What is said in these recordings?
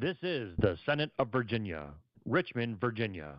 This is the Senate of Virginia, Richmond, Virginia.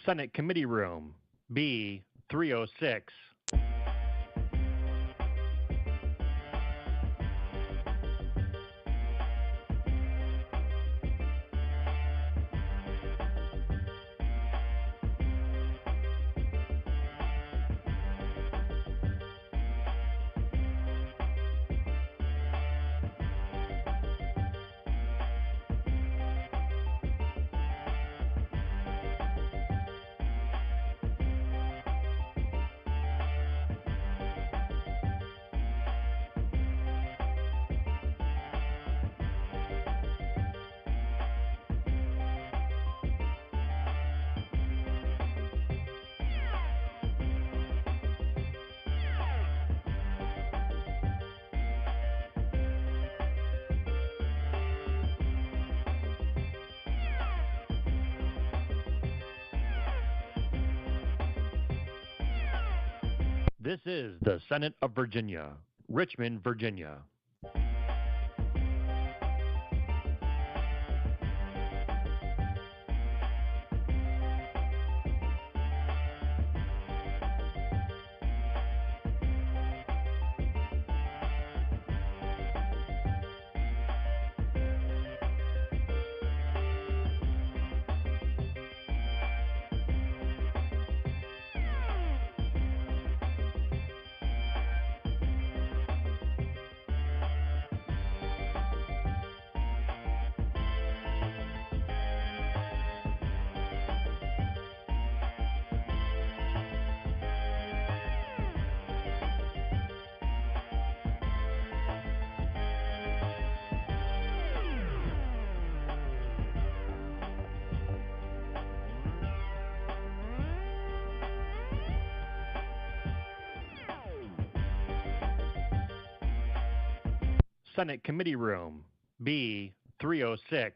Senate Committee Room, B306. This is the Senate of Virginia, Richmond, Virginia. Senate Committee Room, B306.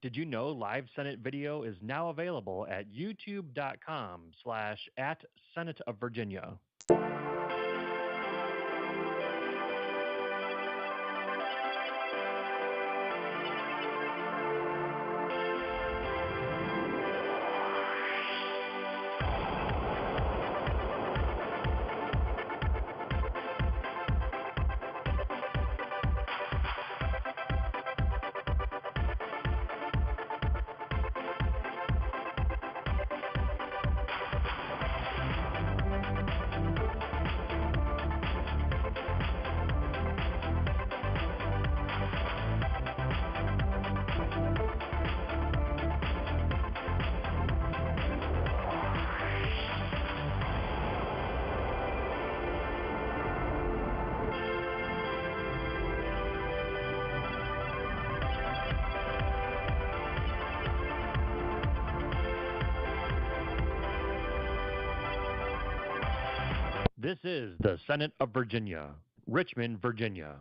Did you know live Senate video is now available at youtube.com/@Senate of Virginia? This is the Senate of Virginia, Richmond, Virginia.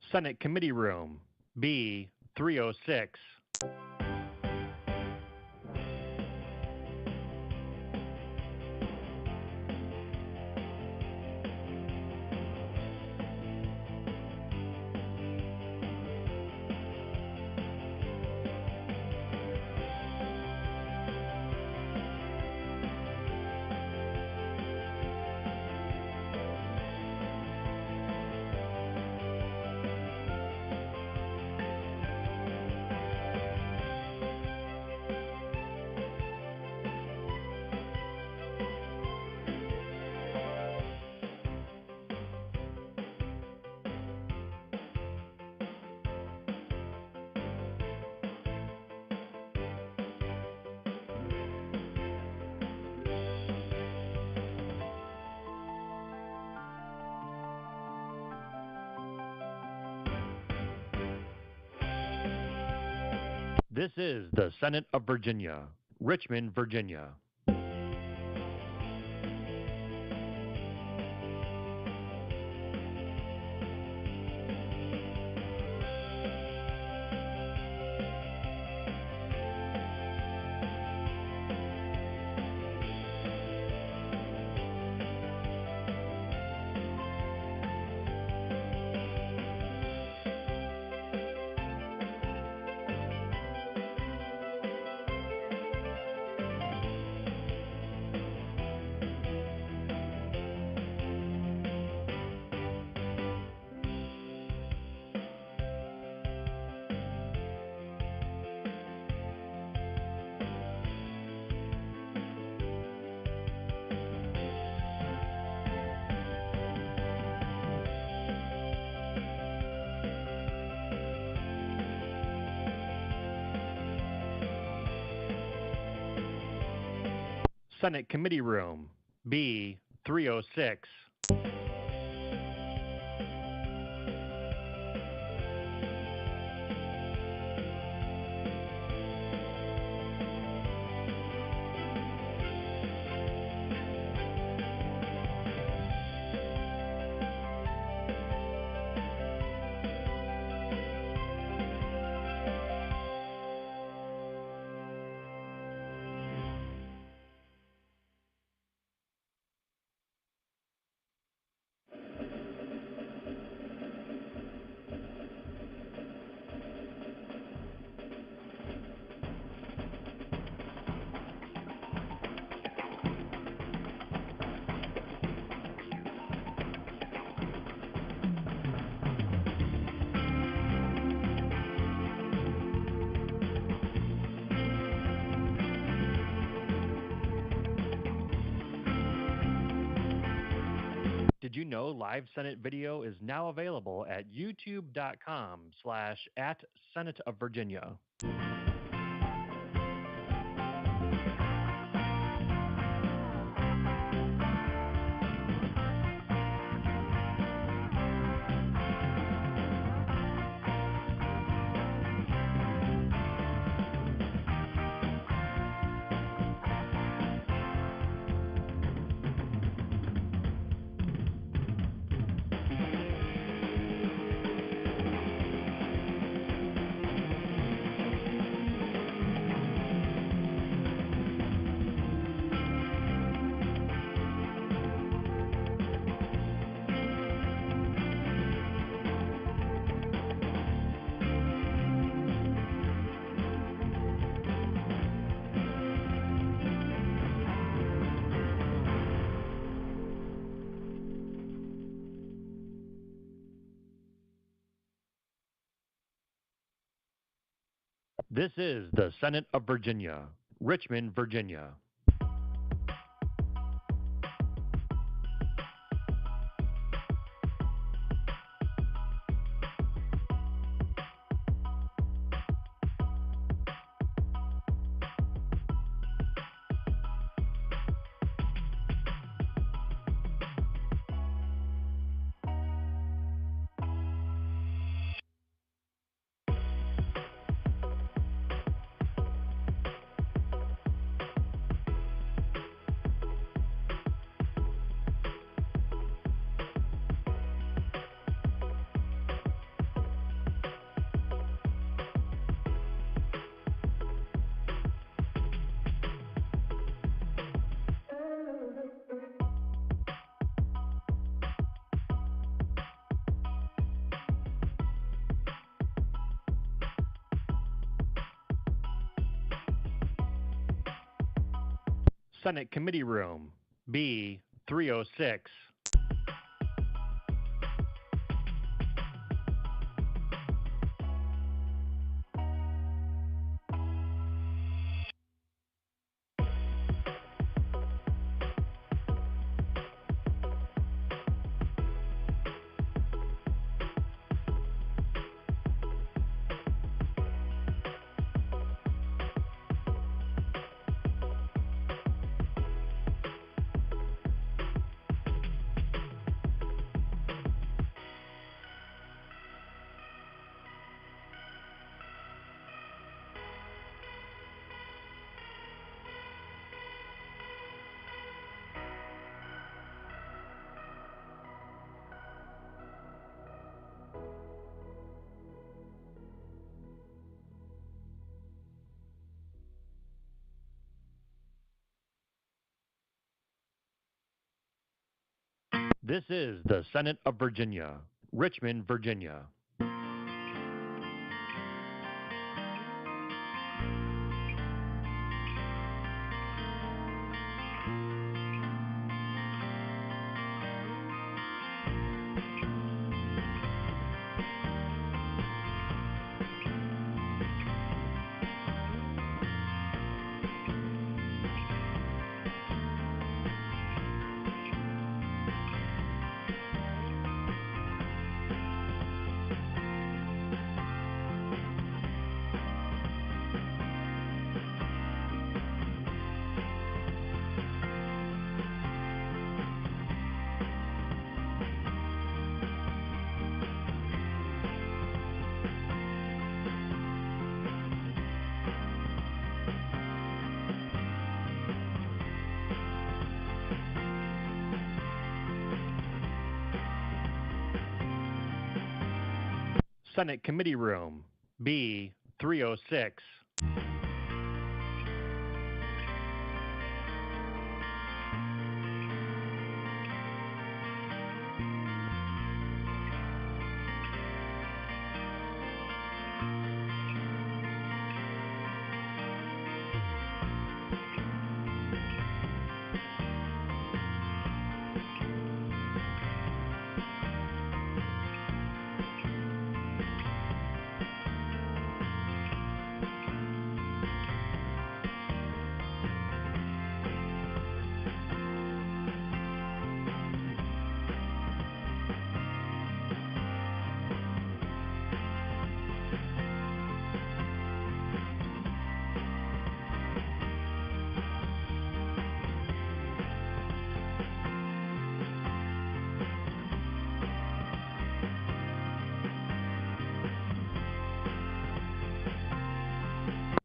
Senate Committee Room, B 306. This is the Senate of Virginia, Richmond, Virginia. Senate Committee Room, B 306. Did you know live Senate video is now available at youtube.com/@Senate of Virginia? This is the Senate of Virginia, Richmond, Virginia. Senate Committee Room, B 306. This is the Senate of Virginia, Richmond, Virginia. Senate Committee Room, B 306.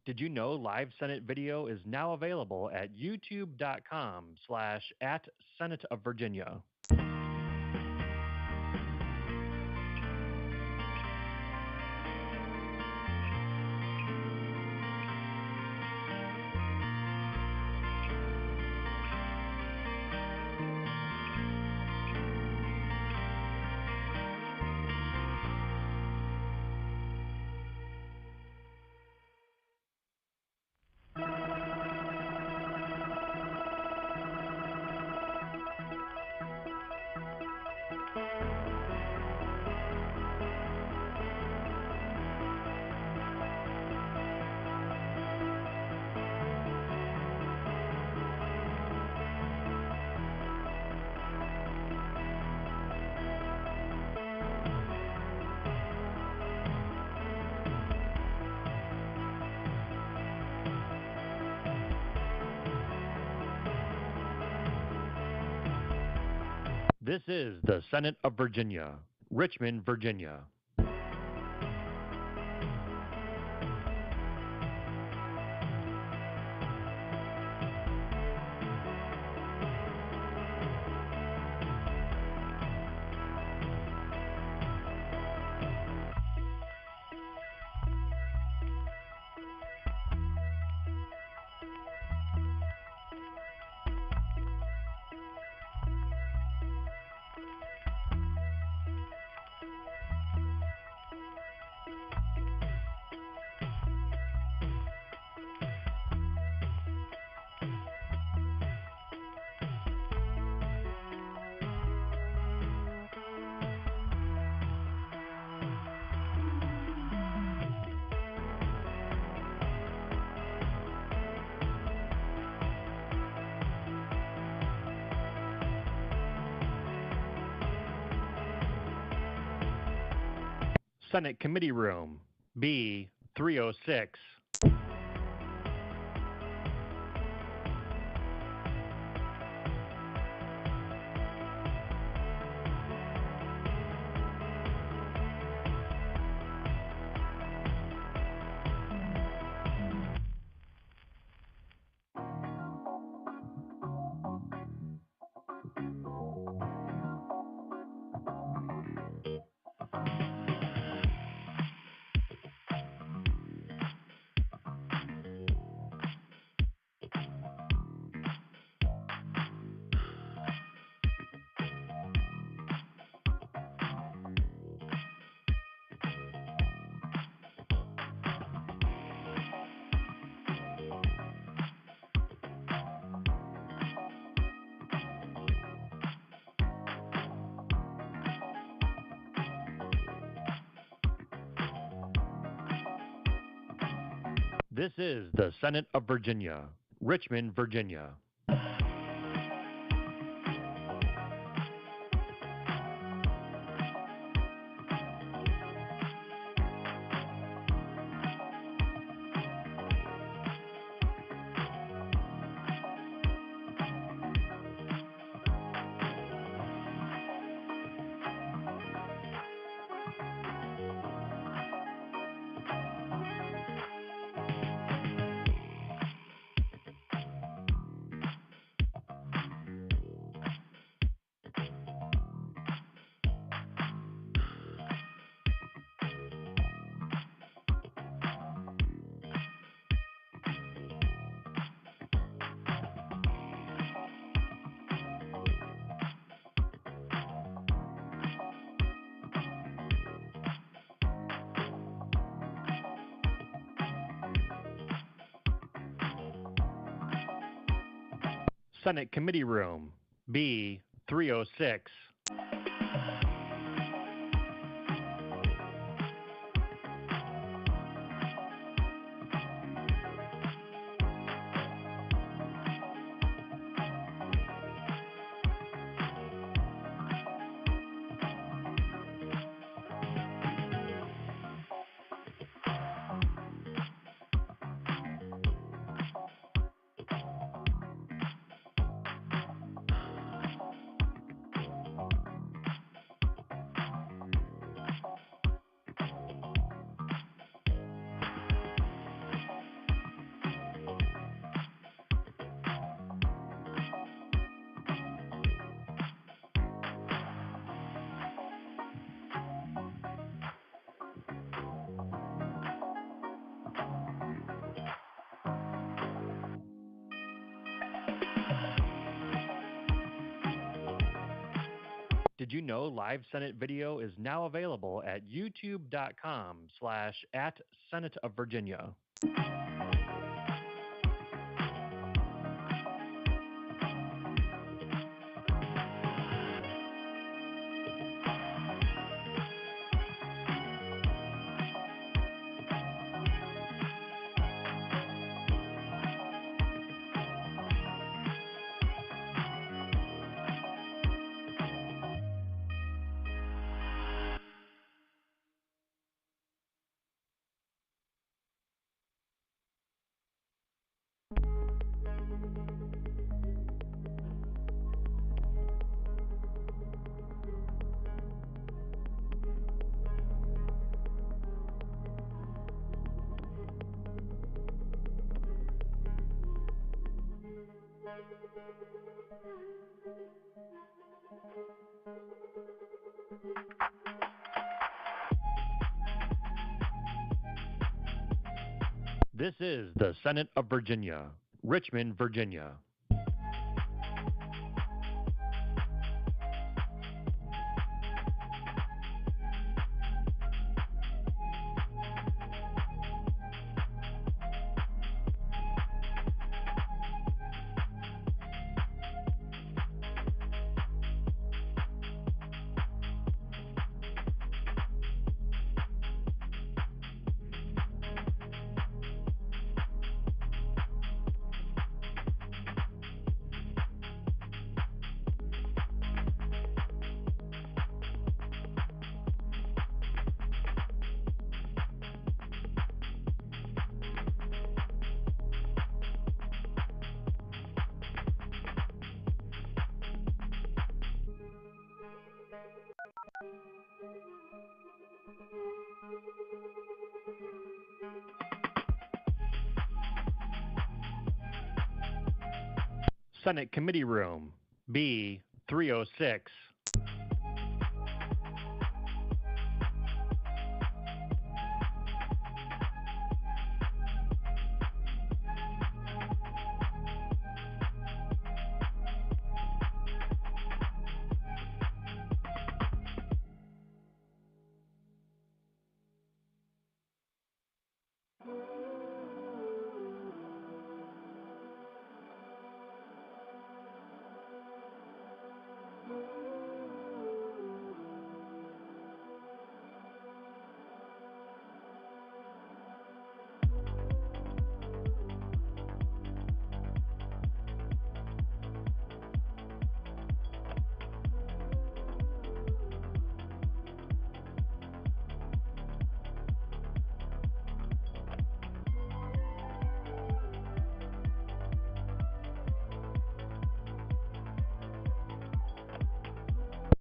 Did you know live Senate video is now available at youtube.com/@Senate of Virginia? This is the Senate of Virginia, Richmond, Virginia. Senate Committee Room, B 306. This is the Senate of Virginia, Richmond, Virginia. Senate Committee Room, B 306. Did you know live Senate video is now available at youtube.com/@Senate of Virginia? This is the Senate of Virginia, Richmond, Virginia. Senate Committee Room, B 306.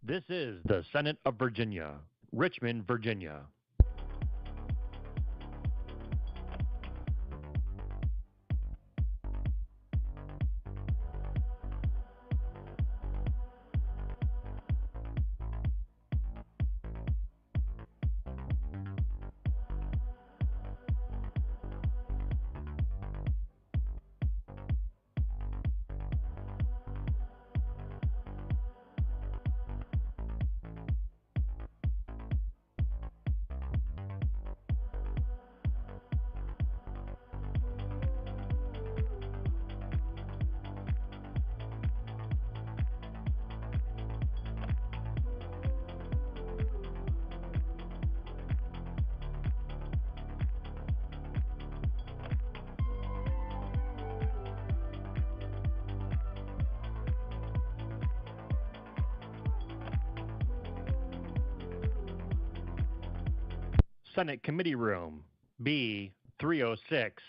This is the Senate of Virginia, Richmond, Virginia. Senate Committee Room, B 306.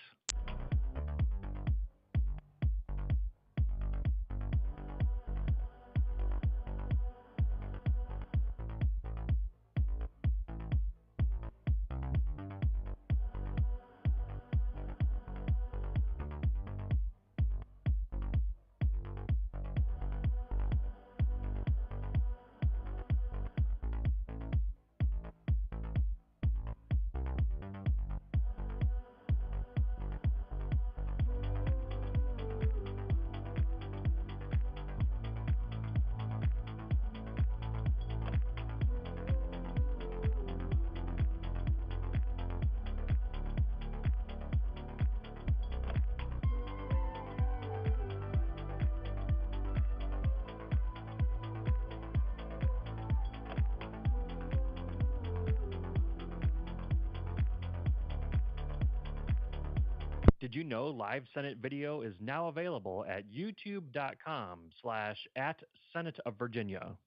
Did you know live Senate video is now available at youtube.com/@Senate of Virginia?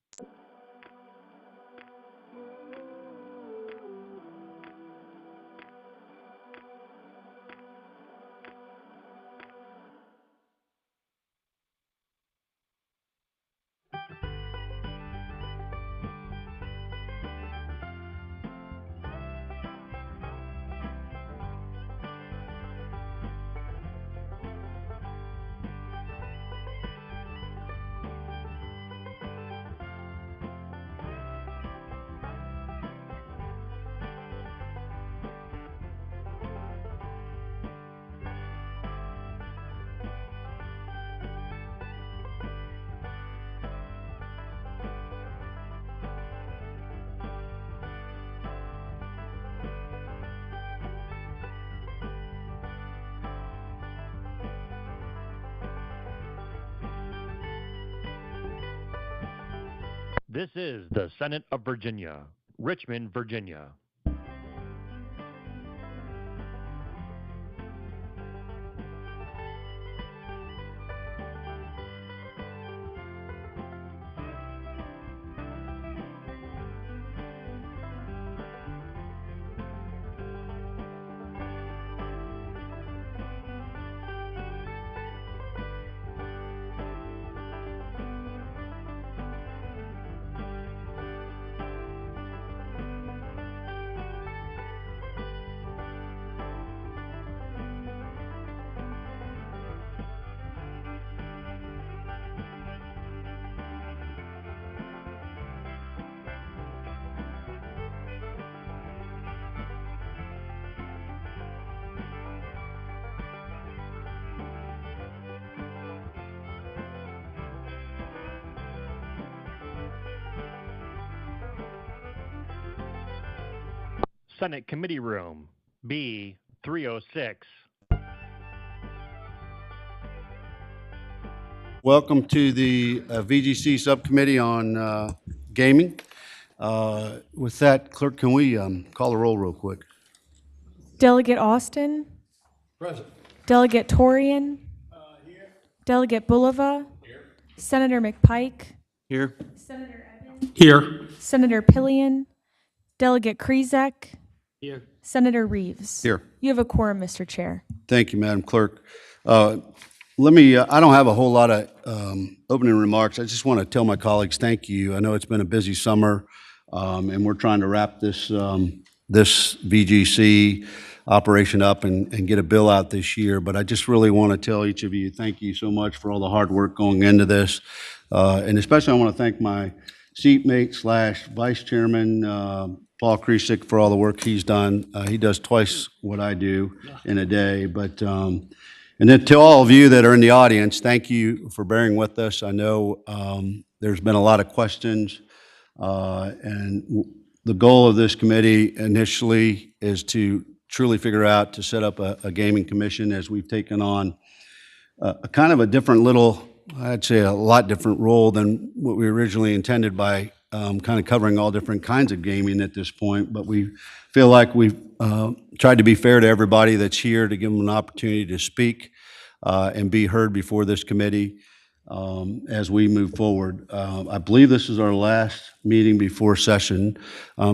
This is the Senate of Virginia, Richmond, Virginia. Senate Committee Room, B 306. Welcome to the VGC Subcommittee on Gaming. With that, Clerk, can we call the roll real quick? Delegate Austin? Present. Delegate Torian? Here. Delegate Bulova? Here. Senator McPike? Here. Senator Evans? Here. Senator Pillion? Delegate Krizek? Here. Senator Reeves? Here. You have a quorum, Mr. Chair. Thank you, Madam Clerk. I don't have a whole lot of opening remarks. I just want to tell my colleagues thank you. I know it's been a busy summer, and we're trying to wrap this VGC operation up and get a bill out this year. But I just really want to tell each of you thank you so much for all the hard work going into this. And especially I want to thank my seatmate / vice chairman, Paul Krizek, for all the work he's done. He does twice what I do in a day. But and then to all of you that are in the audience, thank you for bearing with us. I know there's been a lot of questions, and the goal of this committee initially is to truly figure out to set up a gaming commission, as we've taken on a kind of a different little, I'd say a lot different role than what we originally intended by kind of covering all different kinds of gaming at this point. But we feel like we've tried to be fair to everybody that's here, to give them an opportunity to speak and be heard before this committee as we move forward. I believe this is our last meeting before session.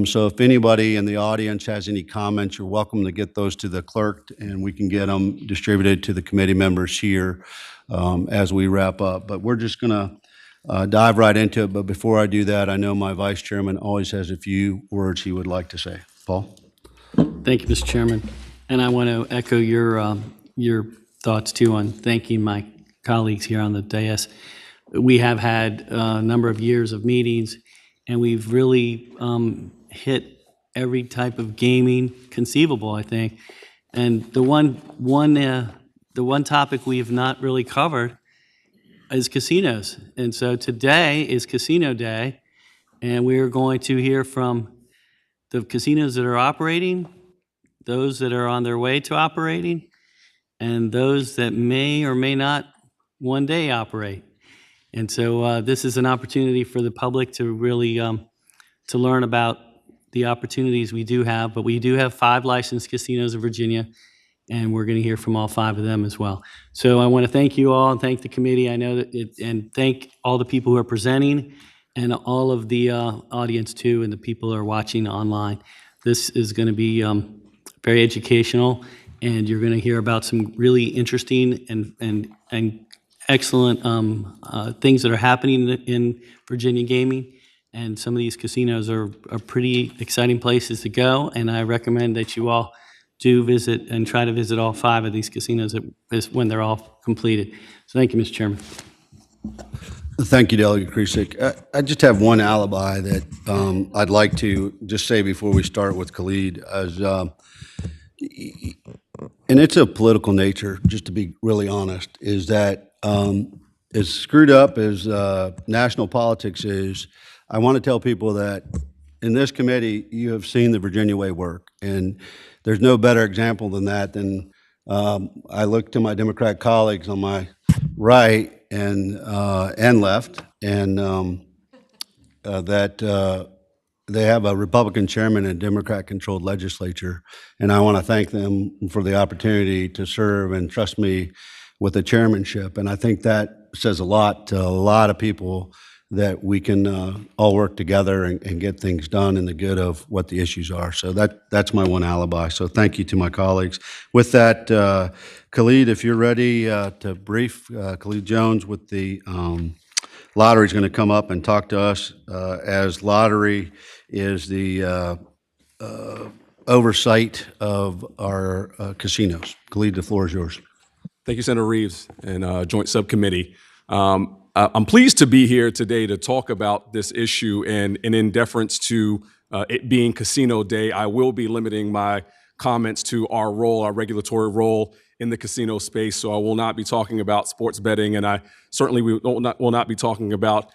So if anybody in the audience has any comments, you're welcome to get those to the clerk, and we can get them distributed to the committee members here as we wrap up. But we're just going to dive right into it. But before I do that, I know my vice chairman always has a few words he would like to say. Paul? Thank you, Mr. Chairman. And I want to echo your thoughts, too, on thanking my colleagues here on the dais. We have had a number of years of meetings, and we've really hit every type of gaming conceivable, I think. And the one topic we have not really covered is casinos. And so today is Casino Day, and we are going to hear from the casinos that are operating, those that are on their way to operating, and those that may or may not one day operate. And so this is an opportunity for the public to really to learn about the opportunities we do have. But we do have 5 licensed casinos in Virginia, and we're going to hear from all 5 of them as well. So I want to thank you all and thank the committee. I know that and thank all the people who are presenting and all of the audience too, and the people who are watching online. This is going to be very educational, and you're going to hear about some really interesting and excellent things that are happening in Virginia gaming. And some of these casinos are pretty exciting places to go, and I recommend that you all do visit and try to visit all 5 of these casinos when they're all completed. So thank you, Mr. Chairman. Thank you, Delegate Krizek. I just have one alibi that I'd like to just say before we start with Khalid, and it's a political nature, just to be really honest, is that as screwed up as national politics is, I want to tell people that in this committee, you have seen the Virginia way work, and there's no better example than that. Than I look to my Democrat colleagues on my right and left, and that they have a Republican chairman and Democrat-controlled legislature, and I want to thank them for the opportunity to serve and trust me with the chairmanship. And I think that says a lot to a lot of people that we can all work together and get things done in the good of what the issues are. So that's my one alibi. So thank you to my colleagues. With that, Khalid, if you're ready to brief, Khalid Jones with the lottery is going to come up and talk to us as lottery is the oversight of our casinos. Khalid, the floor is yours. Thank you, Senator Reeves and Joint Subcommittee. I'm pleased to be here today to talk about this issue, and in deference to it being Casino Day, I will be limiting my comments to our role, our regulatory role in the casino space. So I will not be talking about sports betting, and I certainly will not be talking about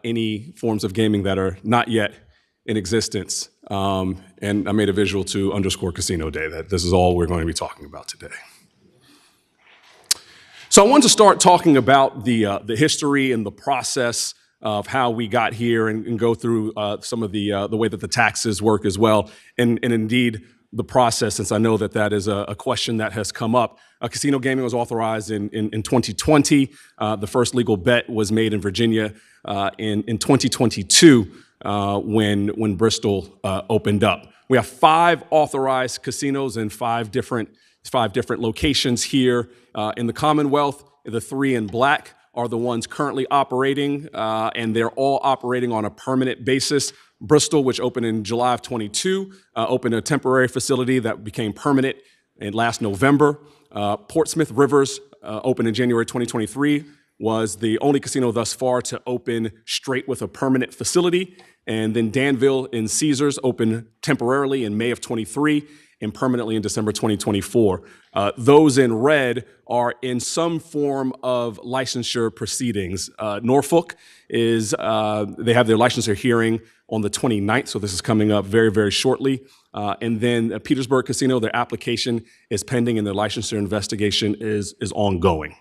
any forms of gaming that are not yet in existence. And I made a visual to underscore Casino Day, that this is all we're going to be talking about today. So I wanted to start talking about the history and the process of how we got here and go through some of the way that the taxes work as well. And indeed, the process, since I know that that is a question that has come up. Casino gaming was authorized in 2020. The first legal bet was made in Virginia in 2022 when Bristol opened up. We have 5 authorized casinos in 5 different locations here in the Commonwealth. The 3 in black are the ones currently operating, and they're all operating on a permanent basis. Bristol, which opened in July of 22, opened a temporary facility that became permanent in last November. Portsmouth Rivers opened in January 2023, was the only casino thus far to open straight with a permanent facility. And then Danville and Caesars opened temporarily in May of 23 and permanently in December 2024. Those in red are in some form of licensure proceedings. Norfolk is, they have their licensure hearing on the 29th, so this is coming up very, very shortly. And then Petersburg Casino, their application is pending and their licensure investigation is ongoing.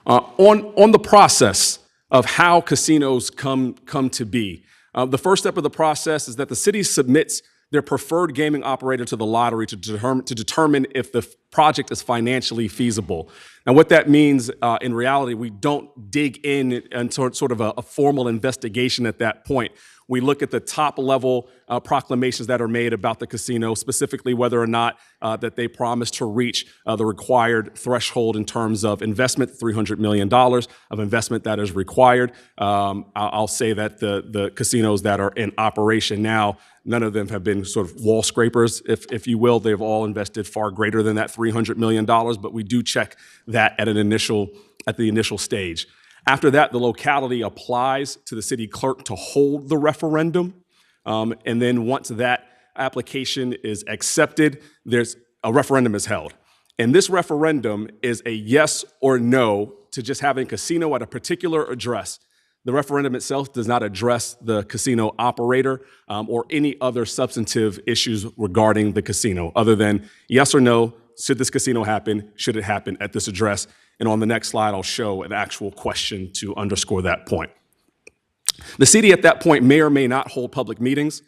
On the process of how casinos come to be, the first step of the process is that the city submits their preferred gaming operator to the lottery to determine if the project is financially feasible. Now, what that means in reality, we don't dig in and sort of a formal investigation at that point. We look at the top level proclamations that are made about the casino, specifically whether or not that they promise to reach the required threshold in terms of investment, $300 million of investment that is required. I'll say that the casinos that are in operation now, none of them have been sort of wall scrapers, if you will. They've all invested far greater than that $300 million, but we do check that at the initial stage. After that, the locality applies to the city clerk to hold the referendum. And then once that application is accepted, a referendum is held. And this referendum is a yes or no to just having a casino at a particular address. The referendum itself does not address the casino operator or any other substantive issues regarding the casino, other than yes or no, should this casino happen? Should it happen at this address? And on the next slide, I'll show an actual question to underscore that point. The city at that point may or may not hold public meetings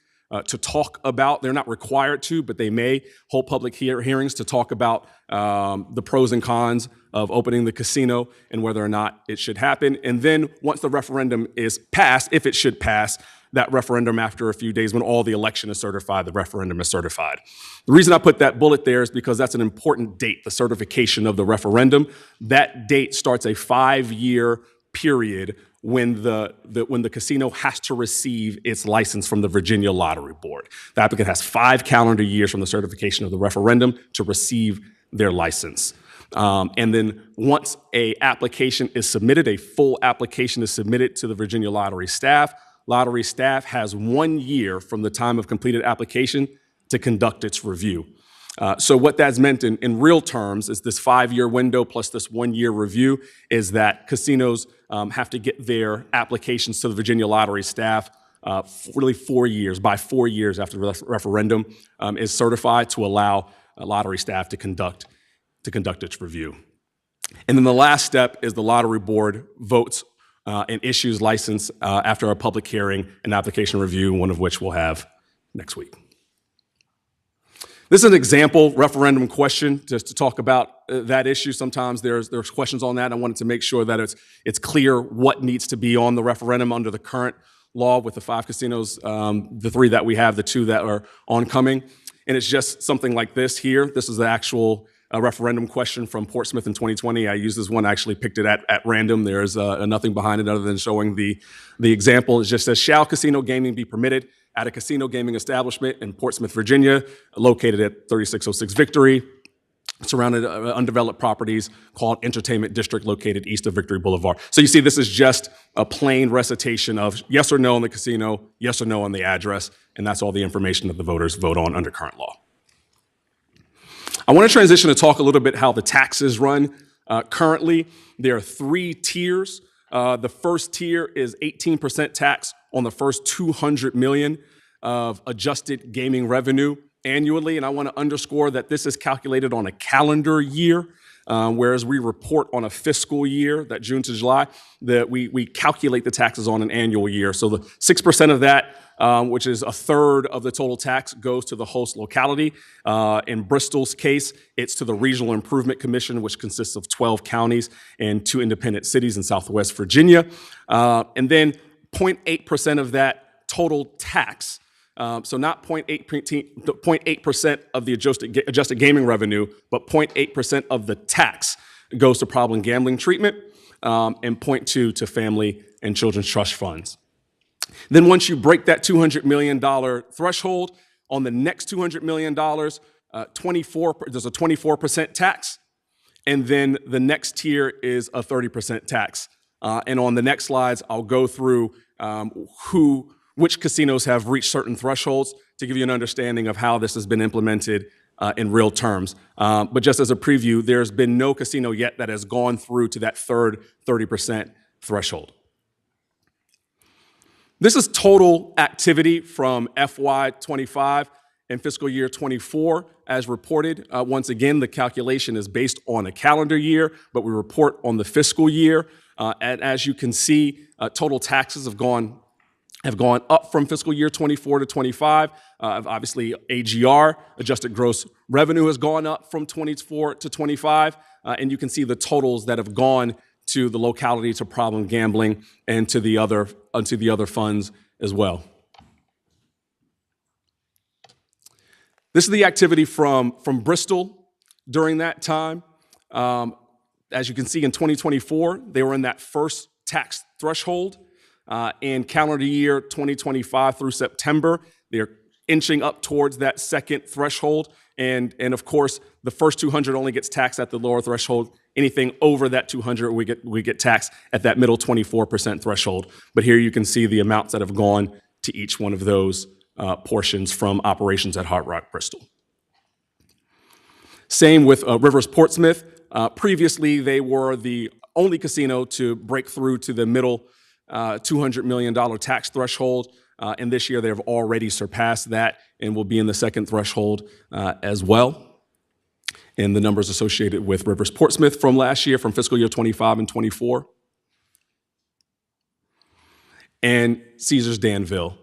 to talk about, they're not required to, but they may hold public hearings to talk about the pros and cons of opening the casino and whether or not it should happen. And then once the referendum is passed, if it should pass, that referendum after a few days when all the election is certified, the referendum is certified. The reason I put that bullet there is because that's an important date, the certification of the referendum. That date starts a 5-year period when the casino has to receive its license from the Virginia Lottery Board. The applicant has 5 calendar years from the certification of the referendum to receive their license. And then once a application is submitted, a full application is submitted to the Virginia Lottery staff. Lottery staff has 1 year from the time of completed application to conduct its review. So what that's meant in real terms is this 5-year window plus this 1-year review is that casinos have to get their applications to the Virginia Lottery staff really 4 years, by 4 years after the referendum is certified to allow lottery staff to conduct its review. And then the last step is the lottery board votes and issues license after a public hearing and application review, one of which we'll have next week. This is an example referendum question just to talk about that issue. Sometimes there's questions on that. I wanted to make sure that it's clear what needs to be on the referendum under the current law with the 5 casinos, the 3 that we have, the 2 that are oncoming. And it's just something like this here. This is the actual referendum question from Portsmouth in 2020. I used this one, I actually picked it at random. There's nothing behind it other than showing the example. It just says, shall casino gaming be permitted at a casino gaming establishment in Portsmouth, Virginia, located at 3606 Victory, surrounded undeveloped properties called Entertainment District located east of Victory Boulevard. So you see this is just a plain recitation of yes or no on the casino, yes or no on the address, and that's all the information that the voters vote on under current law. I want to transition to talk a little bit how the taxes run. Currently, there are 3 tiers. The first tier is 18% tax on the first $200 million of adjusted gaming revenue annually. And I want to underscore that this is calculated on a calendar year, whereas we report on a fiscal year, that June to July, that we calculate the taxes on an annual year. So the 6% of that, which is a third of the total tax, goes to the host locality. In Bristol's case, it's to the Regional Improvement Commission, which consists of 12 counties and 2 independent cities in Southwest Virginia. And then 0.8% of that total tax, so not 0.8% of the adjusted gaming revenue, but 0.8% of the tax goes to problem gambling treatment, and 0.2 to family and children's trust funds. Then once you break that $200 million threshold, on the next $200 million, there's a 24% tax, and then the next tier is a 30% tax. And on the next slides, I'll go through which casinos have reached certain thresholds to give you an understanding of how this has been implemented in real terms. But just as a preview, there's been no casino yet that has gone through to that third 30% threshold. This is total activity from FY25 and fiscal year 24 as reported. Once again, the calculation is based on a calendar year, but we report on the fiscal year. And as you can see, total taxes have gone up from fiscal year 24 to 25. Obviously, AGR, adjusted gross revenue, has gone up from 24 to 25. And you can see the totals that have gone to the locality, to problem gambling, and to the other funds as well. This is the activity from Bristol during that time. As you can see, in 2024, they were in that first tax threshold. In calendar year 2025 through September, they're inching up towards that second threshold. And of course, the first 200 only gets taxed at the lower threshold. Anything over that 200, we get taxed at that middle 24% threshold. But here you can see the amounts that have gone to each one of those portions from operations at Hard Rock Bristol. Same with Rivers Portsmouth. Previously, they were the only casino to break through to the middle $200 million tax threshold. And this year, they have already surpassed that and will be in the second threshold as well. And the numbers associated with Rivers Portsmouth from last year, from fiscal year 25 and 24. And Caesars Danville,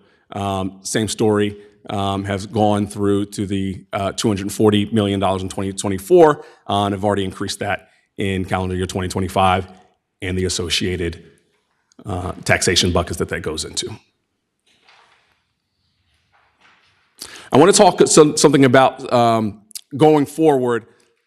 same story, has gone through to the $240 million in 2024, and have already increased that in calendar year 2025 and the associated taxation buckets that goes into. I want to talk something about going forward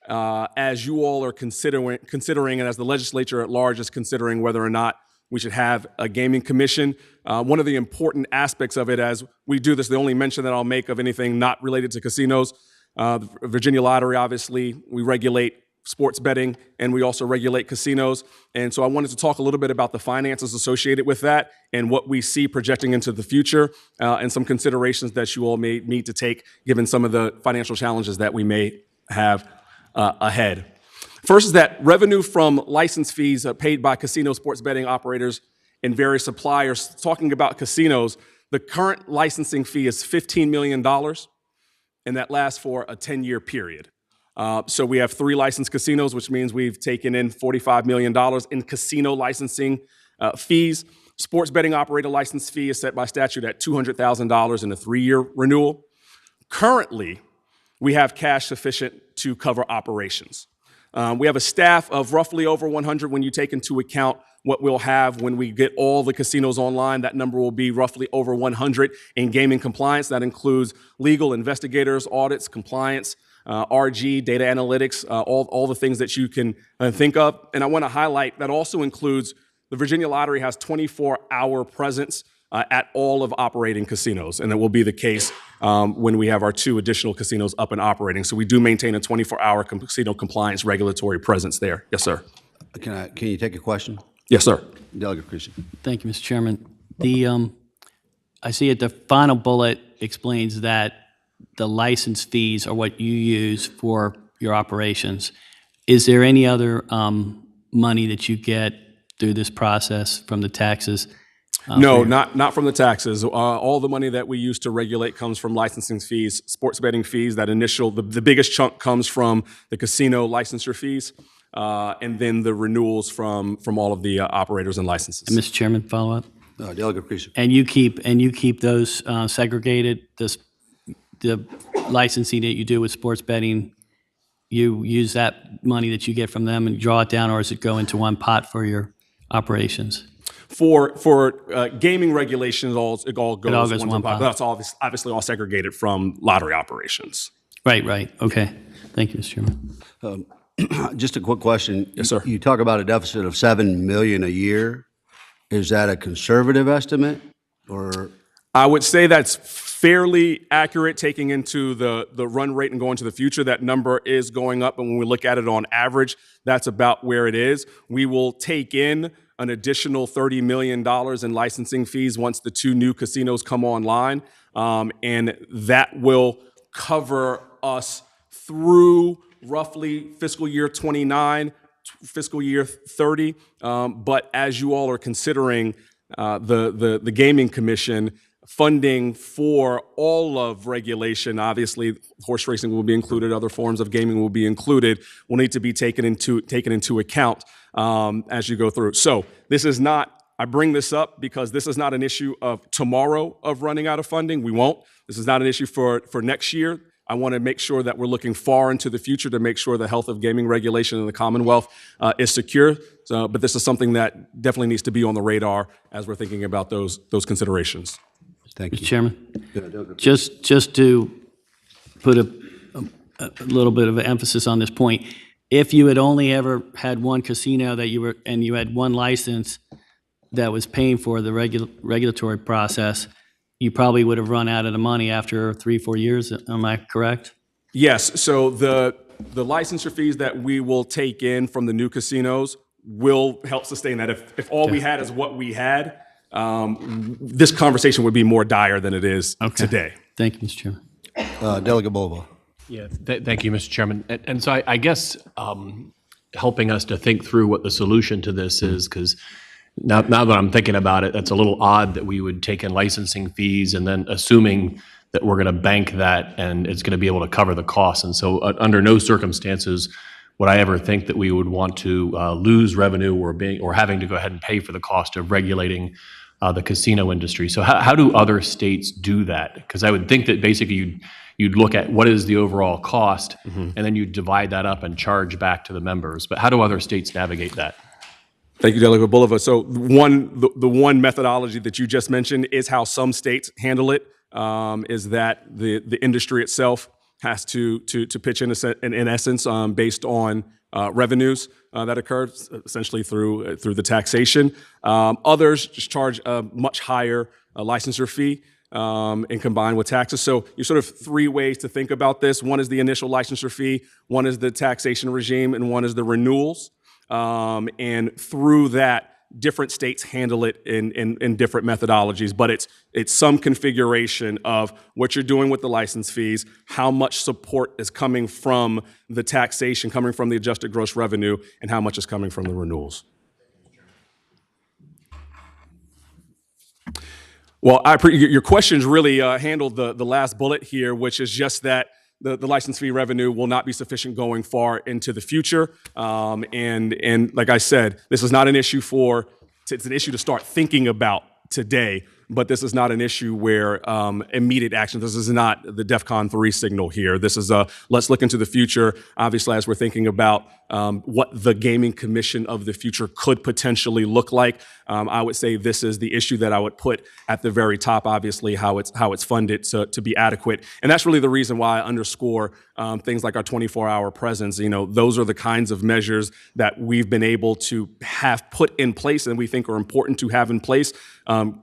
as you all are considering, and as the legislature at large is considering whether or not we should have a gaming commission. One of the important aspects of it, as we do this, the only mention that I'll make of anything not related to casinos, the Virginia Lottery, obviously, we regulate sports betting, and we also regulate casinos. And so I wanted to talk a little bit about the finances associated with that and what we see projecting into the future, and some considerations that you all may need to take given some of the financial challenges that we may have ahead. First is that revenue from license fees paid by casino sports betting operators and various suppliers. Talking about casinos, the current licensing fee is $15 million, and that lasts for a 10-year period. So we have 3 licensed casinos, which means we've taken in $45 million in casino licensing Fees. Sports betting operator license fee is set by statute at $200,000 in a 3-year renewal. Currently, we have cash sufficient to cover operations. We have a staff of roughly over 100 when you take into account what we'll have when we get all the casinos online. That number will be roughly over 100 in gaming compliance. That includes legal, investigators, audits, compliance, RG, data analytics, all the things that you can think of. And I want to highlight that also includes the Virginia Lottery has 24-hour presence at all of operating casinos, and that will be the case when we have our 2 additional casinos up and operating. So we do maintain a 24-hour casino compliance regulatory presence there. Yes, sir. Can you take a question? Yes, sir. Delegate Creasy. Thank you, Mr. Chairman. I see at the final bullet explains that the license fees are what you use for your operations. Is there any other money that you get through this process from the taxes? No, not from the taxes. All the money that we use to regulate comes from licensing fees, sports betting fees. That initial, the biggest chunk comes from the casino licensure fees, and then the renewals from all of the operators and licenses. And Mr. Chairman, follow up. Delegate Creasy. And you keep those segregated. The licensing that you do with sports betting, you use that money that you get from them and draw it down, or does it go into one pot for your operations? For gaming regulations, it all goes one pot. That's obviously all segregated from lottery operations. Right. Okay. Thank you, Mr. Chairman. Just a quick question. Yes, sir. You talk about a deficit of $7 million a year. Is that a conservative estimate, or? I would say that's fairly accurate, taking into the run rate and going to the future. That number is going up, and when we look at it on average, that's about where it is. We will take in an additional $30 million in licensing fees once the 2 new casinos come online, and that will cover us through roughly fiscal year 29, fiscal year 30. But as you all are considering the Gaming Commission, funding for all of regulation, obviously horse racing will be included, other forms of gaming will be included, will need to be taken into account as you go through. So this is not, I bring this up because this is not an issue of tomorrow of running out of funding. We won't. This is not an issue for next year. I want to make sure that we're looking far into the future to make sure the health of gaming regulation in the Commonwealth is secure. But this is something that definitely needs to be on the radar as we're thinking about those considerations. Thank you. Mr. Chairman, just to put a little bit of emphasis on this point, if you had only ever had one casino that you had one license that was paying for the regulatory process, you probably would have run out of the money after 3-4 years. Am I correct? Yes. So the licensure fees that we will take in from the new casinos will help sustain that. If all we had is what we had, this conversation would be more dire than it is today. Thank you, Mr. Chairman. Delegate Bova. Yeah, thank you, Mr. Chairman. And so I guess helping us to think through what the solution to this is, because now that I'm thinking about it, that's a little odd that we would take in licensing fees and then assuming that we're going to bank that and it's going to be able to cover the costs. And so under no circumstances would I ever think that we would want to lose revenue or having to go ahead and pay for the cost of regulating the casino industry. So how do other states do that? Because I would think that basically you'd look at what is the overall cost, and then you divide that up and charge back to the members. But how do other states navigate that? Thank you, Delegate Bulova. So the one methodology that you just mentioned is how some states handle it, is that the industry itself has to pitch in essence based on revenues that occur essentially through the taxation. Others just charge a much higher licensure fee and combined with taxes. So you're sort of 3 ways to think about this. One is the initial licensure fee, one is the taxation regime, and one is the renewals. And through that, different states handle it in different methodologies, but it's some configuration of what you're doing with the license fees, how much support is coming from the taxation, coming from the adjusted gross revenue, and how much is coming from the renewals. Well, your questions really handled the last bullet here, which is just that the license fee revenue will not be sufficient going far into the future. And like I said, this is not an issue for it's an issue to start thinking about today, but this is not an issue where immediate action. This is not the DEFCON 3 signal here. This is let's look into the future. Obviously, as we're thinking about what the gaming commission of the future could potentially look like, I would say this is the issue that I would put at the very top. Obviously, how it's funded to be adequate, and that's really the reason why I underscore things like our 24-hour presence. Those are the kinds of measures that we've been able to have put in place, and we think are important to have in place.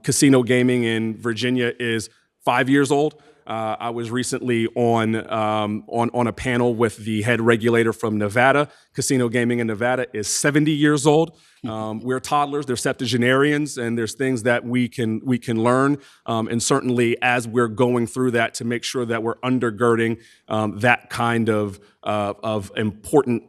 Casino gaming in Virginia is 5 years old. I was recently on a panel with the head regulator from Nevada. Casino gaming in Nevada is 70 years old. We're toddlers, they're septuagenarians, and there's things that we can learn. And certainly as we're going through that, to make sure that we're undergirding that kind of important,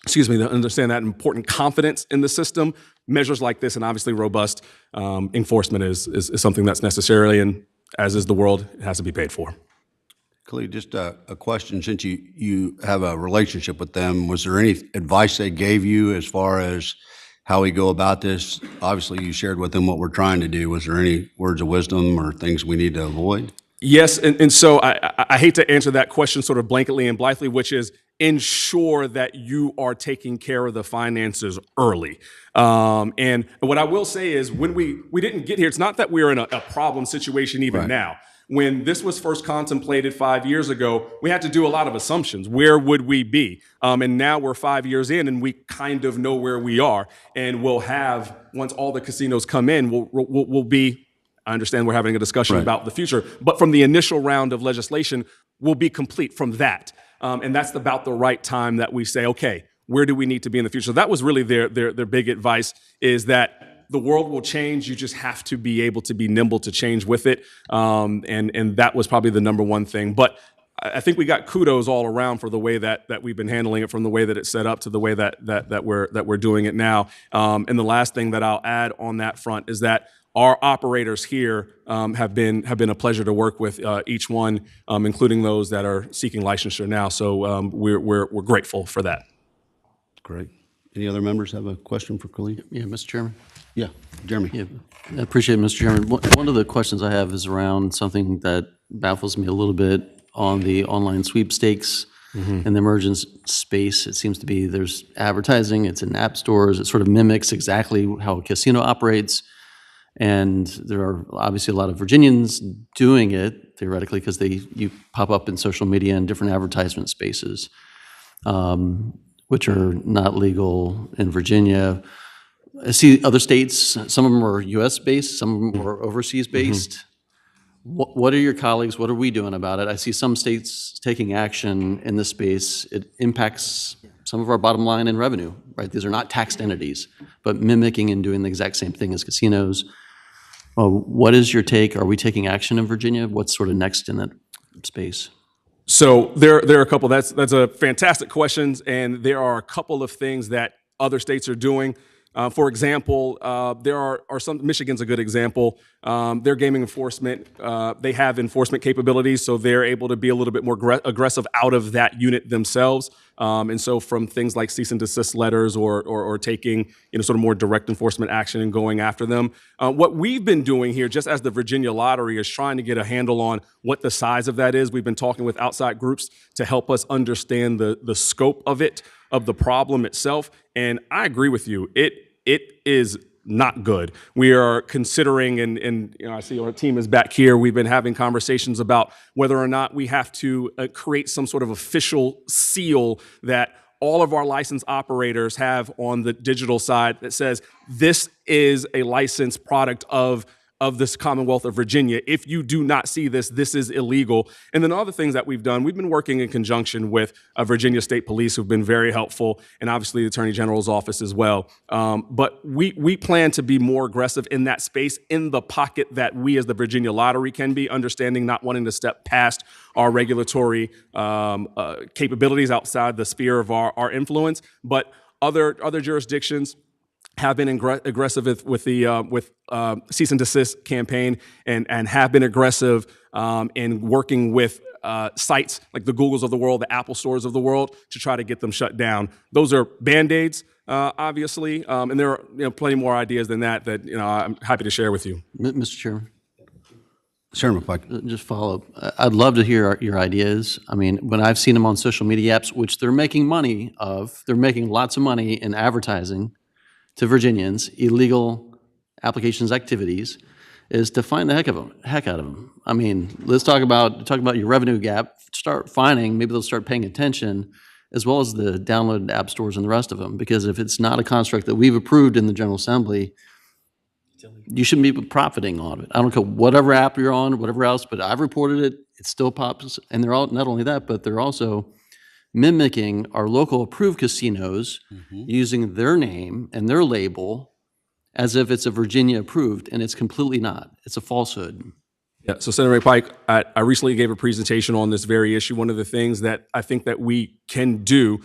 to understand that important confidence in the system. Measures like this, and obviously robust enforcement is something that's necessary, and as is the world, it has to be paid for. Khalid, just a question. Since you have a relationship with them, was there any advice they gave you as far as how we go about this? Obviously, you shared with them what we're trying to do. Was there any words of wisdom or things we need to avoid? Yes, and so I hate to answer that question sort of blanketly and blithely, which is ensure that you are taking care of the finances early. And what I will say is when we didn't get here, it's not that we're in a problem situation even now. When this was first contemplated 5 years ago, we had to do a lot of assumptions. Where would we be? And now we're 5 years in, and we kind of know where we are. And we'll have, once all the casinos come in, we'll be, I understand we're having a discussion about the future, but from the initial round of legislation, we'll be complete from that. And that's about the right time that we say, okay, where do we need to be in the future? So that was really their big advice, is that the world will change. You just have to be able to be nimble to change with it. And that was probably the number one thing. But I think we got kudos all around for the way that we've been handling it, from the way that it's set up to the way that we're doing it now. And the last thing that I'll add on that front is that our operators here have been a pleasure to work with, each one, including those that are seeking licensure now. So we're grateful for that. Great. Any other members have a question for Khalid? Yeah, Mr. Chairman. Yeah, Jeremy. Yeah, I appreciate it, Mr. Chairman. One of the questions I have is around something that baffles me a little bit on the online sweepstakes and the emergence space. It seems to be there's advertising, it's in app stores, it sort of mimics exactly how a casino operates. And there are obviously a lot of Virginians doing it, theoretically, because you pop up in social media and different advertisement spaces, which are not legal in Virginia. I see other states, some of them are US-based, some of them are overseas-based. What are your colleagues, what are we doing about it? I see some states taking action in this space. It impacts some of our bottom line and revenue, right? These are not taxed entities, but mimicking and doing the exact same thing as casinos. What is your take? Are we taking action in Virginia? What's sort of next in that space? So there are a couple. That's a fantastic question, and there are a couple of things that other states are doing. For example, there are some. Michigan's a good example. Their gaming enforcement, they have enforcement capabilities, so they're able to be a little bit more aggressive out of that unit themselves. And so, from things like cease and desist letters or taking sort of more direct enforcement action and going after them. What we've been doing here, just as the Virginia Lottery, is trying to get a handle on what the size of that is. We've been talking with outside groups to help us understand the scope of it, of the problem itself. And I agree with you. It is not good. We are considering, and I see our team is back here. We've been having conversations about whether or not we have to create some sort of official seal that all of our licensed operators have on the digital side that says this is a licensed product of this Commonwealth of Virginia. If you do not see this, this is illegal. And then other things that we've done, we've been working in conjunction with Virginia State Police, who've been very helpful, and obviously the Attorney General's office as well. But we plan to be more aggressive in that space, in the pocket that we as the Virginia Lottery can be, understanding not wanting to step past our regulatory capabilities outside the sphere of our influence. But other jurisdictions have been aggressive with the cease and desist campaign, and have been aggressive in working with sites like the Googles of the world, the Apple stores of the world, to try to get them shut down. Those are Band-Aids, obviously, and there are plenty more ideas than that I'm happy to share with you. Mr. Chairman, Chairman McPike. just follow up. I'd love to hear your ideas. I mean, when I've seen them on social media apps, which they're making money of, they're making lots of money in advertising to Virginians, illegal applications activities, is to find the heck out of them. I mean, let's talk about your revenue gap. Start finding. Maybe they'll start paying attention, as well as the downloaded app stores and the rest of them. Because if it's not a construct that we've approved in the General Assembly, you shouldn't be profiting on it. I don't care whatever app you're on, whatever else, but I've reported it. It still pops, and they're all not only that, but they're also mimicking our local approved casinos, using their name and their label as if it's a Virginia approved, and it's completely not. It's a falsehood. Yeah, so Senator Pike, I recently gave a presentation on this very issue. One of the things that I think that we can do,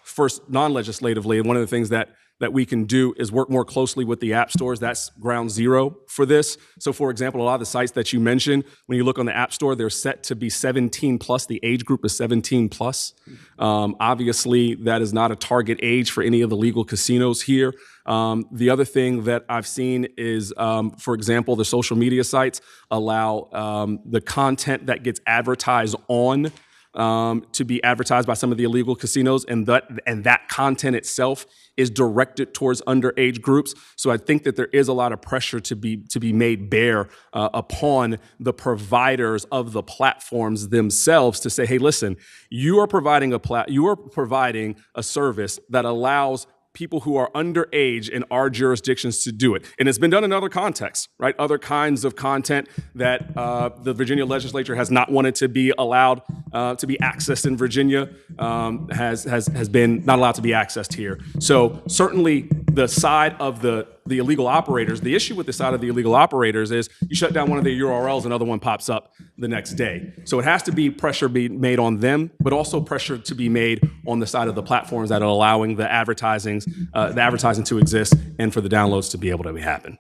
first non-legislatively, and one of the things that we can do is work more closely with the app stores. That's ground zero for this. So for example, a lot of the sites that you mentioned, when you look on the app store, they're set to be 17 plus. The age group is 17 plus. Obviously, that is not a target age for any of the legal casinos here. The other thing that I've seen is, for example, the social media sites allow the content that gets advertised on to be advertised by some of the illegal casinos, and that content itself is directed towards underage groups. So I think that there is a lot of pressure to be made bare upon the providers of the platforms themselves to say, hey, listen, you are providing a service that allows people who are underage in our jurisdictions to do it. And it's been done in other contexts, right? Other kinds of content that the Virginia legislature has not wanted to be allowed to be accessed in Virginia has been not allowed to be accessed here. So certainly the side of the illegal operators, the issue with the side of the illegal operators is you shut down one of their URLs, another one pops up the next day. So it has to be pressure be made on them, but also pressure to be made on the side of the platforms that are allowing the advertising to exist and for the downloads to be able to happen.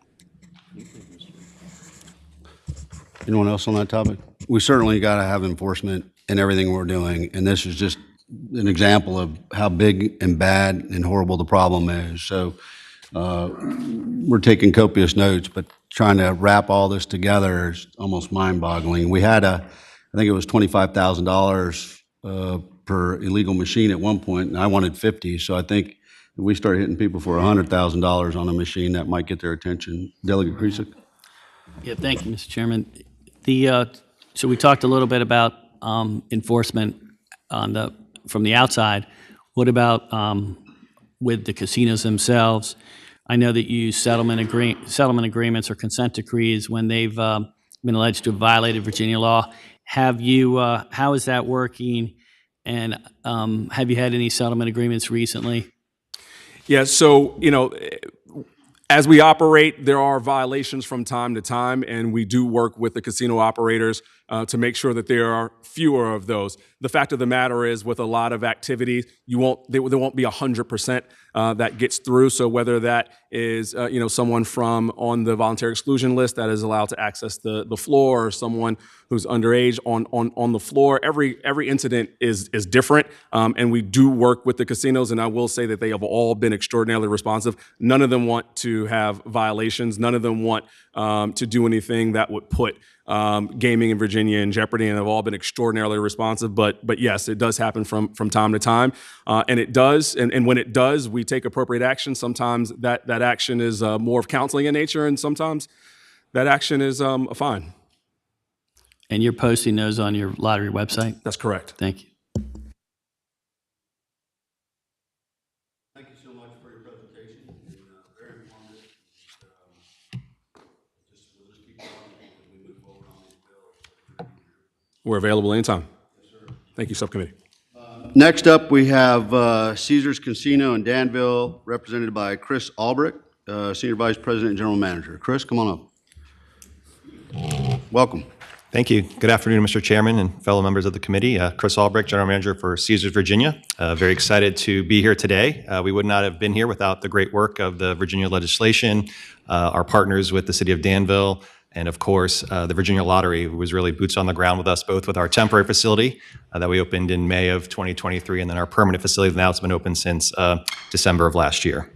Anyone else on that topic? We certainly got to have enforcement in everything we're doing, and this is just an example of how big and bad and horrible the problem is. So we're taking copious notes, but trying to wrap all this together is almost mind-boggling. We had I think it was $25,000 per illegal machine at one point, and I wanted 50. So I think if we start hitting people for $100,000 on a machine, that might get their attention. Delegate Kriesik? Yeah, thank you, Mr. Chairman. So we talked a little bit about enforcement from the outside. What about with the casinos themselves? I know that you use settlement agreements or consent decrees when they've been alleged to have violated Virginia law. How is that working? And have you had any settlement agreements recently? Yeah, so, as we operate, there are violations from time to time, and we do work with the casino operators to make sure that there are fewer of those. The fact of the matter is, with a lot of activity, there won't be 100% that gets through. So whether that is someone from on the voluntary exclusion list that is allowed to access the floor, or someone who's underage on the floor, every incident is different, and we do work with the casinos. And I will say that they have all been extraordinarily responsive. None of them want to have violations. None of them want to do anything that would put gaming in Virginia in jeopardy, and have all been extraordinarily responsive. But yes, it does happen from time to time, and it does. And when it does, we take appropriate action. Sometimes that action is more of counseling in nature, and sometimes that action is a fine. And you're posting those on your lottery website? That's correct. Thank you. Thank you so much for your presentation. Very informative. We'll just keep talking as we move forward on these bills. We're available anytime. Yes, sir. Thank you, subcommittee. Next up, we have Caesars Casino in Danville, represented by Chris Albrecht, Senior Vice President and General Manager. Chris, come on up. Welcome. Thank you. Good afternoon, Mr. Chairman and fellow members of the committee. Chris Albrecht, General Manager for Caesars Virginia. Very excited to be here today. We would not have been here without the great work of the Virginia legislation, our partners with the City of Danville, and of course, the Virginia Lottery, who was really boots on the ground with us, both with our temporary facility that we opened in May of 2023, and then our permanent facility that now has been open since December of last year.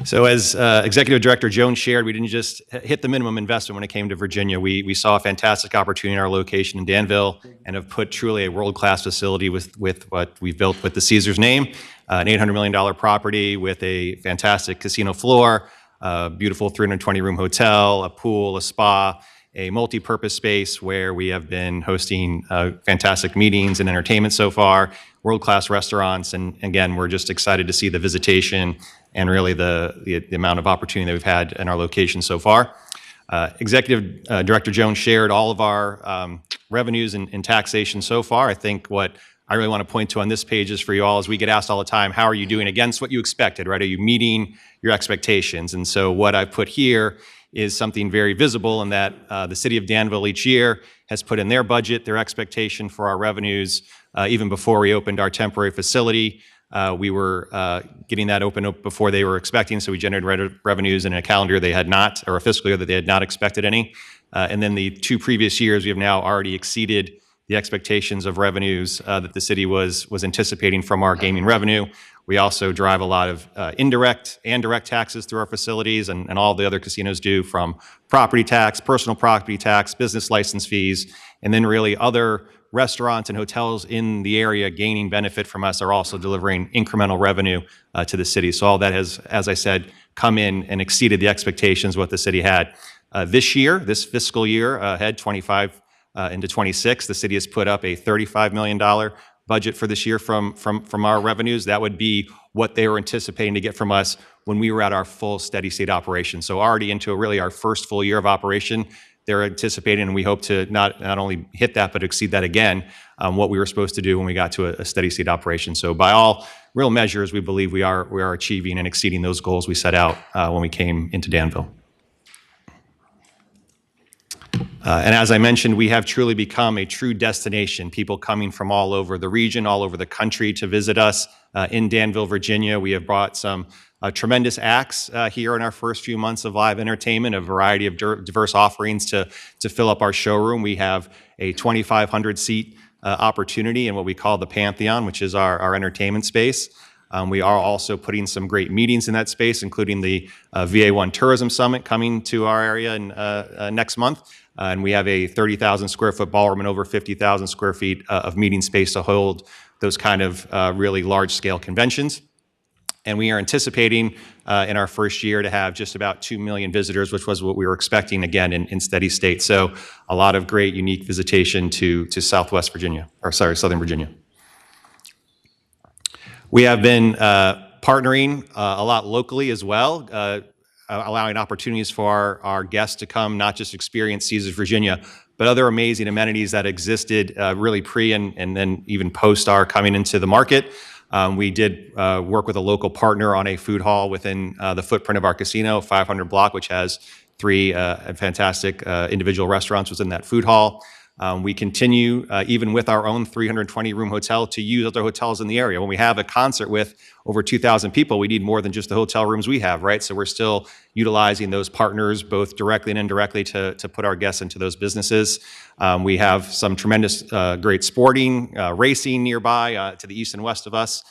So as Executive Director Jones shared, we didn't just hit the minimum investment when it came to Virginia. We saw a fantastic opportunity in our location in Danville and have put truly a world-class facility with what we've built with the Caesars name, an $800 million property with a fantastic casino floor, a beautiful 320-room hotel, a pool, a spa, a multi-purpose space where we have been hosting fantastic meetings and entertainment so far, world-class restaurants, and again, we're just excited to see the visitation and really the amount of opportunity that we've had in our location so far. Executive Director Jones shared all of our revenues and taxation so far. I think what I really want to point to on this page is for you all is we get asked all the time, how are you doing against what you expected, right? Are you meeting your expectations? And so what I've put here is something very visible in that the city of Danville each year has put in their budget, their expectation for our revenues. Even before we opened our temporary facility, we were getting that open up before they were expecting, so we generated revenues in a calendar they had not, or a fiscal year that they had not expected any. And then the 2 previous years, we have now already exceeded the expectations of revenues that the city was anticipating from our gaming revenue. We also drive a lot of indirect and direct taxes through our facilities, and all the other casinos do, from property tax, personal property tax, business license fees, and then really other restaurants and hotels in the area gaining benefit from us are also delivering incremental revenue to the city. So all that has, as I said, come in and exceeded the expectations what the city had. This year, this fiscal year ahead, 25 into 26, the city has put up a $35 million budget for this year from our revenues. That would be what they were anticipating to get from us when we were at our full steady state operation. So already into really our first full year of operation, they're anticipating, and we hope to not only hit that, but exceed that again, what we were supposed to do when we got to a steady state operation. So by all real measures, we believe we are achieving and exceeding those goals we set out when we came into Danville. And as I mentioned, we have truly become a true destination, people coming from all over the region, all over the country to visit us in Danville, Virginia. We have brought some tremendous acts here in our first few months of live entertainment, a variety of diverse offerings to fill up our showroom. We have a 2,500 seat opportunity in what we call the Pantheon, which is our entertainment space. We are also putting some great meetings in that space, including the VA1 Tourism Summit coming to our area next month. And we have a 30,000 square foot ballroom and over 50,000 square feet of meeting space to hold those kind of really large scale conventions. And we are anticipating in our first year to have just about 2 million visitors, which was what we were expecting again in steady state. So a lot of great unique visitation to Southern Virginia. We have been partnering a lot locally as well, allowing opportunities for our guests to come not just experience Caesars Virginia, but other amazing amenities that existed really pre and then even post our coming into the market. We did work with a local partner on a food hall within the footprint of our casino, 500 block, which has 3 fantastic individual restaurants within that food hall. We continue, even with our own 320-room hotel, to use other hotels in the area. When we have a concert with over 2,000 people, we need more than just the hotel rooms we have, right? So we're still utilizing those partners, both directly and indirectly, to put our guests into those businesses. We have some tremendous, great sporting, racing nearby to the east and west of us.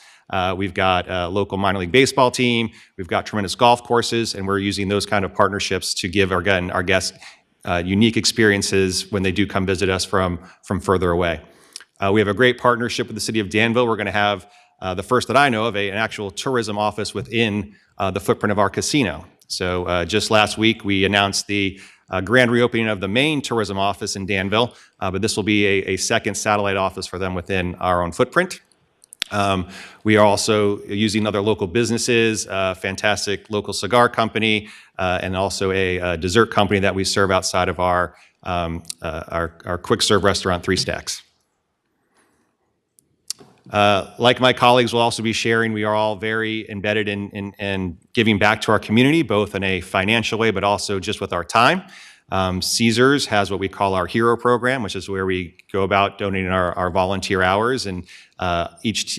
We've got a local minor league baseball team. We've got tremendous golf courses, and we're using those kind of partnerships to give, again, our guests unique experiences when they do come visit us from further away. We have a great partnership with the city of Danville. We're going to have the first that I know of an actual tourism office within the footprint of our casino. So just last week, we announced the grand reopening of the main tourism office in Danville, but this will be a second satellite office for them within our own footprint. We are also using other local businesses, a fantastic local cigar company, and also a dessert company that we serve outside of our quick serve restaurant, 3 Stacks. Like my colleagues will also be sharing, we are all very embedded in giving back to our community, both in a financial way, but also just with our time. Caesars has what we call our Hero Program, which is where we go about donating our volunteer hours. And Each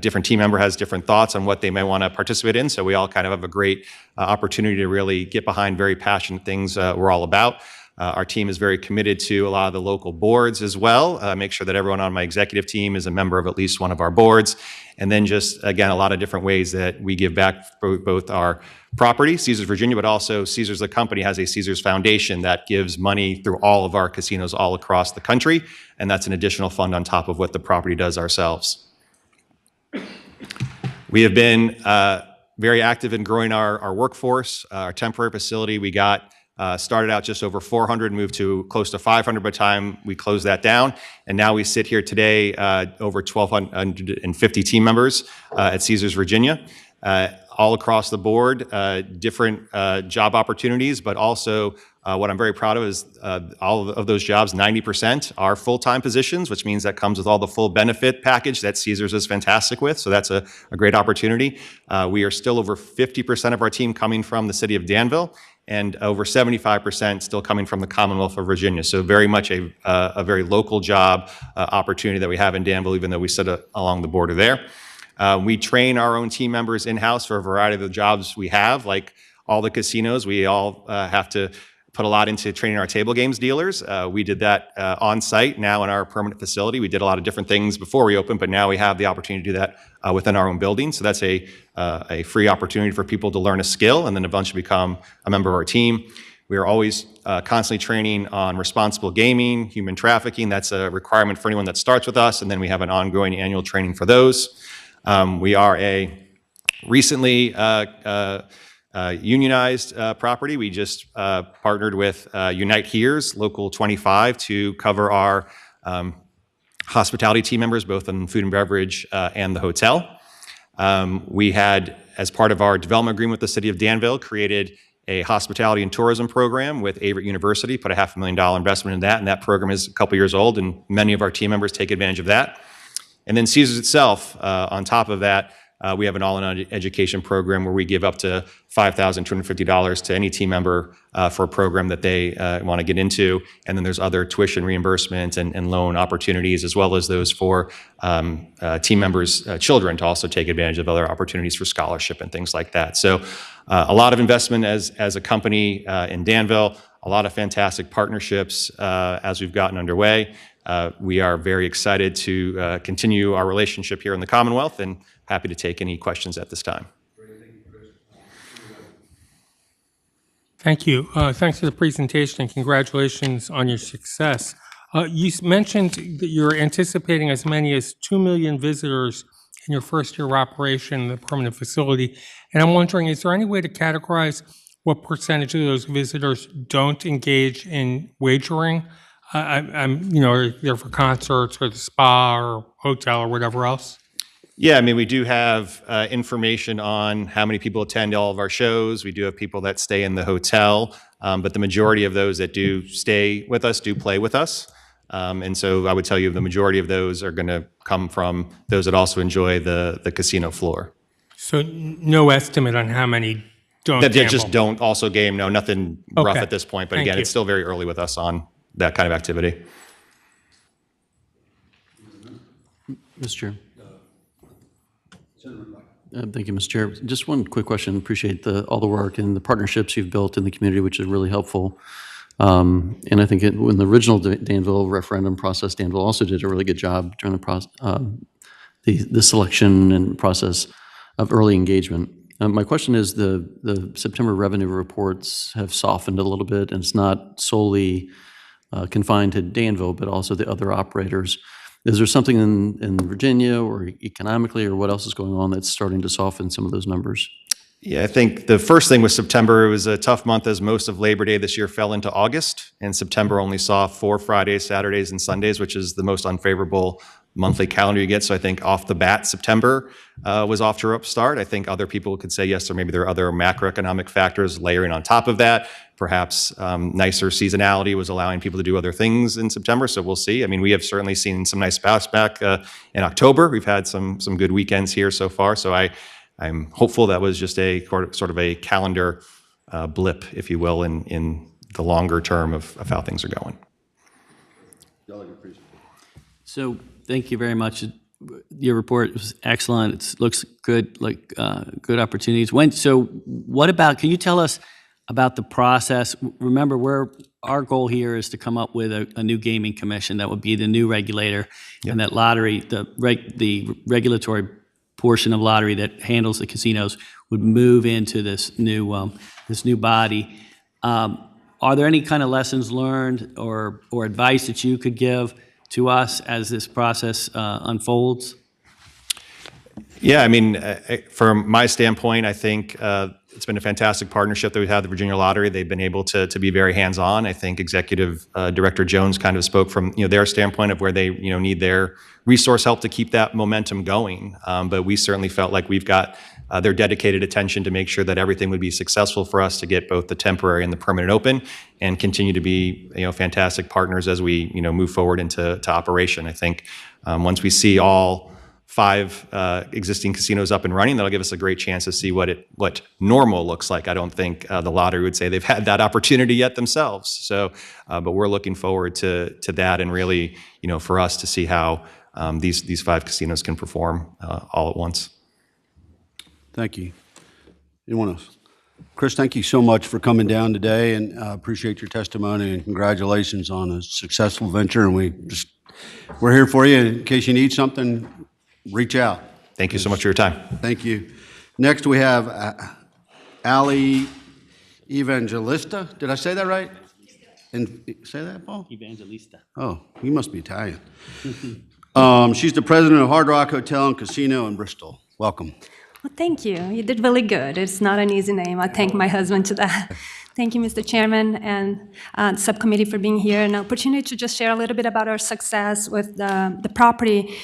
different team member has different thoughts on what they may want to participate in. So we all kind of have a great opportunity to really get behind very passionate things we're all about. Our team is very committed to a lot of the local boards as well. Make sure that everyone on my executive team is a member of at least one of our boards. And then just, again, a lot of different ways that we give back both our property, Caesars Virginia, but also Caesars the company has a Caesars Foundation that gives money through all of our casinos all across the country. And that's an additional fund on top of what the property does ourselves. We have been very active in growing our workforce. Our temporary facility, we got started out just over 400, moved to close to 500 by the time we closed that down. And now we sit here today over 1,250 team members at Caesars Virginia. All across the board, different job opportunities, but also what I'm very proud of is all of those jobs, 90% are full-time positions, which means that comes with all the full benefit package that Caesars is fantastic with. So that's a great opportunity. We are still over 50% of our team coming from the city of Danville, and over 75% still coming from the Commonwealth of Virginia. So very much a very local job opportunity that we have in Danville, even though we sit along the border there. We train our own team members in-house for a variety of the jobs we have. Like all the casinos, we all have to put a lot into training our table games dealers. We did that on site. Now in our permanent facility, we did a lot of different things before we opened, but now we have the opportunity to do that within our own building. So that's a free opportunity for people to learn a skill and then eventually become a member of our team. We are always constantly training on responsible gaming, human trafficking. That's a requirement for anyone that starts with us. And then we have an ongoing annual training for those. We are a recently unionized property. We just partnered with Unite Here's Local 25 to cover our hospitality team members, both in food and beverage and the hotel. We had, as part of our development agreement with the city of Danville, created a hospitality and tourism program with Averett University, put a $500,000 investment in that, and that program is a couple years old, and many of our team members take advantage of that. And then Caesars itself, on top of that, we have an all-in education program where we give up to $5,250 to any team member for a program that they want to get into. And then there's other tuition reimbursement and loan opportunities, as well as those for team members' children to also take advantage of other opportunities for scholarship and things like that. So a lot of investment as a company in Danville, a lot of fantastic partnerships as we've gotten underway. We are very excited to continue our relationship here in the Commonwealth and happy to take any questions at this time. Thank you. Thanks for the presentation and congratulations on your success. You mentioned that you're anticipating as many as 2 million visitors in your first year of operation in the permanent facility. And I'm wondering, is there any way to categorize what percentage of those visitors don't engage in wagering? Are there for concerts or the spa or hotel or whatever else? Yeah, I mean, we do have information on how many people attend all of our shows. We do have people that stay in the hotel, but the majority of those that do stay with us do play with us. And so I would tell you the majority of those are going to come from those that also enjoy the casino floor. So no estimate on how many don't That gamble? just don't also game. No, nothing rough Okay. at this point. But Thank again, you. it's still very early with us on that kind of activity. Mr. Chair. Thank you, Mr. Chair. Just one quick question. Appreciate all the work and the partnerships you've built in the community, which is really helpful. And I think when the original Danville referendum process, Danville also did a really good job during the selection and process of early engagement. My question is the September revenue reports have softened a little bit, and it's not solely confined to Danville, but also the other operators. Is there something in Virginia or economically or what else is going on that's starting to soften some of those numbers? Yeah, I think the first thing was September. It was a tough month as most of Labor Day this year fell into August, and September only saw 4 Fridays, Saturdays, and Sundays, which is the most unfavorable monthly calendar you get. So I think off the bat, September was off to a rough start. I think other people could say yes, or maybe there are other macroeconomic factors layering on top of that. Perhaps nicer seasonality was allowing people to do other things in September, so we'll see. I mean, we have certainly seen some nice bounce back in October. We've had some good weekends here so far, so I'm hopeful that was just a sort of a calendar blip, if you will, in the longer term of how things are going. So thank you very much. your report was excellent. It looks good, like good opportunities. So what about, can you tell us about the process? Remember, our goal here is to come up with a new gaming commission that would be the new regulator, and that lottery, the regulatory portion of lottery that handles the casinos would move into this new body. Are there any kind of lessons learned or advice that you could give to us as this process unfolds? Yeah, I mean, from my standpoint, I think it's been a fantastic partnership that we've had with the Virginia Lottery. They've been able to be very hands-on. I think Executive Director Jones kind of spoke from their standpoint of where they need their resource help to keep that momentum going. But we certainly felt like we've got their dedicated attention to make sure that everything would be successful for us to get both the temporary and the permanent open, and continue to be fantastic partners as we move forward into operation. I think once we see all 5 existing casinos up and running, that'll give us a great chance to see what normal looks like. I don't think the lottery would say they've had that opportunity yet themselves. So, but we're looking forward to that, and really, for us to see how these 5 casinos can perform all at once. Thank you. Anyone else? Chris, thank you so much for coming down today, and appreciate your testimony, and congratulations on a successful venture. And we're here for you in case you need something. Reach out. Thank you so much for your time. Thank you. Next, we have Ali Evangelista. Did I say that right? And say that, Paul? Evangelista. Oh, you must be Italian. She's the president of Hard Rock Hotel and Casino in Bristol. Welcome. Well, thank you. You did really good. It's not an easy name. I thank my husband to that. Thank you, Mr. Chairman and subcommittee for being here, and an opportunity to just share a little bit about our success with the property.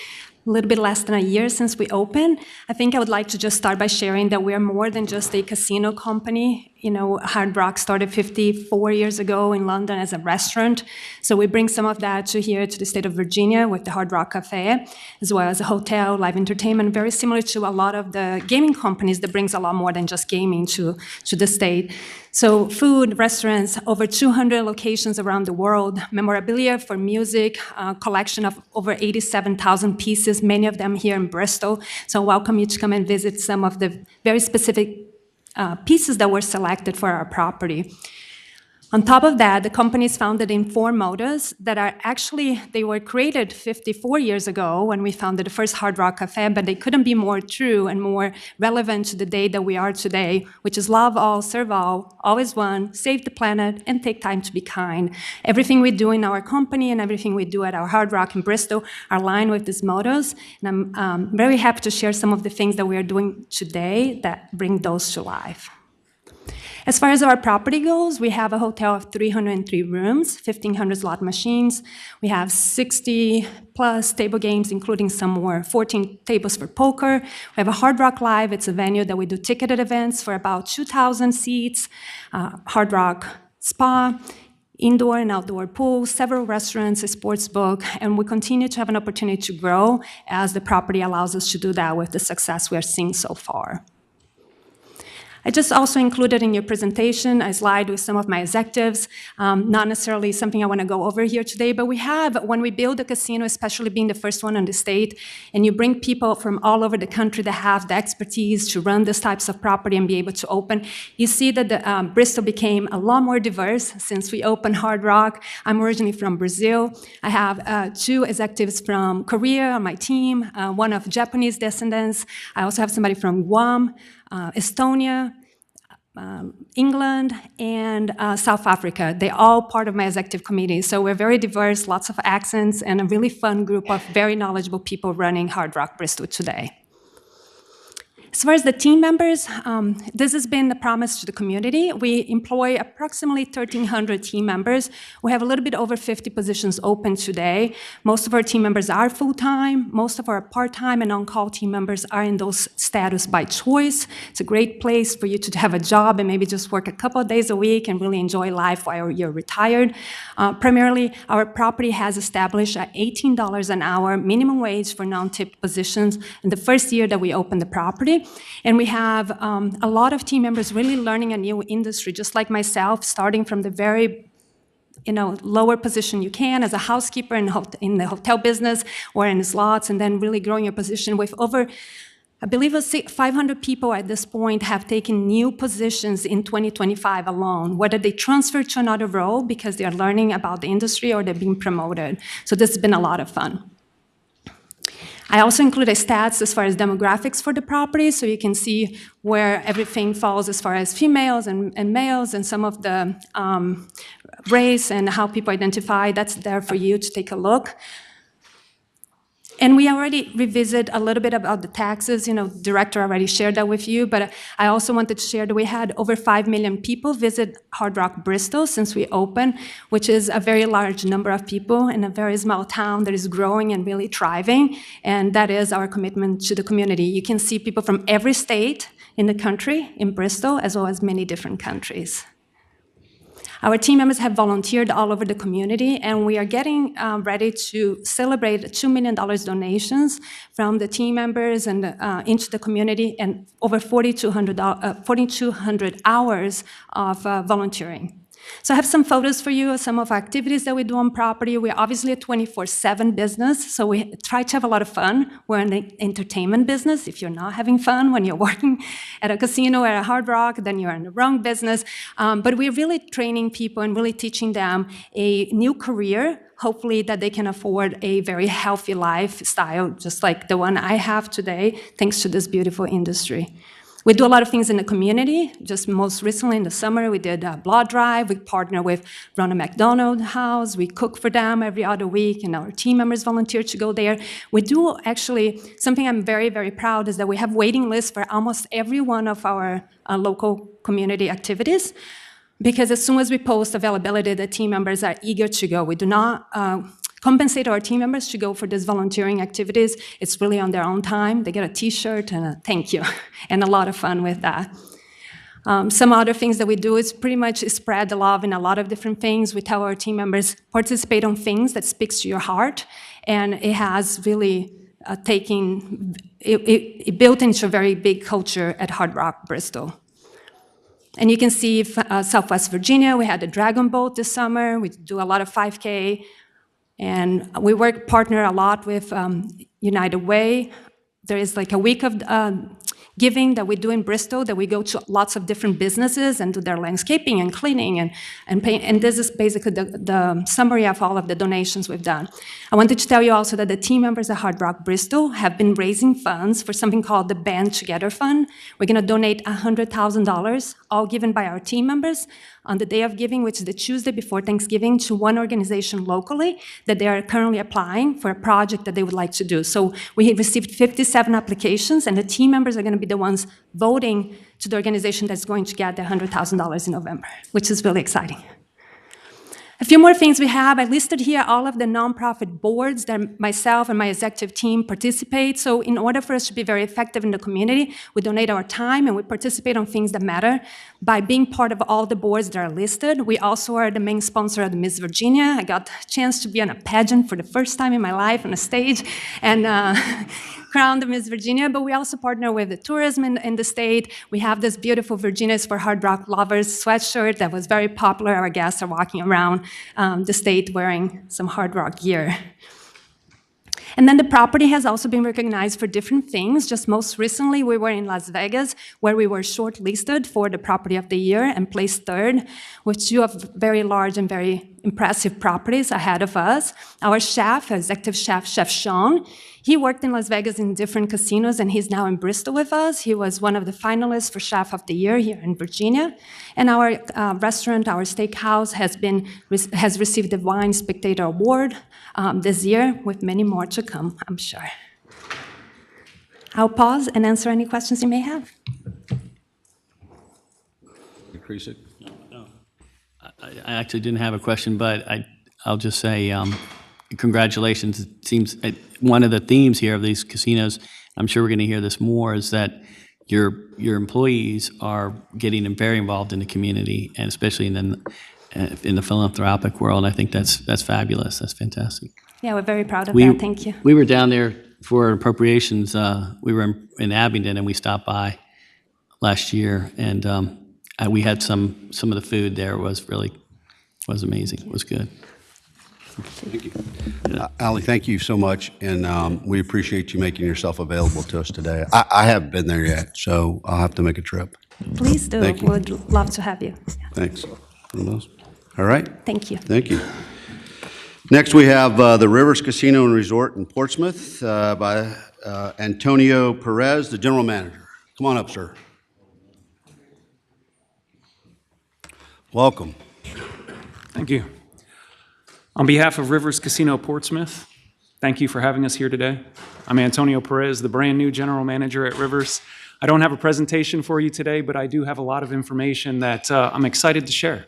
A little bit less than a year since we opened. I think I would like to just start by sharing that we are more than just a casino company. Hard Rock started 54 years ago in London as a restaurant. So we bring some of that to here to the state of Virginia with the Hard Rock Cafe, as well as a hotel, live entertainment, very similar to a lot of the gaming companies that brings a lot more than just gaming to the state. So food, restaurants, over 200 locations around the world, memorabilia for music, collection of over 87,000 pieces, many of them here in Bristol. So I welcome you to come and visit some of the very specific pieces that were selected for our property. On top of that, the company is founded in 4 motos that are actually, they were created 54 years ago when we founded the first Hard Rock Cafe, but they couldn't be more true and more relevant to the day that we are today, which is love all, serve all, always one, save the planet, and take time to be kind. Everything we do in our company and everything we do at our Hard Rock in Bristol are aligned with these motos, and I'm very happy to share some of the things that we are doing today that bring those to life. As far as our property goes, we have a hotel of 303 rooms, 1,500 slot machines. We have 60 plus table games, including some more, 14 tables for poker. We have a Hard Rock Live. It's a venue that we do ticketed events for about 2,000 seats, Hard Rock Spa, indoor and outdoor pool, several restaurants, a sports book, and we continue to have an opportunity to grow as the property allows us to do that with the success we are seeing so far. I just also included in your presentation a slide with some of my executives, not necessarily something I want to go over here today, but we have, when we build a casino, especially being the first one in the state, and you bring people from all over the country that have the expertise to run these types of property and be able to open, you see that Bristol became a lot more diverse since we opened Hard Rock. I'm originally from Brazil. I have 2 executives from Korea on my team, one of Japanese descendants. I also have somebody from Guam, Estonia, England, and South Africa. They're all part of my executive committee. So we're very diverse, lots of accents, and a really fun group of very knowledgeable people running Hard Rock Bristol today. As far as the team members, this has been the promise to the community. We employ approximately 1,300 team members. We have a little bit over 50 positions open today. Most of our team members are full-time. Most of our part-time and on-call team members are in those status by choice. It's a great place for you to have a job and maybe just work a couple of days a week and really enjoy life while you're retired. Primarily, our property has established at $18 an hour minimum wage for non-tipped positions in the first year that we opened the property. And we have a lot of team members really learning a new industry, just like myself, starting from the very lower position you can as a housekeeper in the hotel business or in slots, and then really growing your position with over, I believe, 500 people at this point have taken new positions in 2025 alone, whether they transfer to another role because they are learning about the industry or they're being promoted. So this has been a lot of fun. I also included stats as far as demographics for the property, so you can see where everything falls as far as females and males and some of the race and how people identify. That's there for you to take a look. And we already revisit a little bit about the taxes. Director already shared that with you, but I also wanted to share that we had over 5 million people visit Hard Rock Bristol since we opened, which is a very large number of people in a very small town that is growing and really thriving, and that is our commitment to the community. You can see people from every state in the country in Bristol, as well as many different countries. Our team members have volunteered all over the community, and we are getting ready to celebrate $2 million donations from the team members and into the community, and over 4,200 hours of volunteering. So I have some photos for you of some of our activities that we do on property. We're obviously a 24/7 business, so we try to have a lot of fun. We're in the entertainment business. If you're not having fun when you're working at a casino or at a Hard Rock, then you're in the wrong business. But we're really training people and really teaching them a new career, hopefully that they can afford a very healthy lifestyle, just like the one I have today, thanks to this beautiful industry. We do a lot of things in the community. Just most recently in the summer, we did a blood drive. We partner with Ronald McDonald House. We cook for them every other week, and our team members volunteer to go there. We do actually, something I'm very, very proud is that we have waiting lists for almost every one of our local community activities, because as soon as we post availability, the team members are eager to go. We do not compensate our team members to go for these volunteering activities. It's really on their own time. They get a t-shirt and a thank you, and a lot of fun with that. Some other things that we do is pretty much spread the love in a lot of different things. We tell our team members, participate on things that speaks to your heart, and it has really it built into a very big culture at Hard Rock Bristol. And you can see Southwest Virginia, we had the Dragon Boat this summer. We do a lot of 5K. And we partner a lot with United Way. There is like a week of giving that we do in Bristol, that we go to lots of different businesses and do their landscaping and cleaning and paint. And this is basically the summary of all of the donations we've done. I wanted to tell you also that the team members at Hard Rock Bristol have been raising funds for something called the Band Together Fund. We're going to donate $100,000, all given by our team members, on the day of giving, which is the Tuesday before Thanksgiving, to one organization locally that they are currently applying for a project that they would like to do. So we have received 57 applications, and the team members are going to be the ones voting to the organization that's going to get the $100,000 in November, which is really exciting. A few more things we have. I listed here all of the nonprofit boards that myself and my executive team participate. So in order for us to be very effective in the community, we donate our time and we participate on things that matter by being part of all the boards that are listed. We also are the main sponsor of the Miss Virginia. I got a chance to be on a pageant for the first time in my life on a stage and crowned the Miss Virginia, but we also partner with the tourism in the state. We have this beautiful Virginia's for Hard Rock Lovers sweatshirt that was very popular. Our guests are walking around the state wearing some Hard Rock gear. And then the property has also been recognized for different things. Just most recently, we were in Las Vegas, where we were shortlisted for the Property of the Year and placed third, with two of very large and very impressive properties ahead of us. Our chef, executive chef, Chef Sean, he worked in Las Vegas in different casinos, and he's now in Bristol with us. He was one of the finalists for Chef of the Year here in Virginia. And our restaurant, our steakhouse, has received the Wine Spectator Award this year, with many more to come, I'm sure. I'll pause and answer any questions you may have. Increase it. I actually didn't have a question, but I'll just say congratulations. It seems one of the themes here of these casinos, I'm sure we're going to hear this more, is that your employees are getting very involved in the community, and especially in the philanthropic world. I think that's fabulous. That's fantastic. Yeah, we're very proud of that. Thank you. We were down there for appropriations. We were in Abingdon, and we stopped by last year, and we had some of the food there was really was amazing. It was good. Thank you. Ali, thank you so much, and we appreciate you making yourself available to us today. I haven't been there yet, so I'll have to make a trip. Please do. Thank you. Would love to have you. Thanks. All right. Thank you. Thank you. Next, we have the Rivers Casino and Resort in Portsmouth by Antonio Perez, the general manager. Come on up, sir. Welcome. Thank you. On behalf of Rivers Casino Portsmouth, thank you for having us here today. I'm Antonio Perez, the brand new general manager at Rivers. I don't have a presentation for you today, but I do have a lot of information that I'm excited to share.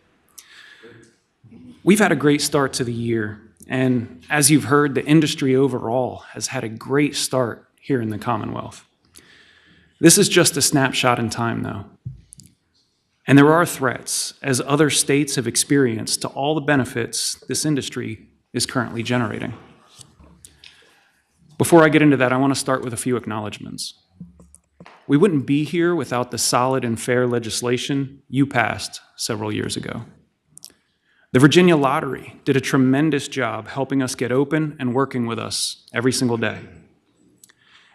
We've had a great start to the year, and as you've heard, the industry overall has had a great start here in the Commonwealth. This is just a snapshot in time, though. And there are threats, as other states have experienced, to all the benefits this industry is currently generating. Before I get into that, I want to start with a few acknowledgments. We wouldn't be here without the solid and fair legislation you passed several years ago. The Virginia Lottery did a tremendous job helping us get open and working with us every single day.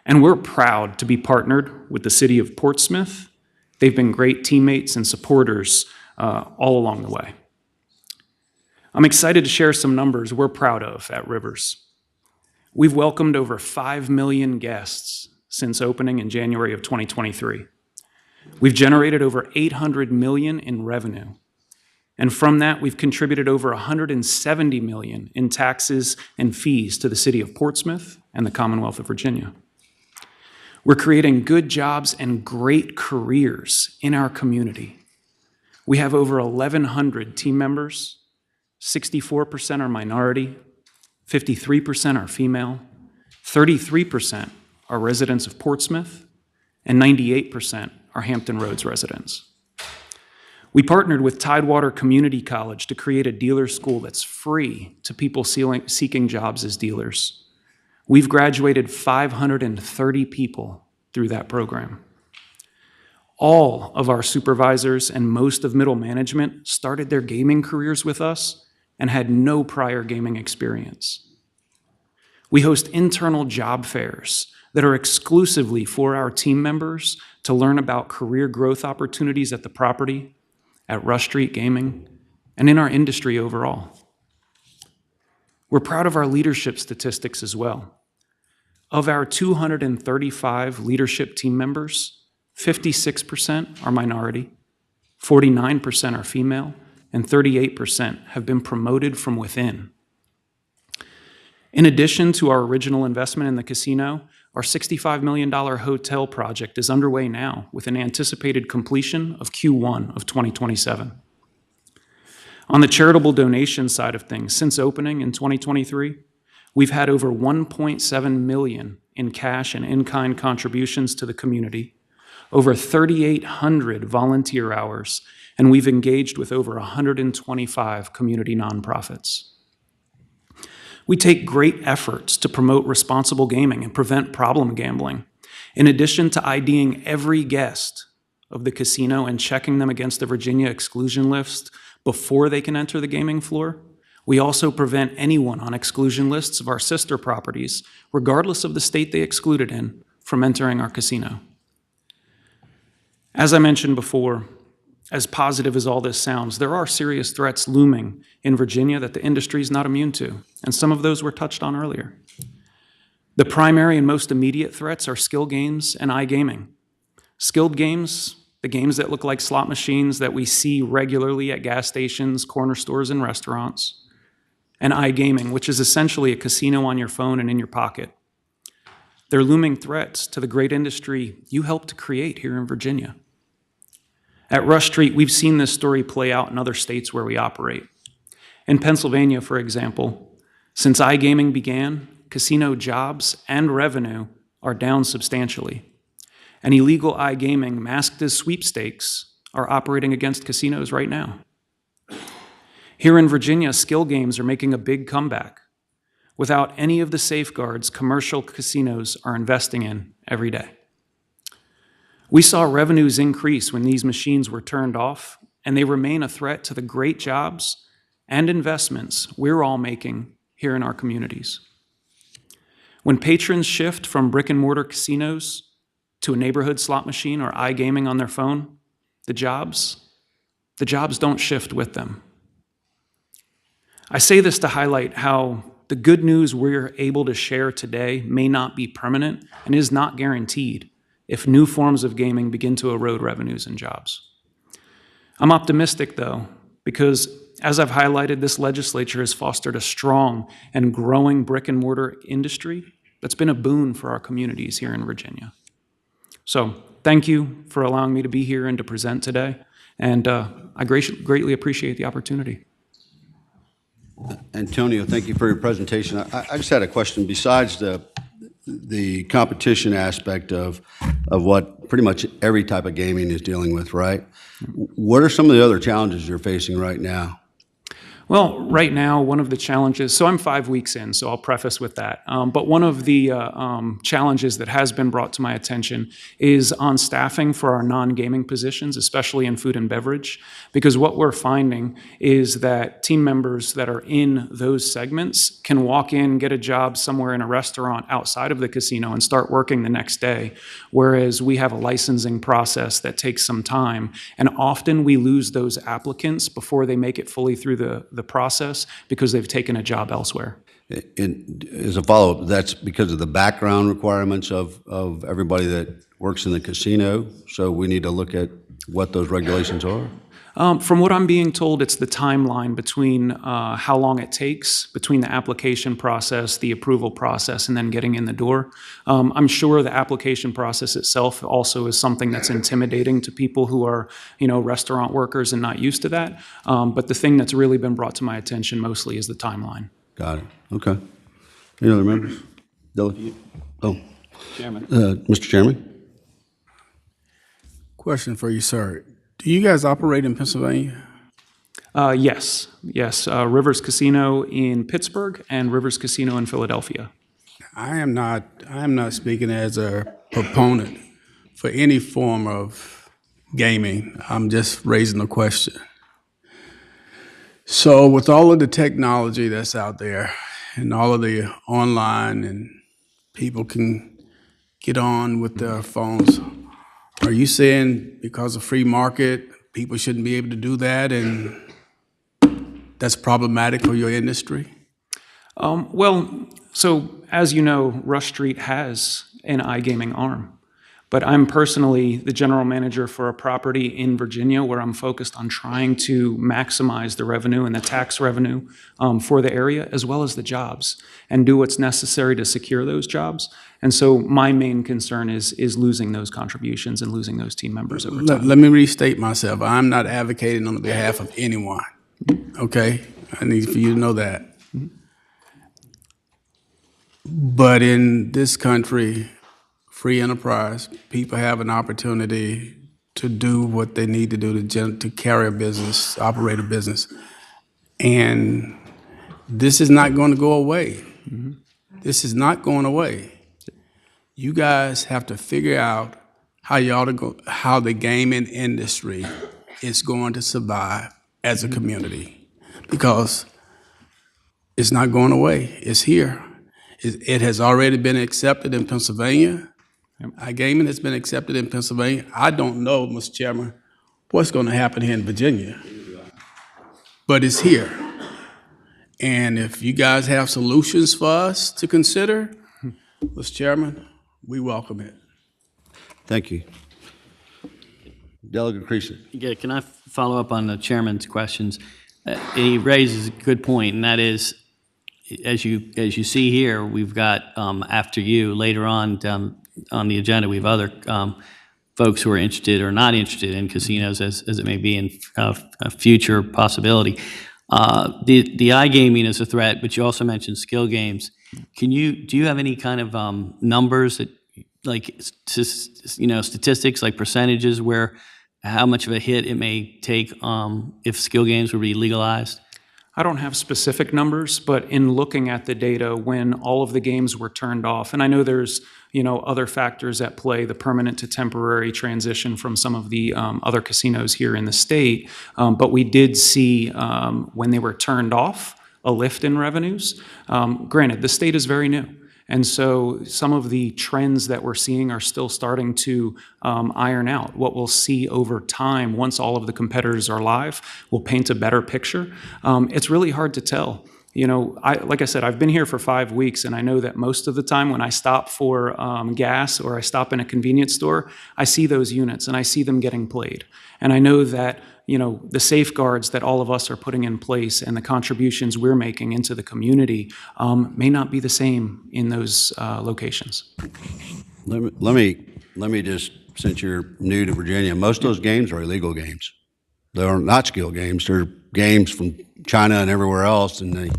And we're proud to be partnered with the city of Portsmouth. They've been great teammates and supporters all along the way. I'm excited to share some numbers we're proud of at Rivers. We've welcomed over 5 million guests since opening in January of 2023. We've generated over $800 million in revenue. And from that, we've contributed over $170 million in taxes and fees to the city of Portsmouth and the Commonwealth of Virginia. We're creating good jobs and great careers in our community. We have over 1,100 team members, 64% are minority, 53% are female, 33% are residents of Portsmouth, and 98% are Hampton Roads residents. We partnered with Tidewater Community College to create a dealer school that's free to people seeking jobs as dealers. We've graduated 530 people through that program. All of our supervisors and most of middle management started their gaming careers with us and had no prior gaming experience. We host internal job fairs that are exclusively for our team members to learn about career growth opportunities at the property, at Rush Street Gaming, and in our industry overall. We're proud of our leadership statistics as well. Of our 235 leadership team members, 56% are minority, 49% are female, and 38% have been promoted from within. In addition to our original investment in the casino, our $65 million hotel project is underway now with an anticipated completion of Q1 of 2027. On the charitable donation side of things, since opening in 2023, we've had over $1.7 million in cash and in-kind contributions to the community, over 3,800 volunteer hours, and we've engaged with over 125 community nonprofits. We take great efforts to promote responsible gaming and prevent problem gambling. In addition to IDing every guest of the casino and checking them against the Virginia exclusion list before they can enter the gaming floor, we also prevent anyone on exclusion lists of our sister properties, regardless of the state they excluded in, from entering our casino. As I mentioned before, as positive as all this sounds, there are serious threats looming in Virginia that the industry is not immune to, and some of those were touched on earlier. The primary and most immediate threats are skill games and iGaming. Skilled games, the games that look like slot machines that we see regularly at gas stations, corner stores, and restaurants, and iGaming, which is essentially a casino on your phone and in your pocket. They're looming threats to the great industry you helped to create here in Virginia. At Rush Street, we've seen this story play out in other states where we operate. In Pennsylvania, for example, since iGaming began, casino jobs and revenue are down substantially. And illegal iGaming masked as sweepstakes are operating against casinos right now. Here in Virginia, skill games are making a big comeback without any of the safeguards commercial casinos are investing in every day. We saw revenues increase when these machines were turned off, and they remain a threat to the great jobs and investments we're all making here in our communities. When patrons shift from brick and mortar casinos to a neighborhood slot machine or iGaming on their phone, the jobs don't shift with them. I say this to highlight how the good news we're able to share today may not be permanent and is not guaranteed if new forms of gaming begin to erode revenues and jobs. I'm optimistic, though, because as I've highlighted, this legislature has fostered a strong and growing brick and mortar industry that's been a boon for our communities here in Virginia. So thank you for allowing me to be here and to present today, and I greatly appreciate the opportunity. Antonio, thank you for your presentation. I just had a question. Besides the competition aspect of what pretty much every type of gaming is dealing with, right? What are some of the other challenges you're facing right now? Well, right now, one of the challenges, so I'm 5 weeks in, so I'll preface with that. But one of the challenges that has been brought to my attention is on staffing for our non-gaming positions, especially in food and beverage, because what we're finding is that team members that are in those segments can walk in, get a job somewhere in a restaurant outside of the casino and start working the next day, whereas we have a licensing process that takes some time, and often we lose those applicants before they make it fully through the process because they've taken a job elsewhere. As a follow-up, that's because of the background requirements of everybody that works in the casino, so we need to look at what those regulations are? From what I'm being told, it's the timeline between how long it takes between the application process, the approval process, and then getting in the door. I'm sure the application process itself also is something that's intimidating to people who are, restaurant workers and not used to that. But the thing that's really been brought to my attention mostly is the timeline. Got it. Okay. Any other members? Dylan? Oh. Chairman. Mr. Chairman? Question for you, sir. Do you guys operate in Pennsylvania? Yes. Rivers Casino in Pittsburgh and Rivers Casino in Philadelphia. I am not speaking as a proponent for any form of gaming. I'm just raising a question. So with all of the technology that's out there and all of the online and people can get on with their phones, are you saying because of free market, people shouldn't be able to do that and that's problematic for your industry? Well, so as you know, Rush Street has an iGaming arm, but I'm personally the general manager for a property in Virginia where I'm focused on trying to maximize the revenue and the tax revenue for the area as well as the jobs and do what's necessary to secure those jobs. And so my main concern is losing those contributions and losing those team members over time. Let me restate myself. I'm not advocating on behalf of anyone, okay? I need for you to know that. But in this country, free enterprise, people have an opportunity to do what they need to do to carry a business, operate a business. And this is not going to go away. This is not going away. You guys have to figure out how the gaming industry is going to survive as a community, because it's not going away. It's here. It has already been accepted in Pennsylvania. iGaming has been accepted in Pennsylvania. I don't know, Mr. Chairman, what's going to happen here in Virginia, but it's here. And if you guys have solutions for us to consider, Mr. Chairman, we welcome it. Thank you. Delegate Creasy. Yeah, can I follow up on the chairman's questions? He raises a good point, and that is, as you see here, we've got after you later on down on the agenda, we have other folks who are interested or not interested in casinos, as it may be in a future possibility. The iGaming is a threat, but you also mentioned skill games. Do you have any kind of numbers that, like, statistics, like percentages, where how much of a hit it may take if skill games were to be legalized? I don't have specific numbers, but in looking at the data when all of the games were turned off, and I know there's other factors at play, the permanent to temporary transition from some of the other casinos here in the state, but we did see when they were turned off a lift in revenues. Granted, the state is very new. And so some of the trends that we're seeing are still starting to iron out. What we'll see over time, once all of the competitors are live, will paint a better picture. It's really hard to tell. Like I said, I've been here for 5 weeks, and I know that most of the time when I stop for gas or I stop in a convenience store, I see those units and I see them getting played. And I know that the safeguards that all of us are putting in place and the contributions we're making into the community may not be the same in those locations. Let me just, since you're new to Virginia, most of those games are illegal games. They're not skill games. They're games from China and everywhere else, and they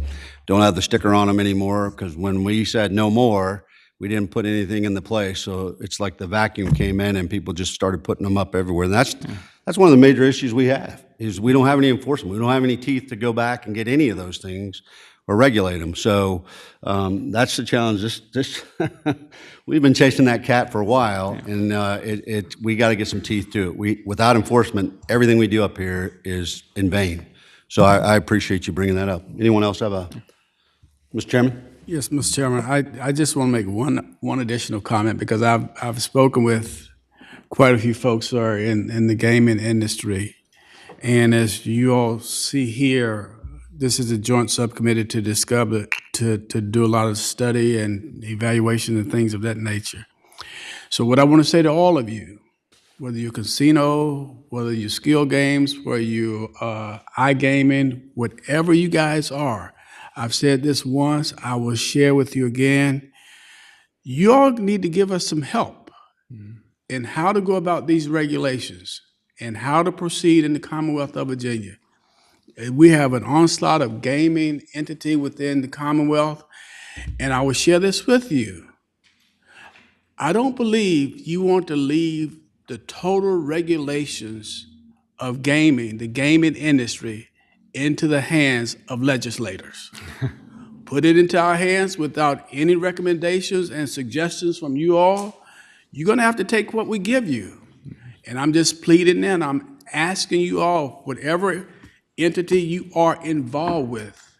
don't have the sticker on them anymore because when we said no more, we didn't put anything in the place. So it's like the vacuum came in and people just started putting them up everywhere. And that's one of the major issues we have, is we don't have any enforcement. We don't have any teeth to go back and get any of those things or regulate them. So that's the challenge. We've been chasing that cat for a while, and we got to get some teeth to it. Without enforcement, everything we do up here is in vain. So I appreciate you bringing that up. Anyone else have Mr. Chairman? Yes, Mr. Chairman. I just want to make one additional comment, because I've spoken with quite a few folks who are in the gaming industry, and as you all see here, this is a joint subcommittee to discover, to do a lot of study and evaluation and things of that nature. So what I want to say to all of you, whether you're casino, whether you're skill games, whether you're iGaming, whatever you guys are, I've said this once, I will share with you again, you all need to give us some help in how to go about these regulations and how to proceed in the Commonwealth of Virginia. We have an onslaught of gaming entity within the Commonwealth, and I will share this with you. I don't believe you want to leave the total regulations of gaming, the gaming industry, into the hands of legislators. Put it into our hands without any recommendations and suggestions from you all. You're going to have to take what we give you. And I'm just pleading in, I'm asking you all, whatever entity you are involved with,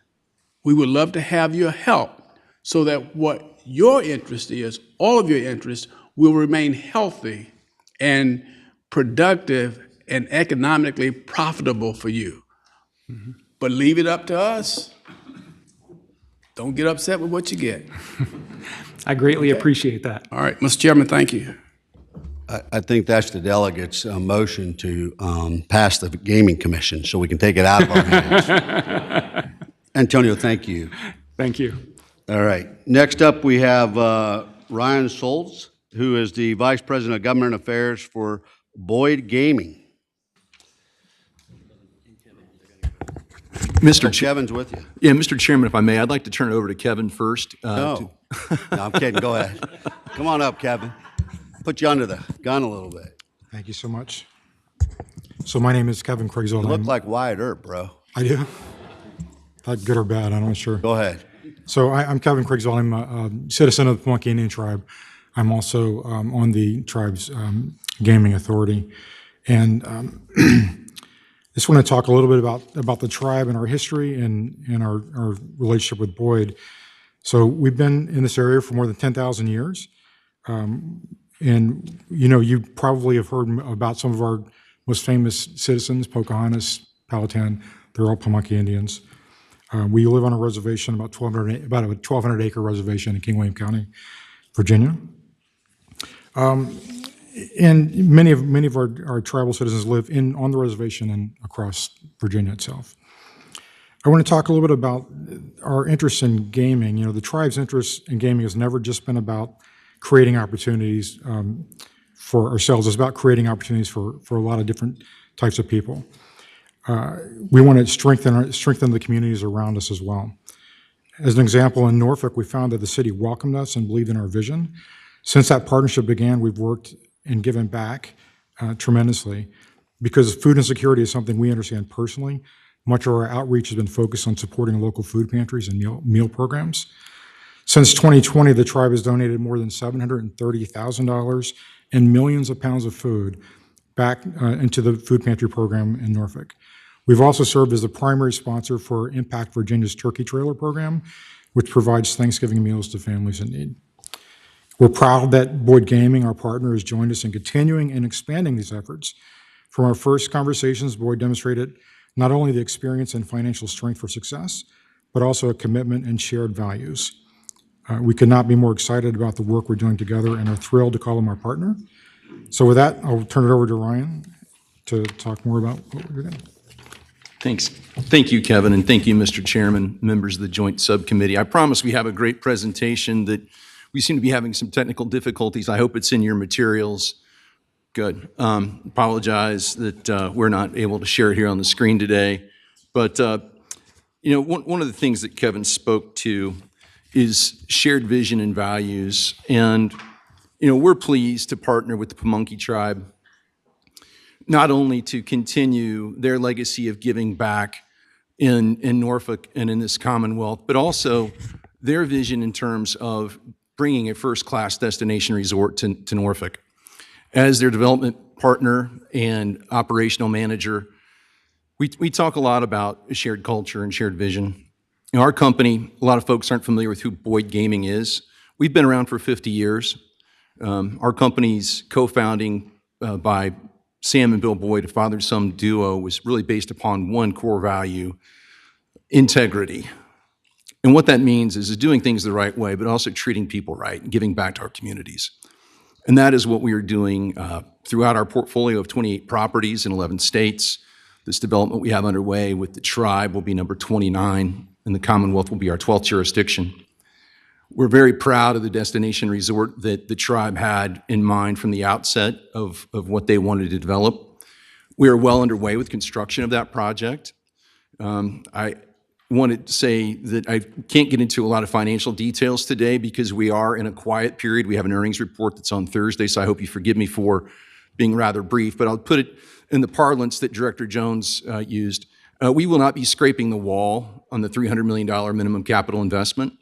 we would love to have your help so that what your interest is, all of your interests, will remain healthy and productive and economically profitable for you. But leave it up to us. Don't get upset with what you get. I greatly appreciate that. All right, Mr. Chairman, thank you. I think that's the delegates' motion to pass the Gaming Commission so we can take it out of our hands. Antonio, thank you. Thank you. All right. Next up, we have Ryan Solz, who is the Vice President of Government Affairs for Boyd Gaming. Kevin's with you. Yeah, Mr. Chairman, if I may, I'd like to turn it over to Kevin first. No, I'm kidding. Go ahead. Come on up, Kevin. Put you under the gun a little bit. Thank you so much. So my name is Kevin Kriegzold. You look like Wyatt Earp, bro. I do? That good or bad, I'm not sure. Go ahead. So I'm Kevin Kriegzold. I'm a citizen of the Pamunkey Indian Tribe. I'm also on the tribe's gaming authority. And just want to talk a little bit about the tribe and our history and our relationship with Boyd. So we've been in this area for more than 10,000 years. And you probably have heard about some of our most famous citizens, Pocahontas, Powhatan. They're all Pamunkey Indians. We live on a reservation, about a 1,200 acre reservation in King William County, Virginia. And many of our tribal citizens live on the reservation and across Virginia itself. I want to talk a little bit about our interest in gaming. The tribe's interest in gaming has never just been about creating opportunities for ourselves. It's about creating opportunities for a lot of different types of people. We want to strengthen the communities around us as well. As an example, in Norfolk, we found that the city welcomed us and believed in our vision. Since that partnership began, we've worked and given back tremendously, because food insecurity is something we understand personally. Much of our outreach has been focused on supporting local food pantries and meal programs. Since 2020, the tribe has donated more than $730,000 and millions of pounds of food back into the food pantry program in Norfolk. We've also served as the primary sponsor for Impact Virginia's Turkey Trailer program, which provides Thanksgiving meals to families in need. We're proud that Boyd Gaming, our partner, has joined us in continuing and expanding these efforts. From our first conversations, Boyd demonstrated not only the experience and financial strength for success, but also a commitment and shared values. We could not be more excited about the work we're doing together and are thrilled to call him our partner. So with that, I'll turn it over to Ryan to talk more about what we're doing. Thanks. Thank you, Kevin, and thank you, Mr. Chairman, members of the Joint Subcommittee. I promise we have a great presentation that we seem to be having some technical difficulties. I hope it's in your materials. Good. Apologize that we're not able to share it here on the screen today. But, one of the things that Kevin spoke to is shared vision and values. And, we're pleased to partner with the Pamunkey Tribe, not only to continue their legacy of giving back in Norfolk and in this Commonwealth, but also their vision in terms of bringing a first-class destination resort to Norfolk. As their development partner and operational manager, we talk a lot about shared culture and shared vision. Our company, a lot of folks aren't familiar with who Boyd Gaming is. We've been around for 50 years. Our company's co-founding by Sam and Bill Boyd, a father-son duo, was really based upon one core value: integrity. And what that means is doing things the right way, but also treating people right and giving back to our communities. And that is what we are doing throughout our portfolio of 28 properties in 11 states. This development we have underway with the tribe will be number 29, and the Commonwealth will be our 12th jurisdiction. We're very proud of the destination resort that the tribe had in mind from the outset of what they wanted to develop. We are well underway with construction of that project. I wanted to say that I can't get into a lot of financial details today because we are in a quiet period. We have an earnings report that's on Thursday, so I hope you forgive me for being rather brief, but I'll put it in the parlance that Director Jones used. We will not be scraping the wall on the $300 million minimum capital investment.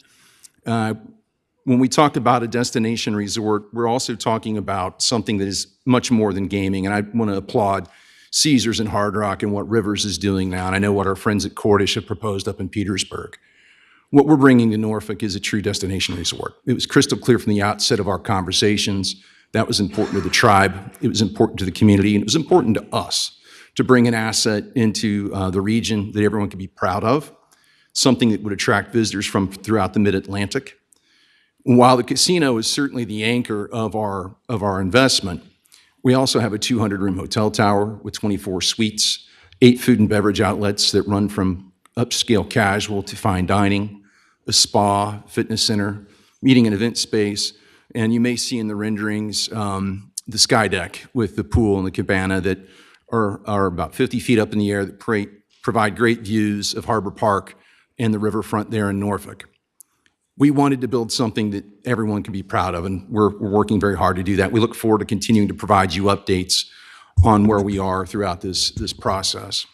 When we talk about a destination resort, we're also talking about something that is much more than gaming, and I want to applaud Caesars and Hard Rock and what Rivers is doing now, and I know what our friends at Cordish have proposed up in Petersburg. What we're bringing to Norfolk is a true destination resort. It was crystal clear from the outset of our conversations. That was important to the tribe, it was important to the community, and it was important to us to bring an asset into the region that everyone could be proud of, something that would attract visitors from throughout the Mid-Atlantic. While the casino is certainly the anchor of our investment, we also have a 200-room hotel tower with 24 suites, 8 food and beverage outlets that run from upscale casual to fine dining, a spa, fitness center, meeting and event space, and you may see in the renderings the sky deck with the pool and the cabana that are about 50 feet up in the air that provide great views of Harbor Park and the riverfront there in Norfolk. We wanted to build something that everyone can be proud of, and we're working very hard to do that. We look forward to continuing to provide you updates on where we are throughout this process.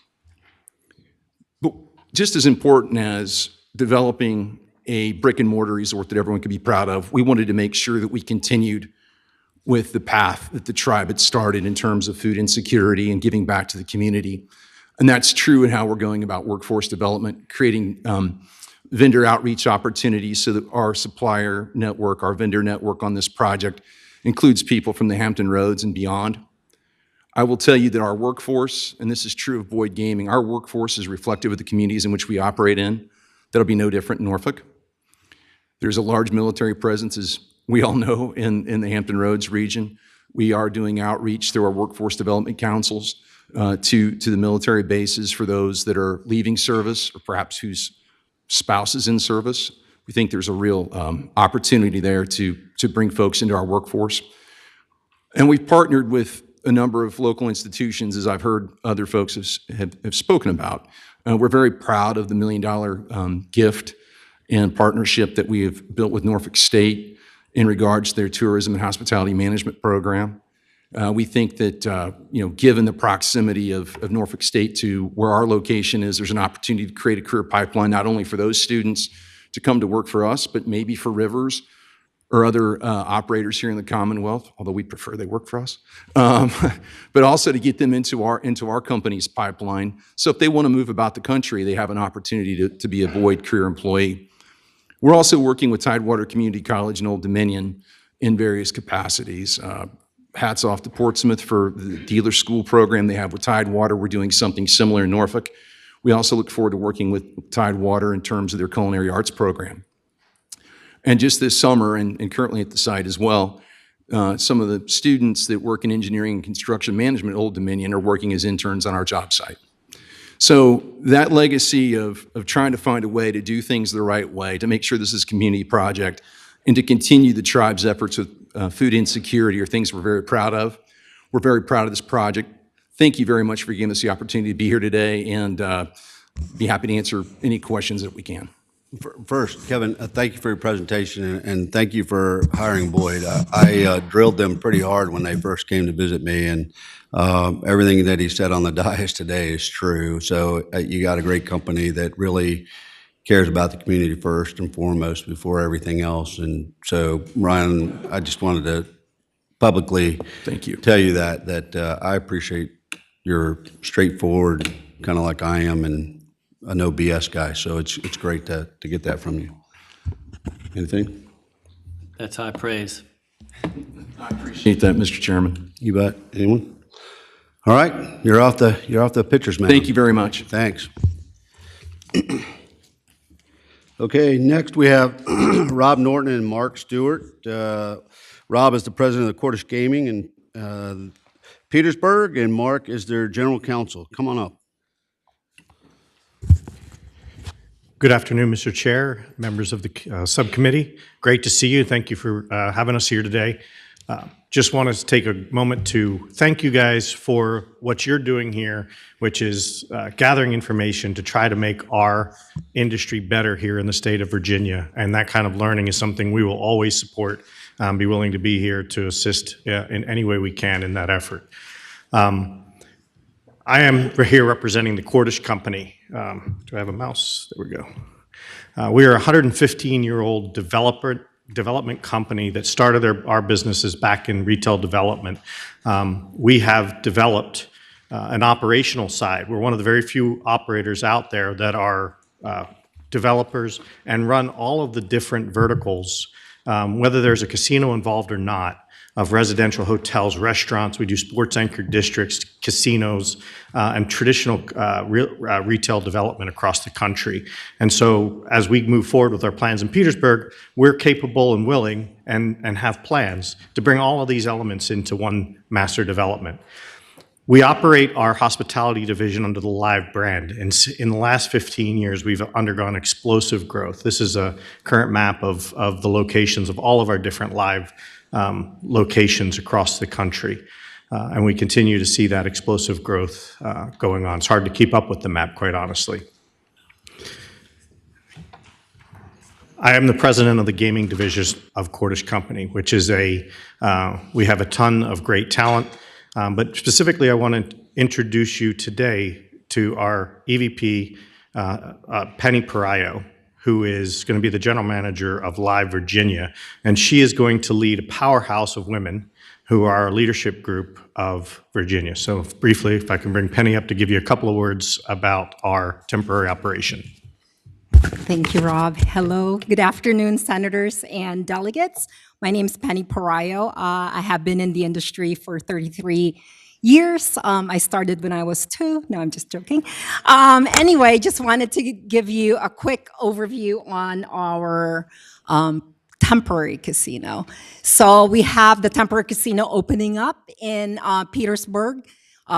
But just as important as developing a brick and mortar resort that everyone can be proud of, we wanted to make sure that we continued with the path that the tribe had started in terms of food insecurity and giving back to the community. And that's true in how we're going about workforce development, creating vendor outreach opportunities so that our supplier network, our vendor network on this project includes people from the Hampton Roads and beyond. I will tell you that our workforce, and this is true of Boyd Gaming, our workforce is reflective of the communities in which we operate in. That'll be no different in Norfolk. There's a large military presence, as we all know, in the Hampton Roads region. We are doing outreach through our workforce development councils to the military bases for those that are leaving service or perhaps whose spouse is in service. We think there's a real opportunity there to bring folks into our workforce. And we've partnered with a number of local institutions, as I've heard other folks have spoken about. We're very proud of the $1 million gift and partnership that we have built with Norfolk State in regards to their tourism and hospitality management program. We think that, given the proximity of Norfolk State to where our location is, there's an opportunity to create a career pipeline, not only for those students to come to work for us, but maybe for Rivers or other operators here in the Commonwealth, although we prefer they work for us, but also to get them into our company's pipeline. So if they want to move about the country, they have an opportunity to be a Boyd career employee. We're also working with Tidewater Community College and Old Dominion in various capacities. Hats off to Portsmouth for the dealer school program they have with Tidewater. We're doing something similar in Norfolk. We also look forward to working with Tidewater in terms of their culinary arts program. And just this summer, and currently at the site as well, some of the students that work in engineering and construction management at Old Dominion are working as interns on our job site. So that legacy of trying to find a way to do things the right way, to make sure this is a community project, and to continue the tribe's efforts with food insecurity are things we're very proud of. We're very proud of this project. Thank you very much for giving us the opportunity to be here today, and be happy to answer any questions that we can. First, Kevin, thank you for your presentation, and thank you for hiring Boyd. I drilled them pretty hard when they first came to visit me, and everything that he said on the dais today is true. So you got a great company that really cares about the community first and foremost before everything else. And so, Ryan, I just wanted to publicly tell you that I appreciate your straightforward, kind of like I am, and a no BS guy, so it's great to get that from you. Anything? That's high praise. I appreciate that, Mr. Chairman. You bet. Anyone? All right, you're off the pitcher's mound. Thank you very much. Thanks. Okay, next we have Rob Norton and Mark Stewart. Rob is the president of the Cordish Gaming in Petersburg, and Mark is their general counsel. Come on up. Good afternoon, Mr. Chair, members of the subcommittee. Great to see you. Thank you for having us here today. Just wanted to take a moment to thank you guys for what you're doing here, which is gathering information to try to make our industry better here in the state of Virginia. And that kind of learning is something we will always support, be willing to be here to assist in any way we can in that effort. I am here representing the Cordish Company. Do I have a mouse? There we go. We are a 115-year-old development company that started our businesses back in retail development. We have developed an operational side. We're one of the very few operators out there that are developers and run all of the different verticals, whether there's a casino involved or not, of residential hotels, restaurants. We do sports anchored districts, casinos, and traditional retail development across the country. And so as we move forward with our plans in Petersburg, we're capable and willing and have plans to bring all of these elements into one master development. We operate our hospitality division under the Live brand. And in the last 15 years, we've undergone explosive growth. This is a current map of the locations of all of our different Live locations across the country. And we continue to see that explosive growth going on. It's hard to keep up with the map, quite honestly. I am the president of the gaming division of Cordish Company, which is we have a ton of great talent. But specifically, I want to introduce you today to our EVP, Penny Pariaho, who is going to be the general manager of Live Virginia. And she is going to lead a powerhouse of women who are our leadership group of Virginia. So briefly, if I can bring Penny up to give you a couple of words about our temporary operation. Thank you, Rob. Hello. Good afternoon, senators and delegates. My name is Penny Pariaho. I have been in the industry for 33 years. I started when I was 2. No, I'm just joking. Anyway, just wanted to give you a quick overview on our temporary casino. So we have the temporary casino opening up in Petersburg.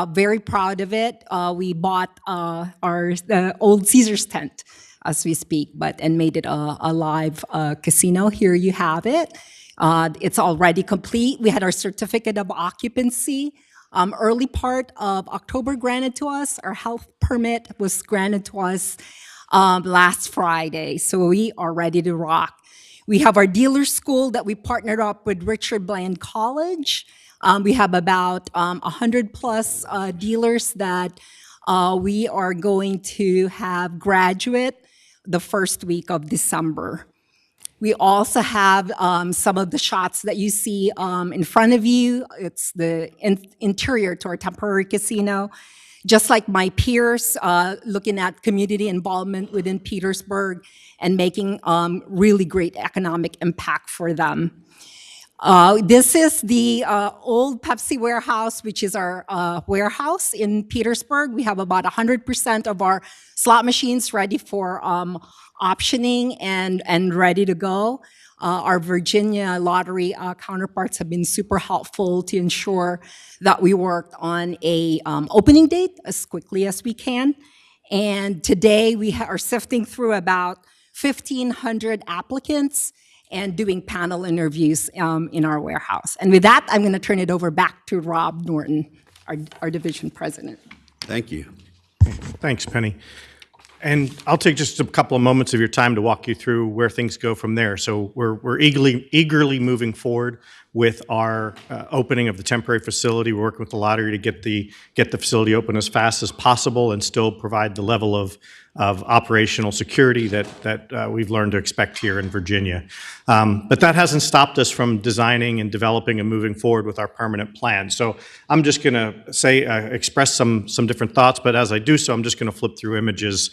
Very proud of it. We bought the old Caesar's tent as we speak, and made it a live casino. Here you have it. It's already complete. We had our certificate of occupancy early part of October granted to us. Our health permit was granted to us last Friday, so we are ready to rock. We have our dealer school that we partnered up with Richard Bland College. We have about 100 plus dealers that we are going to have graduate the first week of December. We also have some of the shots that you see in front of you. It's the interior to our temporary casino. Just like my peers, looking at community involvement within Petersburg and making really great economic impact for them. This is the old Pepsi warehouse, which is our warehouse in Petersburg. We have about 100% of our slot machines ready for optioning and ready to go. Our Virginia lottery counterparts have been super helpful to ensure that we worked on a opening date as quickly as we can. And today we are sifting through about 1,500 applicants and doing panel interviews in our warehouse. And with that, I'm going to turn it over back to Rob Norton, our division president. Thank you. Thanks, Penny. And I'll take just a couple of moments of your time to walk you through where things go from there. So we're eagerly moving forward with our opening of the temporary facility. We're working with the lottery to get the facility open as fast as possible and still provide the level of operational security that we've learned to expect here in Virginia. But that hasn't stopped us from designing and developing and moving forward with our permanent plan. So I'm just going to express some different thoughts, but as I do so, I'm just going to flip through images,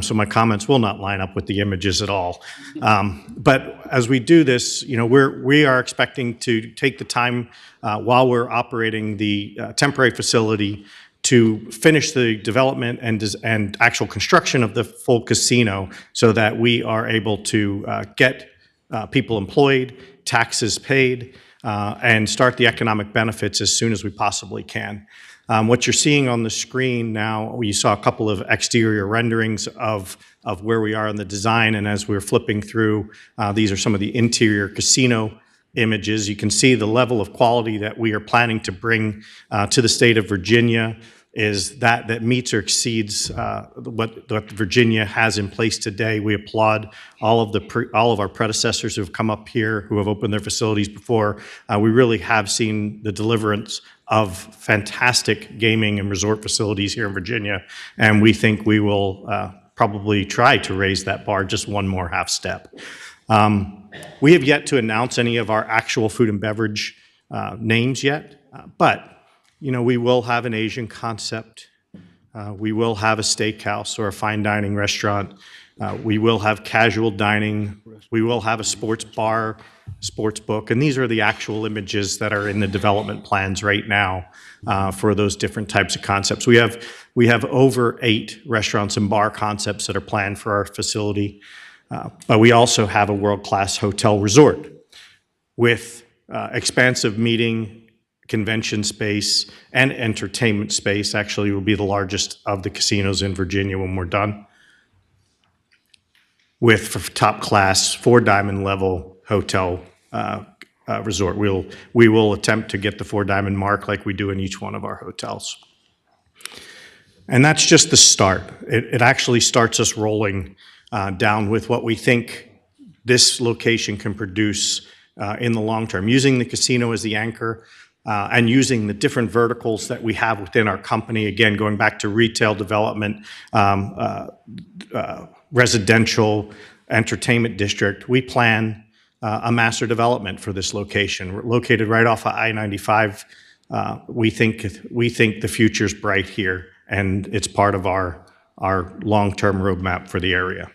so my comments will not line up with the images at all. But as we do this, we are expecting to take the time while we're operating the temporary facility to finish the development and actual construction of the full casino so that we are able to get people employed, taxes paid, and start the economic benefits as soon as we possibly can. What you're seeing on the screen now, you saw a couple of exterior renderings of where we are in the design, and as we're flipping through, these are some of the interior casino images. You can see the level of quality that we are planning to bring to the state of Virginia is that meets or exceeds what Virginia has in place today. We applaud all of our predecessors who have come up here, who have opened their facilities before. We really have seen the deliverance of fantastic gaming and resort facilities here in Virginia, and we think we will probably try to raise that bar just one more half step. We have yet to announce any of our actual food and beverage names yet, but we will have an Asian concept. We will have a steakhouse or a fine dining restaurant. We will have casual dining. We will have a sports bar, sports book, and these are the actual images that are in the development plans right now for those different types of concepts. We have over 8 restaurants and bar concepts that are planned for our facility. But we also have a world-class hotel resort with expansive meeting, convention space, and entertainment space. Actually, will be the largest of the casinos in Virginia when we're done, with top-class 4-diamond level hotel resort. We will attempt to get the 4-diamond mark like we do in each one of our hotels. And that's just the start. It actually starts us rolling down with what we think this location can produce in the long term, using the casino as the anchor and using the different verticals that we have within our company. Again, going back to retail development, residential, entertainment district, we plan a master development for this location. We're located right off of I-95. We think the future's bright here, and it's part of our long-term roadmap for the area.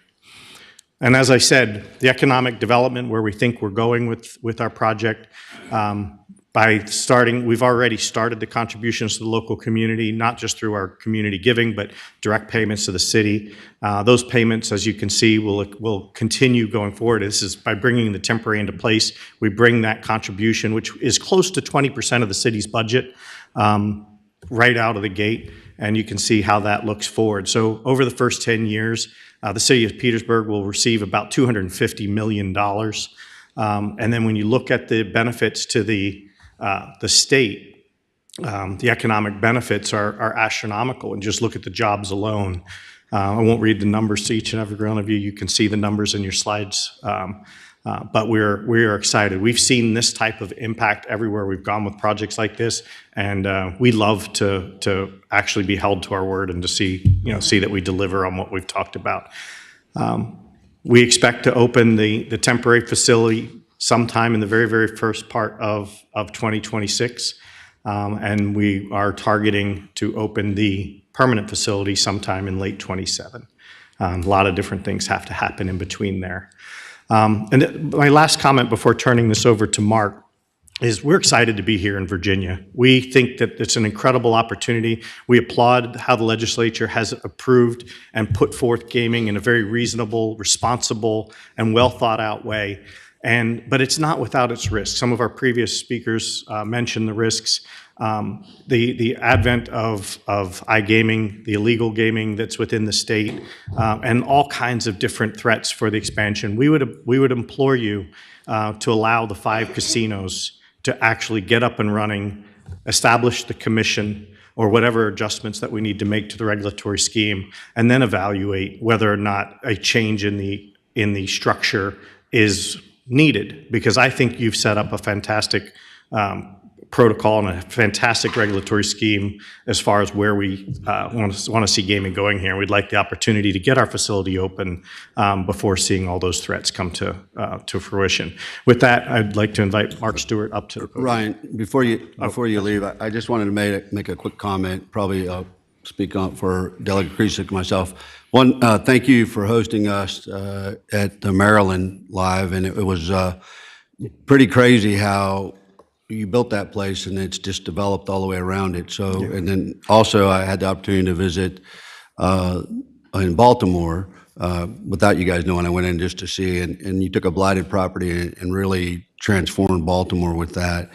And as I said, the economic development where we think we're going with our project, we've already started the contributions to the local community, not just through our community giving, but direct payments to the city. Those payments, as you can see, will continue going forward. This is by bringing the temporary into place. We bring that contribution, which is close to 20% of the city's budget, right out of the gate, and you can see how that looks forward. So over the first 10 years, the city of Petersburg will receive about $250 million. And then when you look at the benefits to the state, the economic benefits are astronomical, and just look at the jobs alone. I won't read the numbers to each and every one of you. You can see the numbers in your slides. But we are excited. We've seen this type of impact everywhere we've gone with projects like this, and we love to actually be held to our word and to see that we deliver on what we've talked about. We expect to open the temporary facility sometime in the very, very first part of 2026, and we are targeting to open the permanent facility sometime in late 27. A lot of different things have to happen in between there. And my last comment before turning this over to Mark is we're excited to be here in Virginia. We think that it's an incredible opportunity. We applaud how the legislature has approved and put forth gaming in a very reasonable, responsible, and well thought out way. But it's not without its risks. Some of our previous speakers mentioned the risks. The advent of iGaming, the illegal gaming that's within the state, and all kinds of different threats for the expansion. We would implore you to allow the 5 casinos to actually get up and running, establish the commission, or whatever adjustments that we need to make to the regulatory scheme, and then evaluate whether or not a change in the structure is needed. Because I think you've set up a fantastic protocol and a fantastic regulatory scheme as far as where we want to see gaming going here. We'd like the opportunity to get our facility open before seeing all those threats come to fruition. With that, I'd like to invite Mark Stewart up to the podium. Ryan, before you leave, I just wanted to make a quick comment, probably speak on for Delegate Kriesik and myself. One, thank you for hosting us at the Maryland Live, and it was pretty crazy how you built that place and it's just developed all the way around it. So, and then also I had the opportunity to visit in Baltimore without you guys knowing. I went in just to see, and you took a blighted property and really transformed Baltimore with that.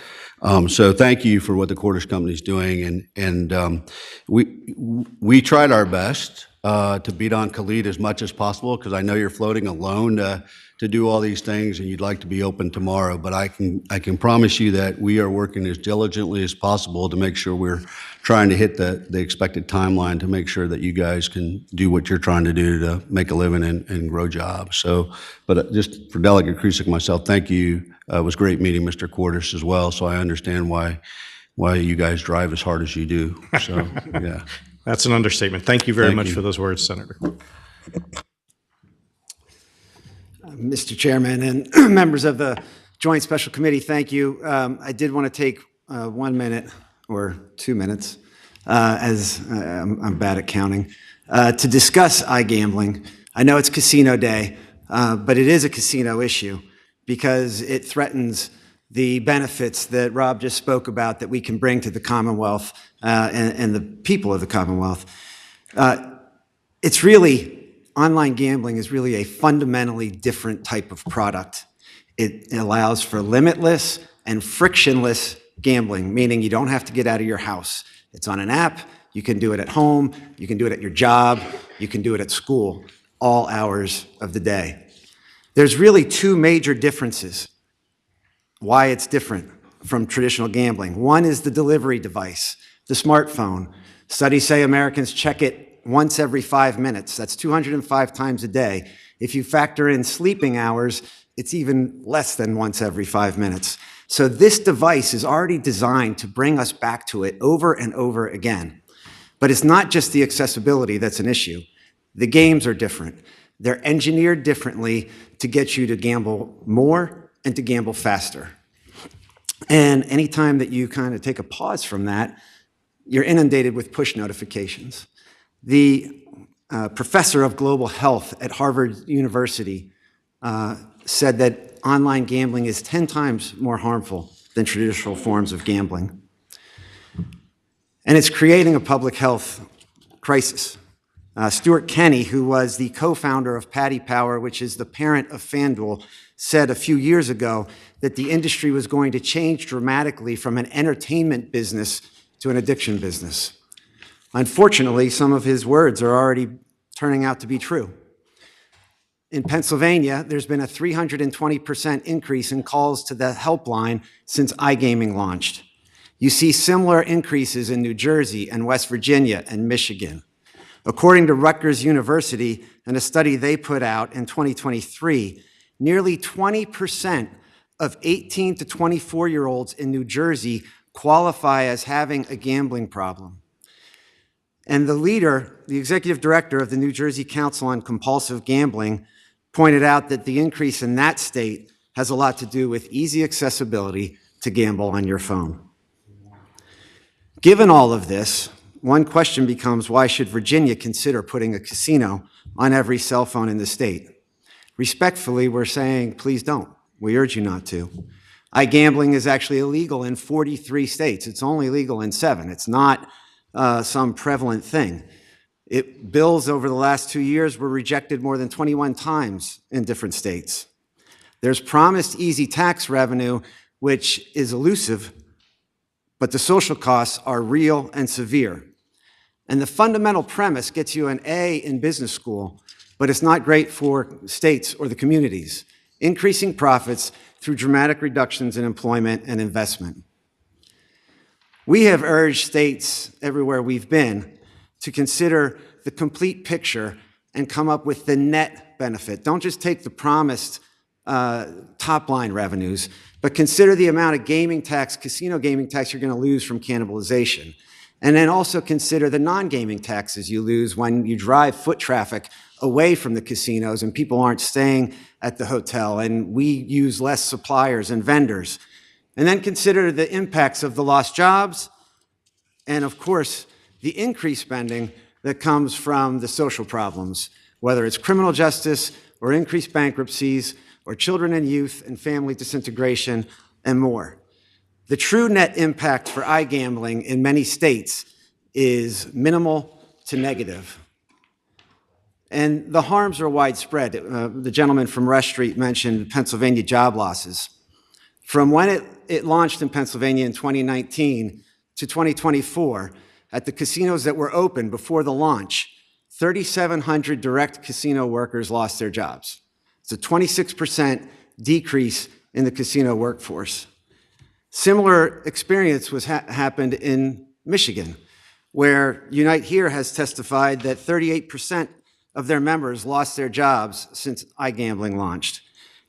So thank you for what the Cordish Company is doing, and we tried our best to beat on Khalid as much as possible, because I know you're floating alone to do all these things, and you'd like to be open tomorrow. But I can promise you that we are working as diligently as possible to make sure we're trying to hit the expected timeline to make sure that you guys can do what you're trying to do to make a living and grow jobs. So, but just for Delegate Kriesik and myself, thank you. It was great meeting Mr. Cordish as well. So I understand why you guys drive as hard as you do. So yeah. That's an understatement. Thank you very much for those words, Senator. Mr. Chairman and members of the Joint Special Committee, thank you. I did want to take 1 minute or 2 minutes, as I'm bad at counting, to discuss iGambling. I know it's Casino Day, but it is a casino issue because it threatens the benefits that Rob just spoke about that we can bring to the Commonwealth and the people of the Commonwealth. Online gambling is really a fundamentally different type of product. It allows for limitless and frictionless gambling, meaning you don't have to get out of your house. It's on an app, you can do it at home, you can do it at your job, you can do it at school, all hours of the day. There's really 2 major differences why it's different from traditional gambling. One is the delivery device, the smartphone. Studies say Americans check it once every 5 minutes. That's 205 times a day. If you factor in sleeping hours, it's even less than once every 5 minutes. So this device is already designed to bring us back to it over and over again. But it's not just the accessibility that's an issue. The games are different. They're engineered differently to get you to gamble more and to gamble faster. And anytime that you kind of take a pause from that, you're inundated with push notifications. The professor of global health at Harvard University said that online gambling is 10 times more harmful than traditional forms of gambling. And it's creating a public health crisis. Stuart Kenny, who was the co-founder of Paddy Power, which is the parent of FanDuel, said a few years ago that the industry was going to change dramatically from an entertainment business to an addiction business. Unfortunately, some of his words are already turning out to be true. In Pennsylvania, there's been a 320% increase in calls to the helpline since iGaming launched. You see similar increases in New Jersey and West Virginia and Michigan. According to Rutgers University, in a study they put out in 2023, nearly 20% of 18 to 24-year-olds in New Jersey qualify as having a gambling problem. And the leader, the executive director of the New Jersey Council on Compulsive Gambling, pointed out that the increase in that state has a lot to do with easy accessibility to gamble on your phone. Given all of this, one question becomes, why should Virginia consider putting a casino on every cell phone in the state? Respectfully, we're saying, please don't. We urge you not to. iGambling is actually illegal in 43 states. It's only legal in 7. It's not some prevalent thing. Bills over the last 2 years were rejected more than 21 times in different states. There's promised easy tax revenue, which is elusive, but the social costs are real and severe. And the fundamental premise gets you an A in business school, but it's not great for states or the communities. Increasing profits through dramatic reductions in employment and investment. We have urged states everywhere we've been to consider the complete picture and come up with the net benefit. Don't just take the promised top-line revenues, but consider the amount of gaming tax, casino gaming tax you're going to lose from cannibalization. And then also consider the non-gaming taxes you lose when you drive foot traffic away from the casinos and people aren't staying at the hotel and we use less suppliers and vendors. And then consider the impacts of the lost jobs and, of course, the increased spending that comes from the social problems, whether it's criminal justice or increased bankruptcies or children and youth and family disintegration and more. The true net impact for iGambling in many states is minimal to negative. And the harms are widespread. The gentleman from Rush Street mentioned Pennsylvania job losses. From when it launched in Pennsylvania in 2019 to 2024, at the casinos that were open before the launch, 3,700 direct casino workers lost their jobs. It's a 26% decrease in the casino workforce. Similar experience happened in Michigan, where Unite Here has testified that 38% of their members lost their jobs since iGambling launched.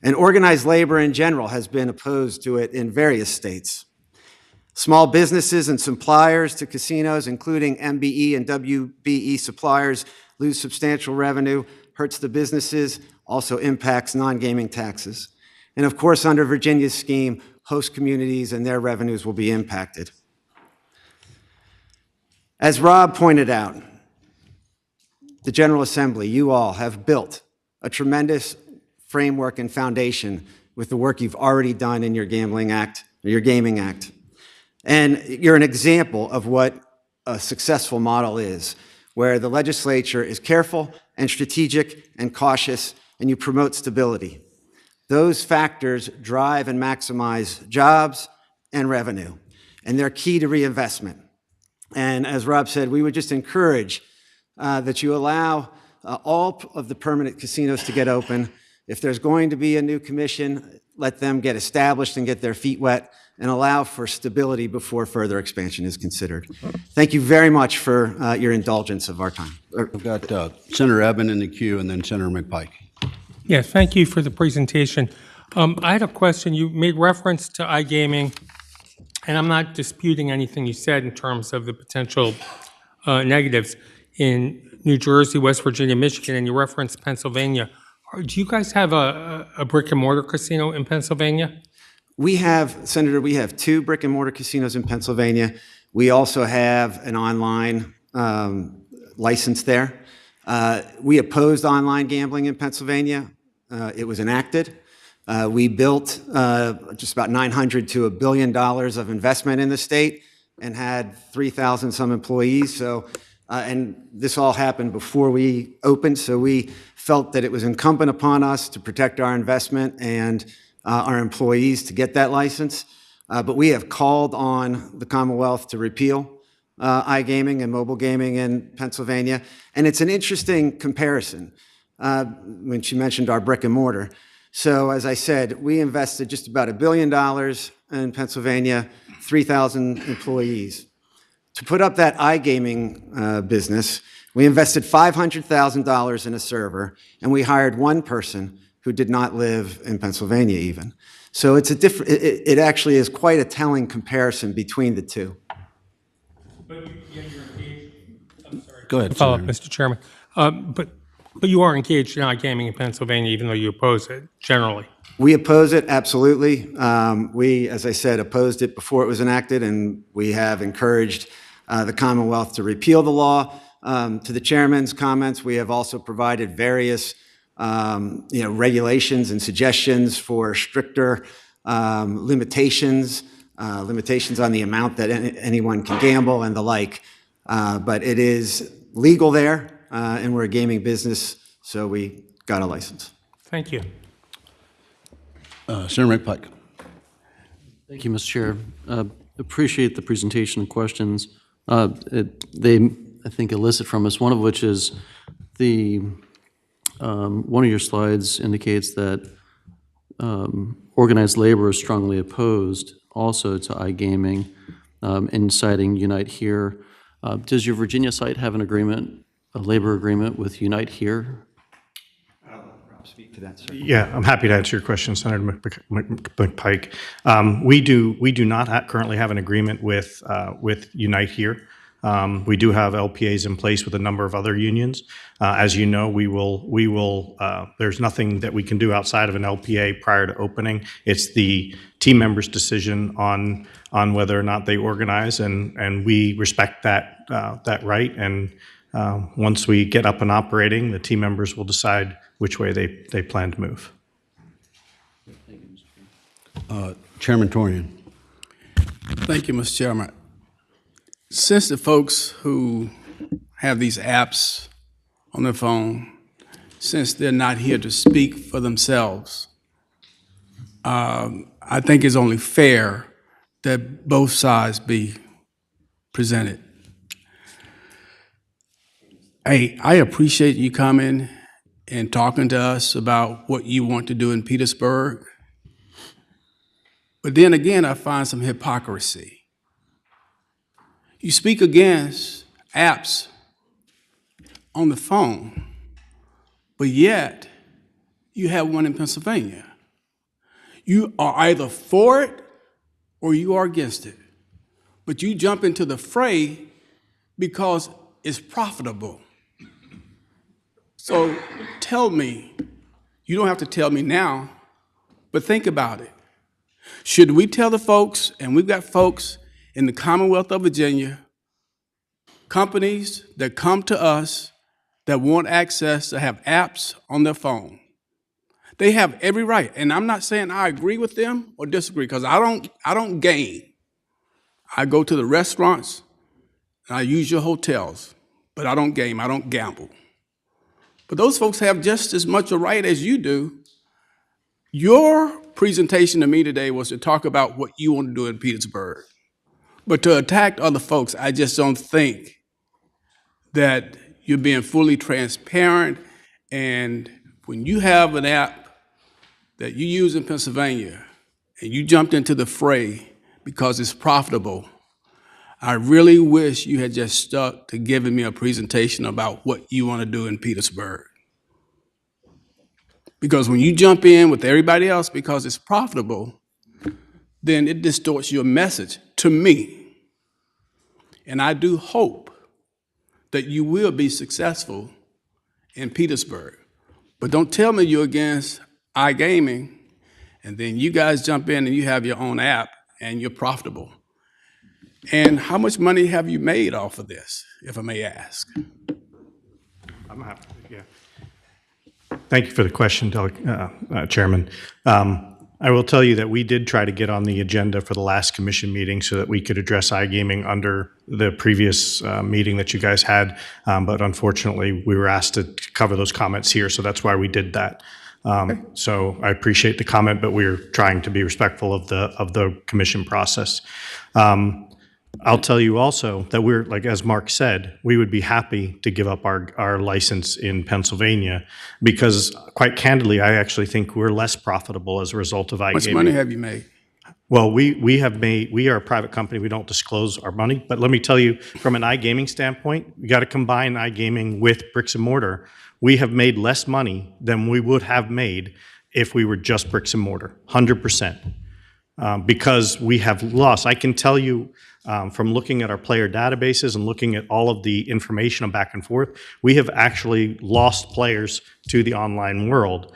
And organized labor in general has been opposed to it in various states. Small businesses and suppliers to casinos, including MBE and WBE suppliers, lose substantial revenue, hurts the businesses, also impacts non-gaming taxes. And of course, under Virginia's scheme, host communities and their revenues will be impacted. As Rob pointed out, the General Assembly, you all have built a tremendous framework and foundation with the work you've already done in your Gambling Act, or your Gaming Act. And you're an example of what a successful model is, where the legislature is careful and strategic and cautious, and you promote stability. Those factors drive and maximize jobs and revenue, and they're key to reinvestment. And as Rob said, we would just encourage that you allow all of the permanent casinos to get open. If there's going to be a new commission, let them get established and get their feet wet and allow for stability before further expansion is considered. Thank you very much for your indulgence of our time. We've got Senator Eben in the queue and then Senator McPike. Yes, thank you for the presentation. I had a question. You made reference to iGaming, and I'm not disputing anything you said in terms of the potential negatives in New Jersey, West Virginia, Michigan, and you referenced Pennsylvania. Do you guys have a brick and mortar casino in Pennsylvania? We have, Senator, we have 2 brick and mortar casinos in Pennsylvania. We also have an online license there. We opposed online gambling in Pennsylvania. It was enacted. We built just about $900 to $1 billion of investment in the state and had 3,000 some employees. So, and this all happened before we opened. So we felt that it was incumbent upon us to protect our investment and our employees to get that license. But we have called on the Commonwealth to repeal iGaming and mobile gaming in Pennsylvania. And it's an interesting comparison when she mentioned our brick and mortar. So as I said, we invested just about $1 billion in Pennsylvania, 3,000 employees. To put up that iGaming business, we invested $500,000 in a server, and we hired one person who did not live in Pennsylvania even. So it's a different, it actually is quite a telling comparison between the two. But you're engaged, I'm sorry. Go ahead, Follow up, Senator. Mr. Chairman. But you are engaged in iGaming in Pennsylvania, even though you oppose it generally. We oppose it, absolutely. We, as I said, opposed it before it was enacted, and we have encouraged the Commonwealth to repeal the law. To the chairman's comments, we have also provided various regulations and suggestions for stricter limitations on the amount that anyone can gamble and the like. But it is legal there, and we're a gaming business, so we got a license. Thank you. Senator McPike. Thank you, Mr. Chair. Appreciate the presentation and questions. They, I think, elicit from us, one of which is one of your slides indicates that organized labor is strongly opposed also to iGaming, and citing Unite Here. Does your Virginia site have an agreement, a labor agreement with Unite Here? Speak to that, sir. Yeah, I'm happy to answer your question, Senator McPike. We do not currently have an agreement with Unite Here. We do have LPAs in place with a number of other unions. As you know, we will. There's nothing that we can do outside of an LPA prior to opening. It's the team members' decision on whether or not they organize, and we respect that right. And once we get up and operating, the team members will decide which way they plan to move. Chairman Torian. Thank you, Mr. Chairman. Since the folks who have these apps on their phone, since they're not here to speak for themselves, I think it's only fair that both sides be presented. I appreciate you coming and talking to us about what you want to do in Petersburg. But then again, I find some hypocrisy. You speak against apps on the phone, but yet you have one in Pennsylvania. You are either for it or you are against it. But you jump into the fray because it's profitable. So tell me, you don't have to tell me now, but think about it. Should we tell the folks, and we've got folks in the Commonwealth of Virginia, companies that come to us that want access to have apps on their phone. They have every right, and I'm not saying I agree with them or disagree, because I don't game. I go to the restaurants, and I use your hotels, but I don't game, I don't gamble. But those folks have just as much a right as you do. Your presentation to me today was to talk about what you want to do in Petersburg. But to attack other folks, I just don't think that you're being fully transparent. And when you have an app that you use in Pennsylvania and you jumped into the fray because it's profitable, I really wish you had just stuck to giving me a presentation about what you want to do in Petersburg. Because when you jump in with everybody else because it's profitable, then it distorts your message to me. And I do hope that you will be successful in Petersburg. But don't tell me you're against iGaming, and then you guys jump in and you have your own app and you're profitable. And how much money have you made off of this, if I may ask? I'm happy. Yeah. Thank you for the question, Chairman. I will tell you that we did try to get on the agenda for the last commission meeting so that we could address iGaming under the previous meeting that you guys had, but unfortunately, we were asked to cover those comments here, so that's why we did that. So I appreciate the comment, but we're trying to be respectful of the commission process. I'll tell you also that we're, like as Mark said, we would be happy to give up our license in Pennsylvania because, quite candidly, I actually think we're less profitable as a result of iGaming. How much money have you made? Well, we are a private company. We don't disclose our money. But let me tell you, from an iGaming standpoint, we got to combine iGaming with bricks and mortar. We have made less money than we would have made if we were just bricks and mortar, 100%. Because we have lost. I can tell you from looking at our player databases and looking at all of the information back and forth, we have actually lost players to the online world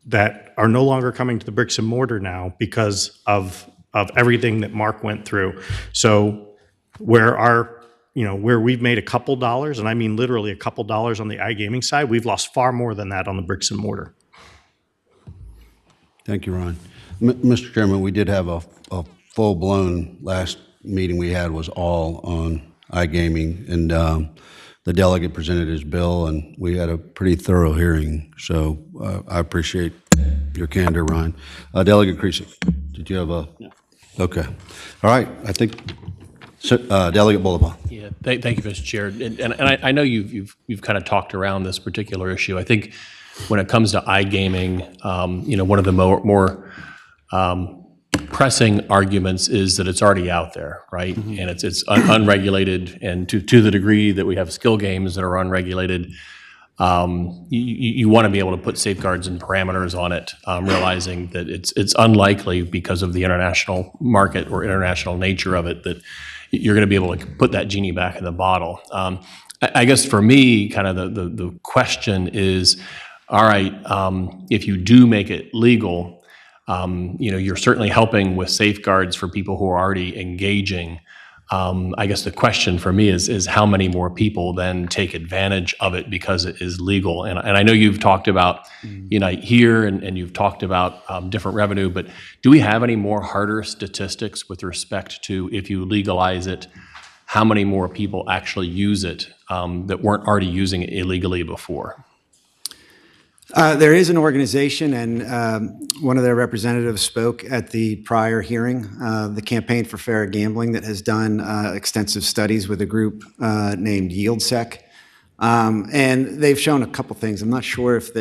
that are no longer coming to the bricks and mortar now because of everything that Mark went through. So where we've made a couple dollars, and I mean literally a couple dollars on the iGaming side, we've lost far more than that on the bricks and mortar. Thank you, Ron. Mr. Chairman, we did have a full-blown, last meeting we had was all on iGaming, and the delegate presented his bill, and we had a pretty thorough hearing. So I appreciate your candor, Ryan. Delegate Creasy, did you have a? No. Okay. All right. I think Delegate Boulevard. Yeah. Thank you, Mr. Chair. And I know you've kind of talked around this particular issue. I think when it comes to iGaming, one of the more pressing arguments is that it's already out there, right? Mm-hmm. And it's unregulated, and to the degree that we have skill games that are unregulated, you want to be able to put safeguards and parameters on it, realizing that it's unlikely because of the international market or international nature of it that you're going to be able to put that genie back in the bottle. I guess for me, kind of the question is, all right, if you do make it legal, you're certainly helping with safeguards for people who are already engaging. I guess the question for me is how many more people then take advantage of it because it is legal? And I know you've talked about Unite here and you've talked about different revenue, but do we have any more harder statistics with respect to if you legalize it, how many more people actually use it that weren't already using it illegally before? There is an organization, and one of their representatives spoke at the prior hearing, the Campaign for Fair Gambling, that has done extensive studies with a group named YieldSec. And they've shown a couple things. I'm not sure if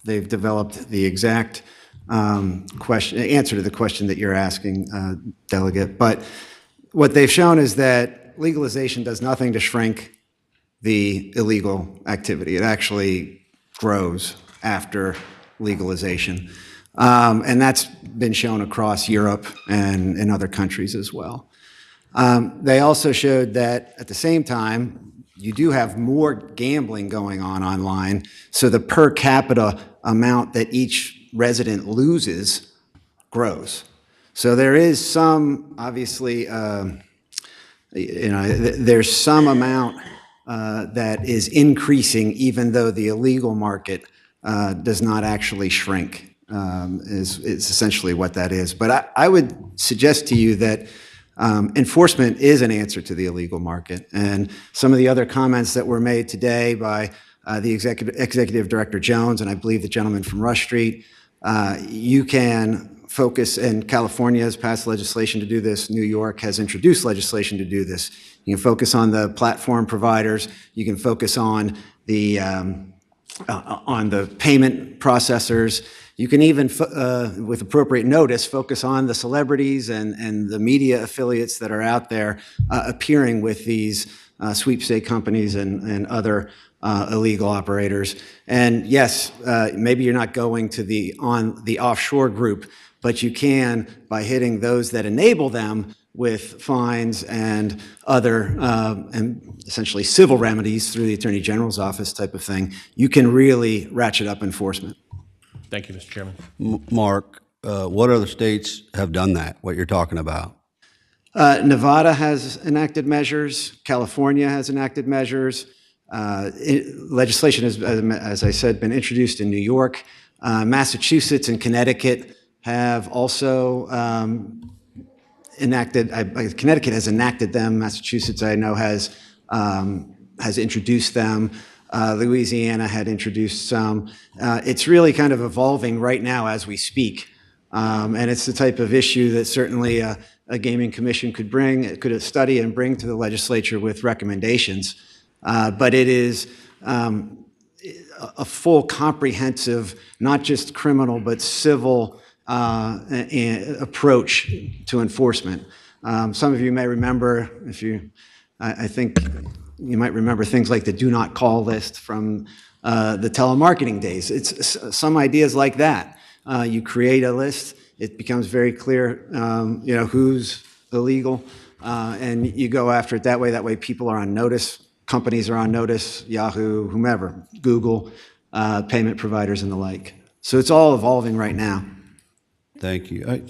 they've developed the exact answer to the question that you're asking, Delegate. But what they've shown is that legalization does nothing to shrink the illegal activity. It actually grows after legalization. And that's been shown across Europe and in other countries as well. They also showed that at the same time, you do have more gambling going on online, so the per capita amount that each resident loses grows. So there is some, obviously, there's some amount that is increasing, even though the illegal market does not actually shrink, is essentially what that is. But I would suggest to you that enforcement is an answer to the illegal market. And some of the other comments that were made today by the Executive Director Jones, and I believe the gentleman from Rush Street, you can focus, and California has passed legislation to do this. New York has introduced legislation to do this. You can focus on the platform providers. You can focus on the payment processors. You can even, with appropriate notice, focus on the celebrities and the media affiliates that are out there appearing with these sweepstake companies and other illegal operators. And yes, maybe you're not going to the offshore group, but you can, by hitting those that enable them with fines and other and essentially civil remedies through the Attorney General's office type of thing, you can really ratchet up enforcement. Thank you, Mr. Chairman. Mark, what other states have done that, what you're talking about? Nevada has enacted measures. California has enacted measures. Legislation has, as I said, been introduced in New York. Massachusetts and Connecticut have also enacted. Connecticut has enacted them. Massachusetts, I know, has introduced them. Louisiana had introduced some. It's really kind of evolving right now as we speak, and it's the type of issue that certainly a gaming commission could study and bring to the legislature with recommendations. But it is a full, comprehensive, not just criminal but civil approach to enforcement. Some of you may remember, I think You might remember things like the do not call list from the telemarketing days. It's some ideas like that. You create a list, it becomes very clear, who's illegal, and you go after it that way. That way people are on notice, companies are on notice, Yahoo, whomever, Google, payment providers and the like. So it's all evolving right now. Thank you.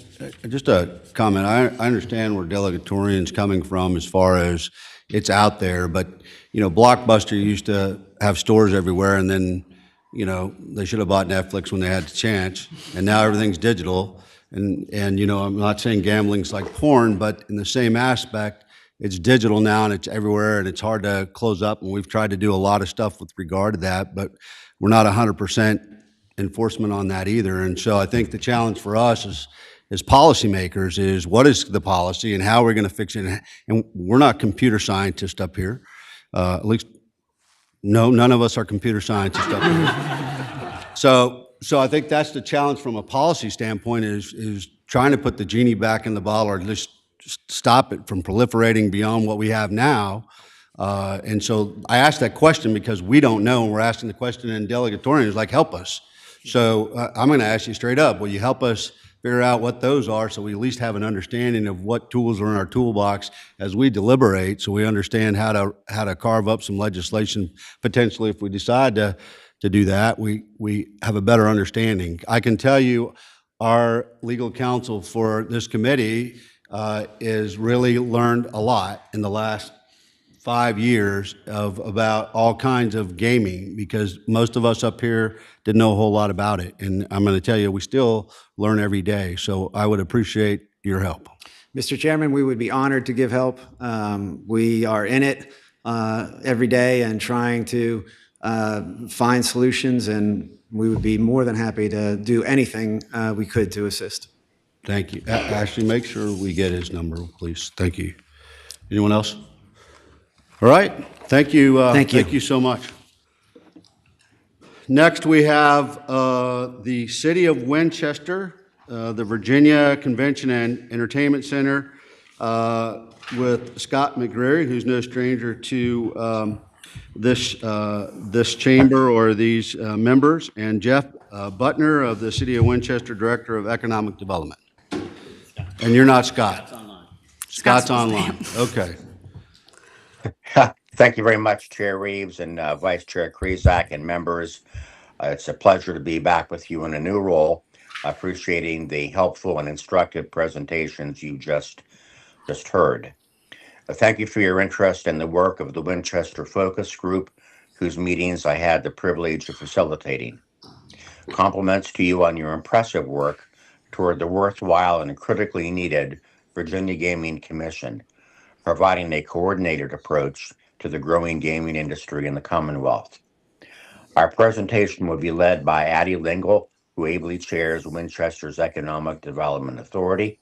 Just a comment. I understand where delegatorian's coming from as far as it's out there, but, Blockbuster used to have stores everywhere, and then, they should have bought Netflix when they had the chance, and now everything's digital. And I'm not saying gambling's like porn, but in the same aspect, it's digital now, and it's everywhere, and it's hard to close up, and we've tried to do a lot of stuff with regard to that, but we're not 100% enforcement on that either. And so I think the challenge for us as policymakers is what is the policy and how we're going to fix it. And we're not computer scientists up here. At least, no, none of us are computer scientists up here. So I think that's the challenge from a policy standpoint is trying to put the genie back in the bottle, or just stop it from proliferating beyond what we have now. And so I asked that question because we don't know, and we're asking the question, and delegatorian is like, help us. So I'm going to ask you straight up, will you help us figure out what those are so we at least have an understanding of what tools are in our toolbox as we deliberate, so we understand how to carve up some legislation potentially if we decide to do that, we have a better understanding. I can tell you our legal counsel for this committee is really learned a lot in the last 5 years about all kinds of gaming, because most of us up here didn't know a whole lot about it. And I'm going to tell you, we still learn every day. So I would appreciate your help. Mr. Chairman, we would be honored to give help. We are in it every day and trying to find solutions, and we would be more than happy to do anything we could to assist. Thank you. Ashley, make sure we get his number, please. Thank you. Anyone else? All right. Thank you. Thank you. Thank you so much. Next, we have the City of Winchester, the Virginia Convention and Entertainment Center, with Scott McGreary, who's no stranger to this chamber or these members, and Jeff Butner of the City of Winchester, Director of Economic Development. And you're not Scott. Scott's online. Okay. Thank you very much, Chair Reeves and Vice Chair Krizak and members. It's a pleasure to be back with you in a new role, appreciating the helpful and instructive presentations you just heard. Thank you for your interest in the work of the Winchester Focus Group, whose meetings I had the privilege of facilitating. Compliments to you on your impressive work toward the worthwhile and critically needed Virginia Gaming Commission, providing a coordinated approach to the growing gaming industry in the Commonwealth. Our presentation will be led by Addie Lingle, who ably chairs Winchester's Economic Development Authority.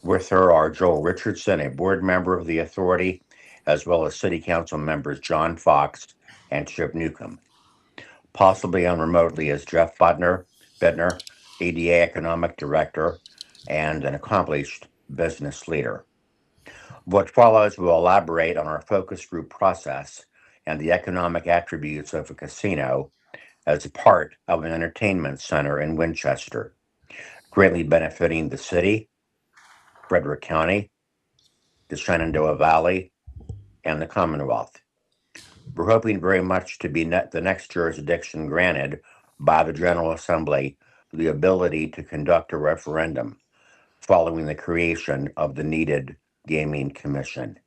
With her are Joel Richardson, a board member of the authority, as well as City Council members John Fox and Chip Newcomb. Possibly on remotely is Jeff Butner, ADA Economic Director, and an accomplished business leader. What follows will elaborate on our focus group process and the economic attributes of a casino as a part of an entertainment center in Winchester, greatly benefiting the city, Frederick County, the Shenandoah Valley, and the Commonwealth. We're hoping very much to be the next jurisdiction granted by the General Assembly the ability to conduct a referendum following the creation of the needed Gaming Commission.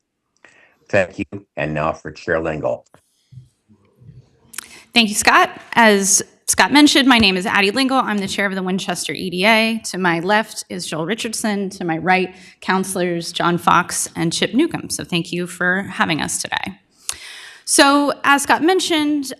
Thank you, and now for Chair Lingle. Thank you, Scott. As Scott mentioned, my name is Addie Lingle. I'm the chair of the Winchester EDA. To my left is Joel Richardson. To my right, councilors John Fox and Chip Newcomb. So thank you for having us today. So as Scott mentioned,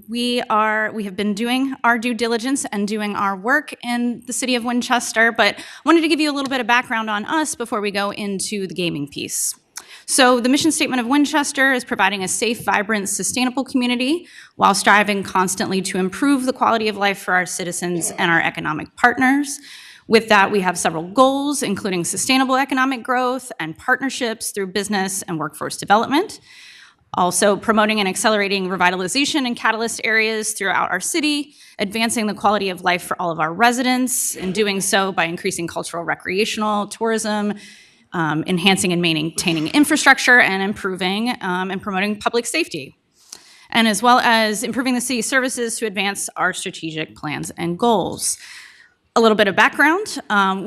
we have been doing our due diligence and doing our work in the city of Winchester, but I wanted to give you a little bit of background on us before we go into the gaming piece. So the mission statement of Winchester is providing a safe, vibrant, sustainable community while striving constantly to improve the quality of life for our citizens and our economic partners. With that, we have several goals, including sustainable economic growth and partnerships through business and workforce development. Also promoting and accelerating revitalization in catalyst areas throughout our city, advancing the quality of life for all of our residents, and doing so by increasing cultural, recreational, tourism, enhancing and maintaining infrastructure, and improving and promoting public safety, and as well as improving the city services to advance our strategic plans and goals. A little bit of background,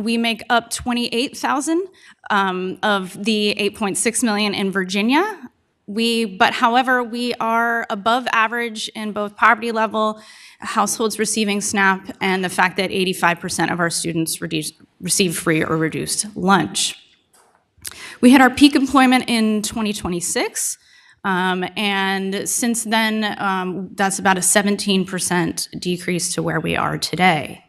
we make up 28,000 of the 8.6 million in Virginia. However, we are above average in both poverty level, households receiving SNAP, and the fact that 85% of our students receive free or reduced lunch. We hit our peak employment in 2026, and since then, that's about a 17% decrease to where we are today.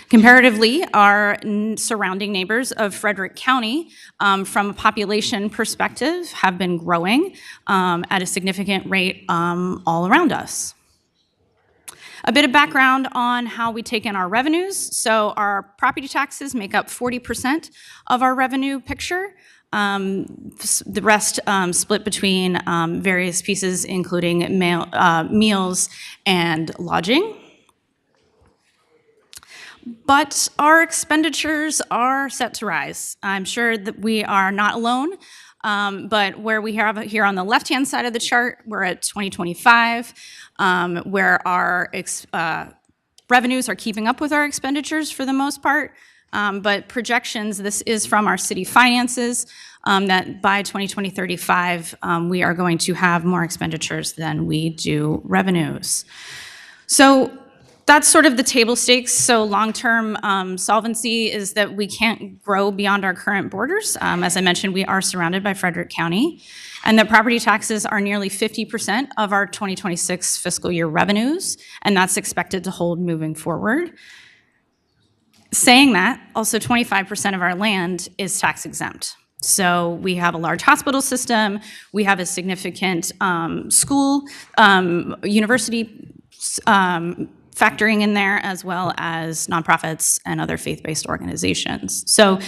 Comparatively, our surrounding neighbors of Frederick County, from a population perspective, have been growing at a significant rate all around us. A bit of background on how we take in our revenues. So our property taxes make up 40% of our revenue picture. The rest split between various pieces, including meals and lodging. But our expenditures are set to rise. I'm sure that we are not alone, but where we have here on the left-hand side of the chart, we're at 2025, where our revenues are keeping up with our expenditures for the most part. But projections, this is from our city finances, that by 2035, we are going to have more expenditures than we do revenues. So that's sort of the table stakes. So long-term solvency is that we can't grow beyond our current borders. As I mentioned, we are surrounded by Frederick County, and that property taxes are nearly 50% of our 2026 fiscal year revenues, and that's expected to hold moving forward. Saying that, also 25% of our land is tax exempt. So we have a large hospital system, we have a significant school, university factoring in there, as well as nonprofits and other faith-based organizations. So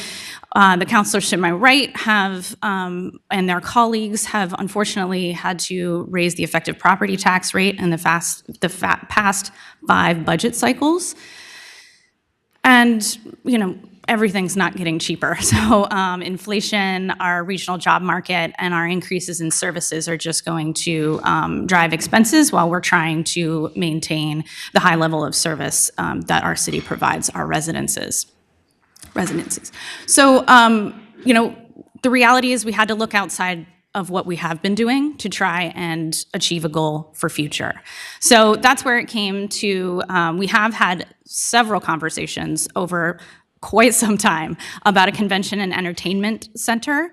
the counselors to my right have, and their colleagues have unfortunately had to raise the effective property tax rate in the past 5 budget cycles. And, you know, everything's not getting cheaper. So inflation, our regional job market, and our increases in services are just going to drive expenses while we're trying to maintain the high level of service that our city provides our residences. So, you know, the reality is we had to look outside of what we have been doing to try and achieve a goal for future. So that's where it came to, we have had several conversations over quite some time about a convention and entertainment center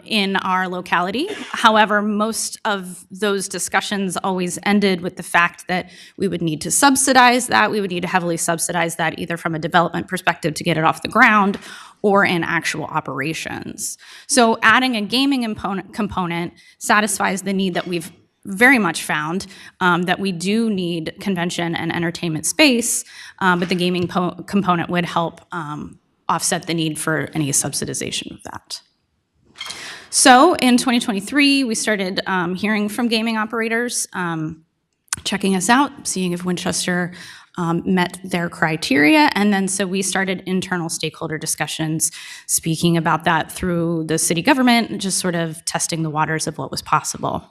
in our locality. However, most of those discussions always ended with the fact that we would need to subsidize that. We would need to heavily subsidize that either from a development perspective to get it off the ground or in actual operations. So adding a gaming component satisfies the need that we've very much found, that we do need convention and entertainment space, but the gaming component would help offset the need for any subsidization of that. So in 2023, we started hearing from gaming operators, checking us out, seeing if Winchester met their criteria, and then so we started internal stakeholder discussions, speaking about that through the city government, just sort of testing the waters of what was possible.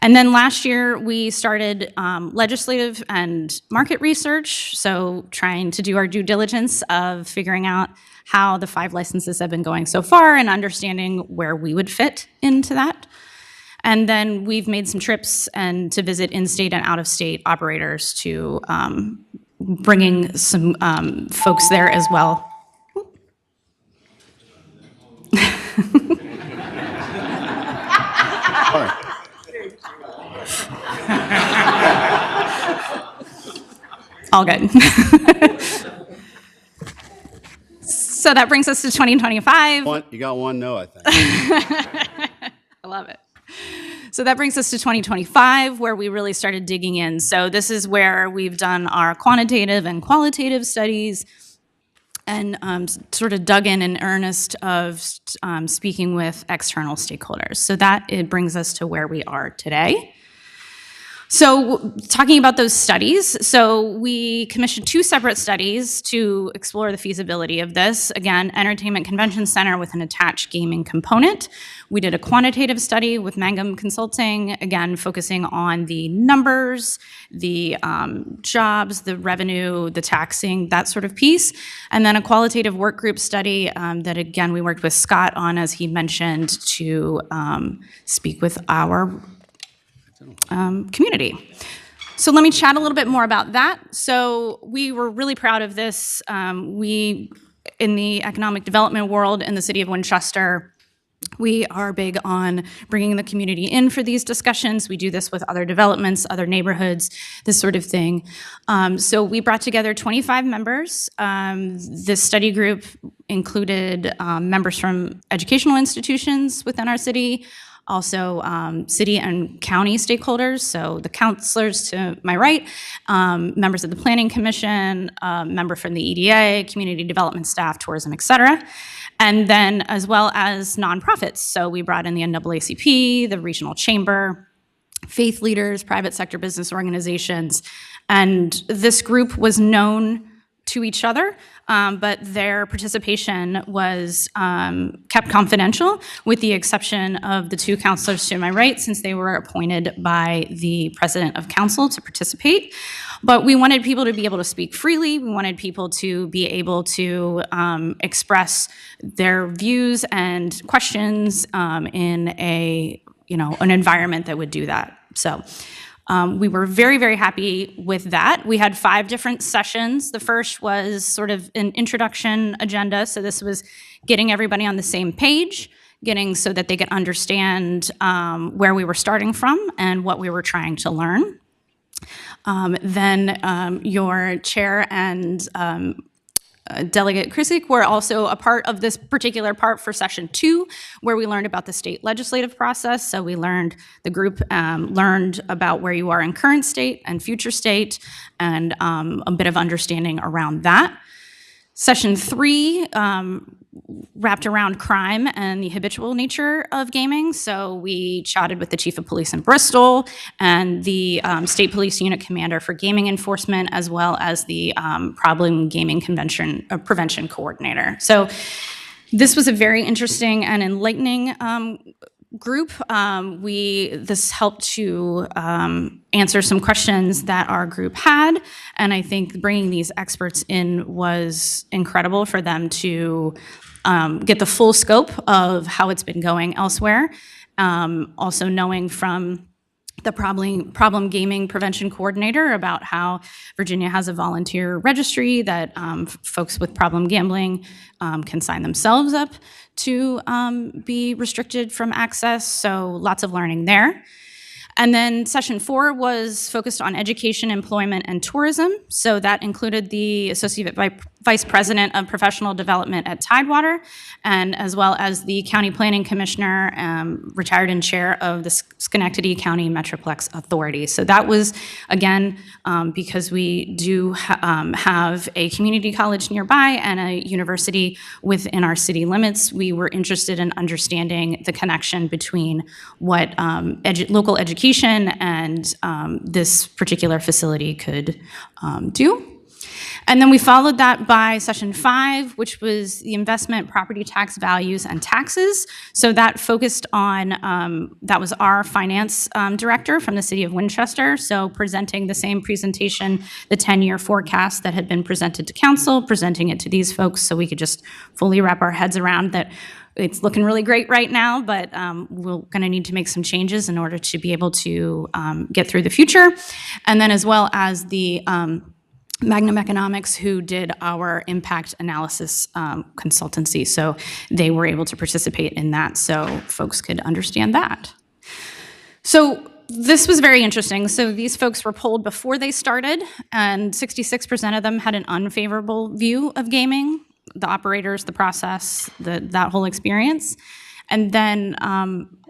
And then last year, we started legislative and market research, so trying to do our due diligence of figuring out how the 5 licenses have been going so far and understanding where we would fit into that. And then we've made some trips and to visit in-state and out-of-state operators to bringing some folks there as well. All good. So that brings us to 2025. You got one no, I think. I love it. So that brings us to 2025, where we really started digging in. So this is where we've done our quantitative and qualitative studies. and sort of dug in earnest of speaking with external stakeholders. So that it brings us to where we are today. So talking about those studies, so we commissioned 2 separate studies to explore the feasibility of this. Again, Entertainment Convention Center with an attached gaming component. We did a quantitative study with Mangum Consulting, again, focusing on the numbers, the jobs, the revenue, the taxing, that sort of piece. And then a qualitative work group study that, again, we worked with Scott on, as he mentioned, to speak with our community. So let me chat a little bit more about that. So we were really proud of this. We, in the economic development world in the city of Winchester, we are big on bringing the community in for these discussions. We do this with other developments, other neighborhoods, this sort of thing. So we brought together 25 members. This study group included members from educational institutions within our city, also city and county stakeholders, so the councilors to my right, members of the Planning Commission, member from the EDA, community development staff, tourism, et cetera. And then as well as nonprofits. So we brought in the NAACP, the Regional Chamber, faith leaders, private sector business organizations. And this group was known to each other, but their participation was kept confidential, with the exception of the 2 counselors to my right, since they were appointed by the president of council to participate. But we wanted people to be able to speak freely. We wanted people to be able to express their views and questions in an environment that would do that. So we were very, very happy with that. We had 5 different sessions. The first was sort of an introduction agenda. So this was getting everybody on the same page, getting so that they could understand where we were starting from and what we were trying to learn. Then your chair and Delegate Krisick were also a part of this particular part for session 2, where we learned about the state legislative process. So we learned, the group learned about where you are in current state and future state, and a bit of understanding around that. Session 3 wrapped around crime and the habitual nature of gaming. So we chatted with the chief of police in Bristol and the state police unit commander for gaming enforcement, as well as the problem gaming prevention coordinator. So this was a very interesting and enlightening group. This helped to answer some questions that our group had, and I think bringing these experts in was incredible for them to get the full scope of how it's been going elsewhere. Also knowing from the problem gaming prevention coordinator about how Virginia has a volunteer registry that folks with problem gambling can sign themselves up to be restricted from access. So lots of learning there. And then session 4 was focused on education, employment, and tourism. So that included the Associate Vice President of Professional Development at Tidewater, and as well as the County Planning Commissioner, retired and chair of the Schenectady County Metroplex Authority. So that was, again, because we do have a community college nearby and a university within our city limits, we were interested in understanding the connection between what local education and this particular facility could do. And then we followed that by session 5, which was the investment, property tax values, and taxes. So that focused on, that was our finance director from the city of Winchester. So presenting the same presentation, the 10-year forecast that had been presented to council, presenting it to these folks so we could just fully wrap our heads around that. It's looking really great right now, but we're going to need to make some changes in order to be able to get through the future. And then as well as the Magnum Economics, who did our impact analysis consultancy. So they were able to participate in that so folks could understand that. So this was very interesting. So these folks were polled before they started, and 66% of them had an unfavorable view of gaming, the operators, the process, that whole experience. And then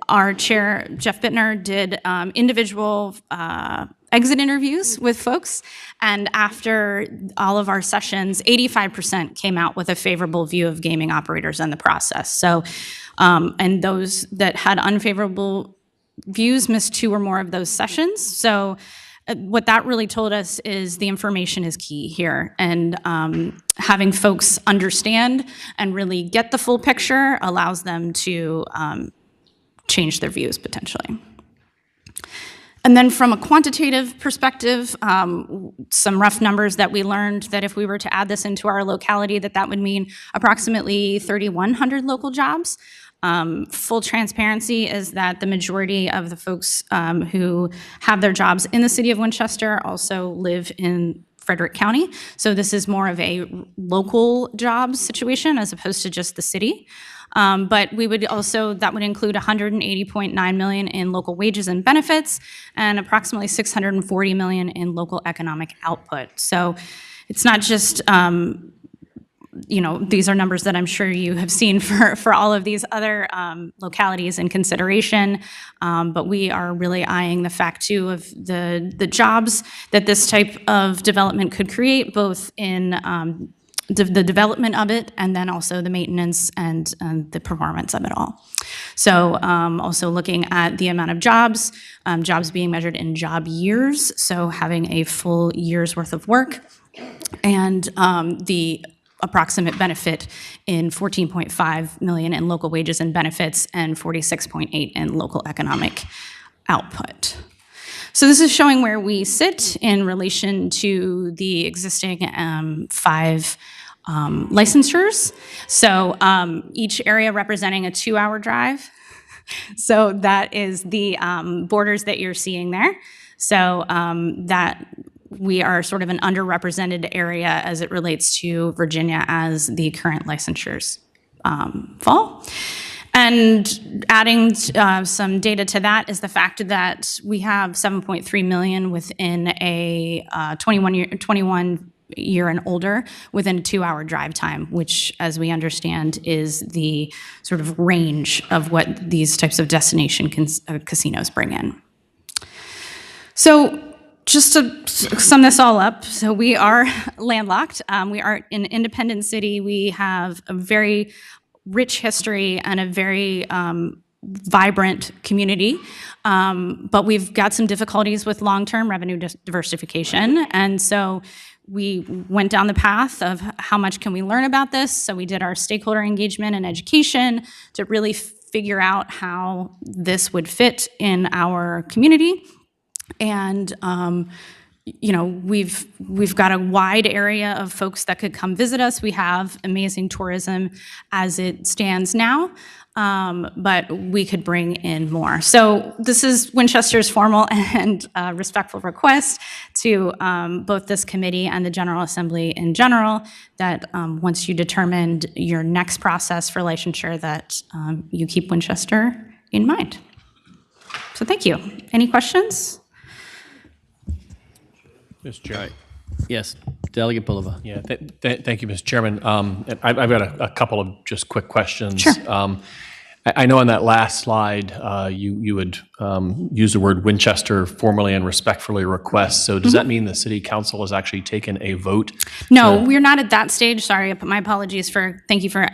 our chair, Jeff Bittner, did individual exit interviews with folks, and after all of our sessions, 85% came out with a favorable view of gaming operators and the process. So, and those that had unfavorable views missed 2 or more of those sessions. So what that really told us is the information is key here, and having folks understand and really get the full picture allows them to change their views potentially. And then from a quantitative perspective, some rough numbers that we learned that if we were to add this into our locality, that would mean approximately 3,100 local jobs. Full transparency is that the majority of the folks who have their jobs in the city of Winchester also live in Frederick County. So this is more of a local job situation as opposed to just the city. But we would also, that would include $180.9 million in local wages and benefits and approximately $640 million in local economic output. So it's not just, these are numbers that I'm sure you have seen for all of these other localities in consideration, but we are really eyeing the fact too of the jobs that this type of development could create, both in the development of it, and then also the maintenance and the performance of it all. So also looking at the amount of jobs, jobs being measured in job years, so having a full year's worth of work, and the approximate benefit in $14.5 million in local wages and benefits and $46.8 in local economic output. So this is showing where we sit in relation to the existing 5 licensures. So each area representing a 2-hour drive. So that is the borders that you're seeing there. So that we are sort of an underrepresented area as it relates to Virginia as the current licensures fall. And adding some data to that is the fact that we have 7.3 million within a 21 year and older within a 2-hour drive time, which, as we understand, is the sort of range of what these types of destination casinos bring in. So just to sum this all up, so we are landlocked. We are an independent city. We have a very rich history and a very vibrant community, but we've got some difficulties with long-term revenue diversification, and so we went down the path of how much can we learn about this. So we did our stakeholder engagement and education to really figure out how this would fit in our community, and we've got a wide area of folks that could come visit us. We have amazing tourism as it stands now, but we could bring in more. So this is Winchester's formal and respectful request to both this committee and the General Assembly in general that once you determined your next process for licensure, that you keep Winchester in mind. So thank you. Any questions? Mr. Chairman. Yes, Delegate Bulova. Yeah, thank you, Mr. Chairman. I've got a couple of just quick questions. Sure. I know on that last slide, you would use the word Winchester formally and respectfully request. So does that mean the city council has actually taken a vote? No, we're not at that stage. Sorry, my apologies thank you for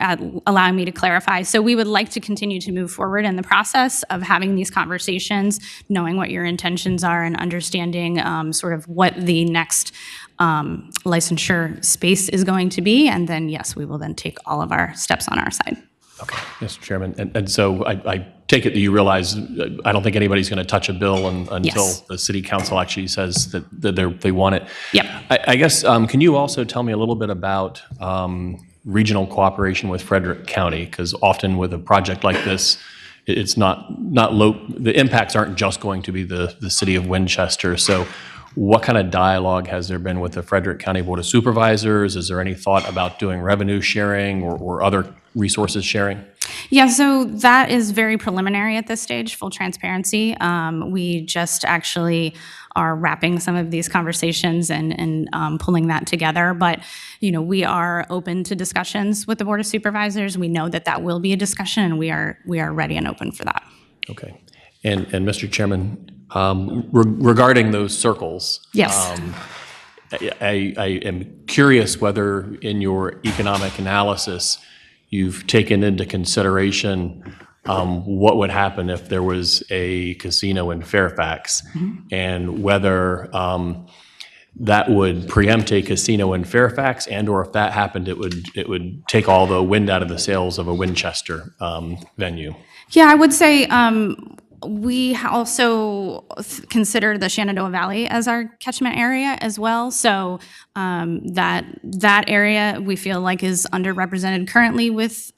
allowing me to clarify. So we would like to continue to move forward in the process of having these conversations, knowing what your intentions are and understanding sort of what the next licensure space is going to be. And then, yes, we will then take all of our steps on our side. Okay, Mr. Chairman. And so I take it that you realize I don't think anybody's going to touch a bill until the city council actually says that they want it. Yep. I guess, can you also tell me a little bit about regional cooperation with Frederick County? Because often with a project like this, it's not low, the impacts aren't just going to be the city of Winchester. So what kind of dialogue has there been with the Frederick County Board of Supervisors? Is there any thought about doing revenue sharing or other resources sharing? Yeah, so that is very preliminary at this stage, full transparency. We just actually are wrapping some of these conversations and pulling that together. But, we are open to discussions with the Board of Supervisors. We know that will be a discussion, and we are ready and open for that. Okay. And Mr. Chairman, Regarding those circles. Yes. I am curious whether in your economic analysis, you've taken into consideration what would happen if there was a casino in Fairfax, and whether that would preempt a casino in Fairfax, and/or if that happened, it would take all the wind out of the sails of a Winchester venue. Yeah, I would say we also consider the Shenandoah Valley as our catchment area as well. So that area we feel like is underrepresented currently with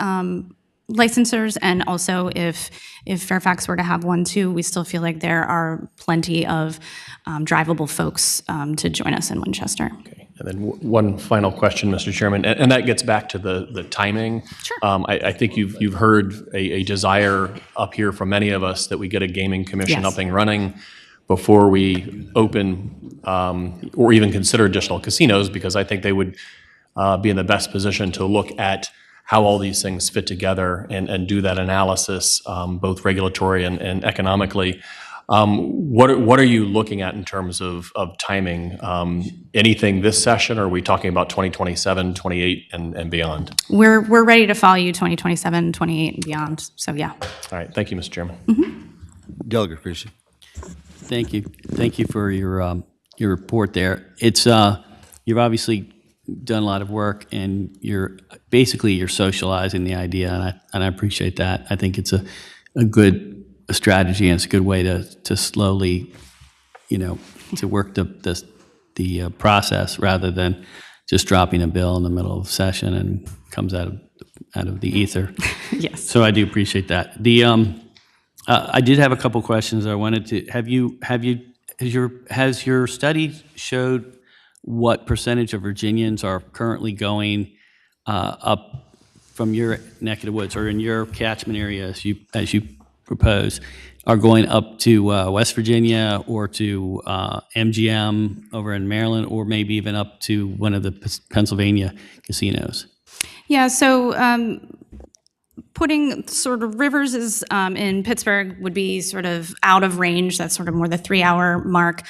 licensors, and also if Fairfax were to have one too, we still feel like there are plenty of drivable folks to join us in Winchester. Okay. And then one final question, Mr. Chairman, and that gets back to the timing. Sure. I think you've heard a desire up here from many of us that we get a gaming commission Yes. up and running before we open or even consider additional casinos, because I think they would be in the best position to look at how all these things fit together and do that analysis, both regulatory and economically. What are you looking at in terms of timing? Anything this session, or are we talking about 2027, 28, and beyond? We're ready to follow you 2027, 28, and beyond. So yeah. All right. Thank you, Mr. Chairman. Delegate Creasy. Thank you. Thank you for your report there. It's you've obviously done a lot of work, and you're socializing the idea, and I appreciate that. I think it's a good strategy, and it's a good way to slowly, to work the process rather than just dropping a bill in the middle of session and comes out of the ether. Yes. So I do appreciate that. I did have a couple questions I wanted to. Has your study showed what percentage of Virginians are currently going up from your neck of the woods, or in your catchment area as you propose, are going up to West Virginia or to MGM over in Maryland, or maybe even up to one of the Pennsylvania casinos? Yeah, so putting sort of Rivers is in Pittsburgh would be sort of out of range. That's sort of more the 3-hour mark.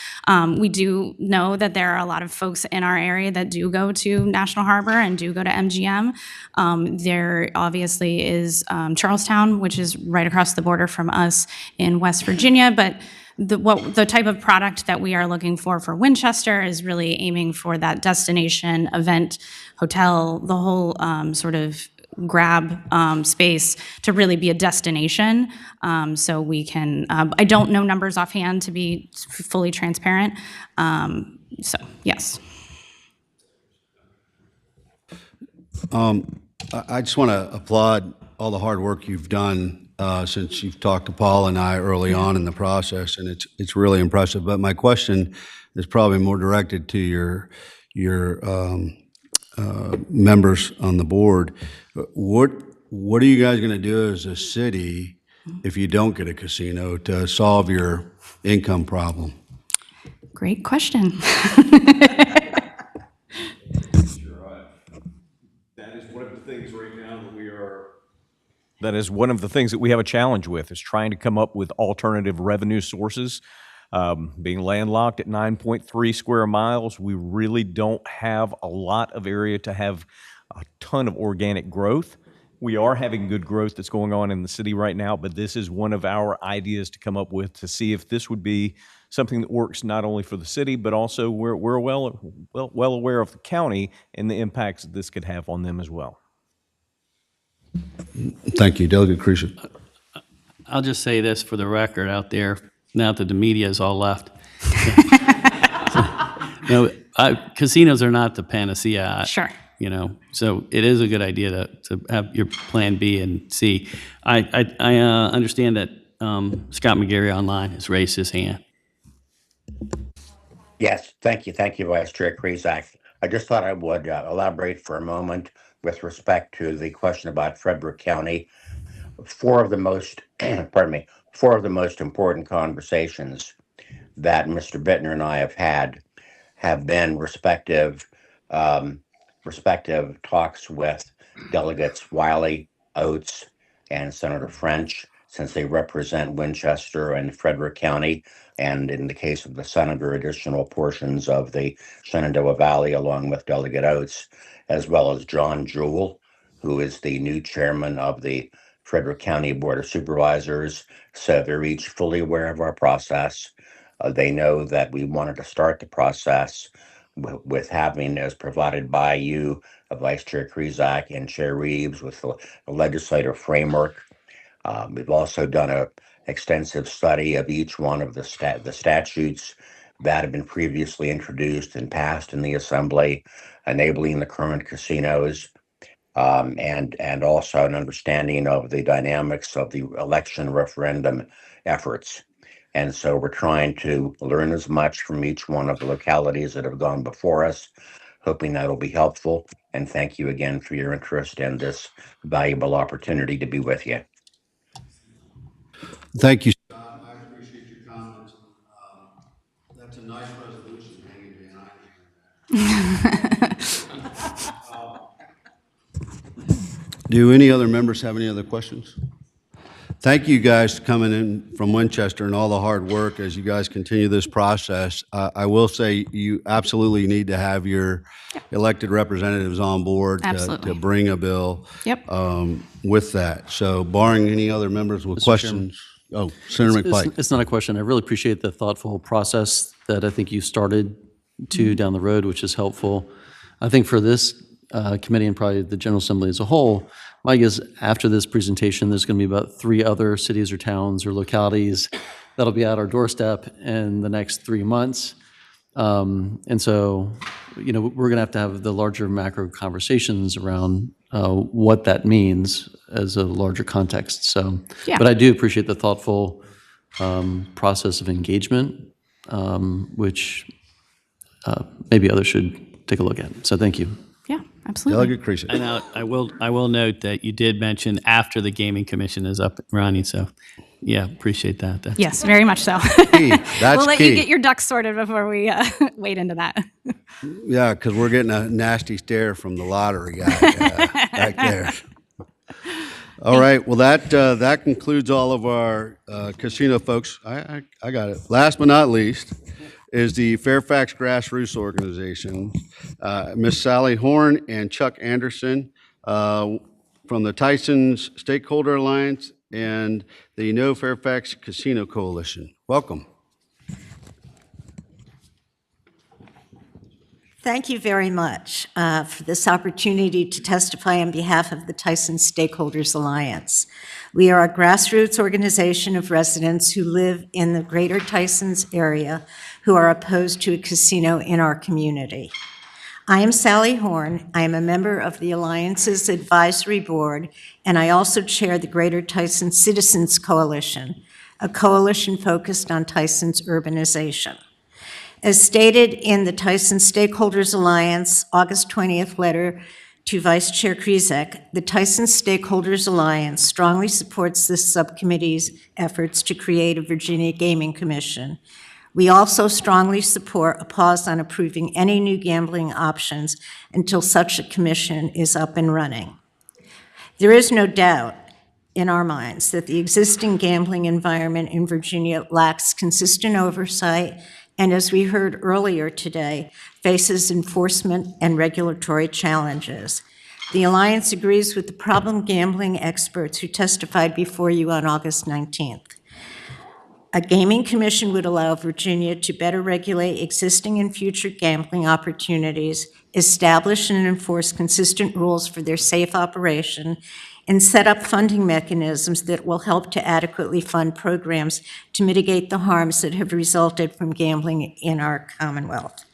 We do know that there are a lot of folks in our area that do go to National Harbor and do go to MGM. There obviously is Charlestown, which is right across the border from us in West Virginia, but the type of product that we are looking for Winchester is really aiming for that destination event, hotel, the whole sort of grab space to really be a destination. So we can, I don't know numbers offhand to be fully transparent. So yes. I just want to applaud all the hard work you've done since you've talked to Paul and I early on in the process, and it's really impressive. But my question is probably more directed to your members on the board. What are you guys going to do as a city if you don't get a casino to solve your income problem? Great question. That is one of the things right now that we are. That is one of the things that we have a challenge with, is trying to come up with alternative revenue sources. Being landlocked at 9.3 square miles, we really don't have a lot of area to have a ton of organic growth. We are having good growth that's going on in the city right now, but this is one of our ideas to come up with to see if this would be something that works not only for the city, but also we're well aware of the county and the impacts that this could have on them as well. Thank you. Delegate Creasy. I'll just say this for the record out there, now that the media is all left. No, casinos are not the panacea. Sure. So it is a good idea to have your plan B and C. I understand that Scott McGarry online has raised his hand. Yes, thank you, Vice Chair Krizak. I just thought I would elaborate for a moment with respect to the question about Frederick County. Four of the most important conversations that Mr. Bittner and I have had have been respective talks with delegates Wiley, Oates, and Senator French. since they represent Winchester and Frederick County, and in the case of the senator, additional portions of the Shenandoah Valley, along with Delegate Oates, as well as John Jewell, who is the new chairman of the Frederick County Board of Supervisors. So they're each fully aware of our process. They know that we wanted to start the process with having, as provided by you, Vice Chair Krizak and Chair Reeves, with the legislative framework. We've also done a extensive study of each one of the statutes that have been previously introduced and passed in the Assembly, enabling the current casinos, and also an understanding of the dynamics of the election referendum efforts. And so we're trying to learn as much from each one of the localities that have gone before us, hoping that'll be helpful. And thank you again for your interest in this valuable opportunity to be with you. Thank you. I appreciate your comments. That's a nice resolution hanging behind you. Do any other members have any other questions? Thank you guys for coming in from Winchester and all the hard work as you guys continue this process. I will say you absolutely need to have your elected representatives on board to bring a bill with that. So barring any other members with questions. Oh, Senator McPike. It's not a question. I really appreciate the thoughtful process that I think you started to down the road, which is helpful. I think for this committee and probably the General Assembly as a whole, my guess after this presentation, there's going to be about 3 other cities or towns or localities that'll be at our doorstep in the next 3 months. And so, you know, we're going to have the larger macro conversations around what that means as a larger context. So, but I do appreciate the thoughtful process of engagement, which maybe others should take a look at. So thank you. Yeah, absolutely. Delegate Creasy. And I will note that you did mention after the Gaming Commission is up and running. So, yeah, appreciate that. Yes, very much so. That's we'll let key. you get your ducks sorted before we wade into that. Yeah, because we're getting a nasty stare from the lottery guy back there. All right, well, that concludes all of our casino folks. I got it. Last but not least is the Fairfax Grassroots Organization, Miss Sally Horn and Chuck Anderson from the Tyson's Stakeholder Alliance and the No Fairfax Casino Coalition. Welcome. Thank you very much for this opportunity to testify on behalf of the Tyson Stakeholders Alliance. We are a grassroots organization of residents who live in the greater Tysons area who are opposed to a casino in our community. I am Sally Horn. I am a member of the Alliance's Advisory Board, and I also chair the Greater Tyson Citizens Coalition, a coalition focused on Tyson's urbanization. As stated in the Tyson Stakeholders Alliance August 20th letter to Vice Chair Krizak, the Tyson Stakeholders Alliance strongly supports this subcommittee's efforts to create a Virginia Gaming Commission. We also strongly support a pause on approving any new gambling options until such a commission is up and running. There is no doubt in our minds that the existing gambling environment in Virginia lacks consistent oversight and, as we heard earlier today, faces enforcement and regulatory challenges. The Alliance agrees with the problem gambling experts who testified before you on August 19th. A gaming commission would allow Virginia to better regulate existing and future gambling opportunities, establish and enforce consistent rules for their safe operation, and set up funding mechanisms that will help to adequately fund programs to mitigate the harms that have resulted from gambling in our Commonwealth.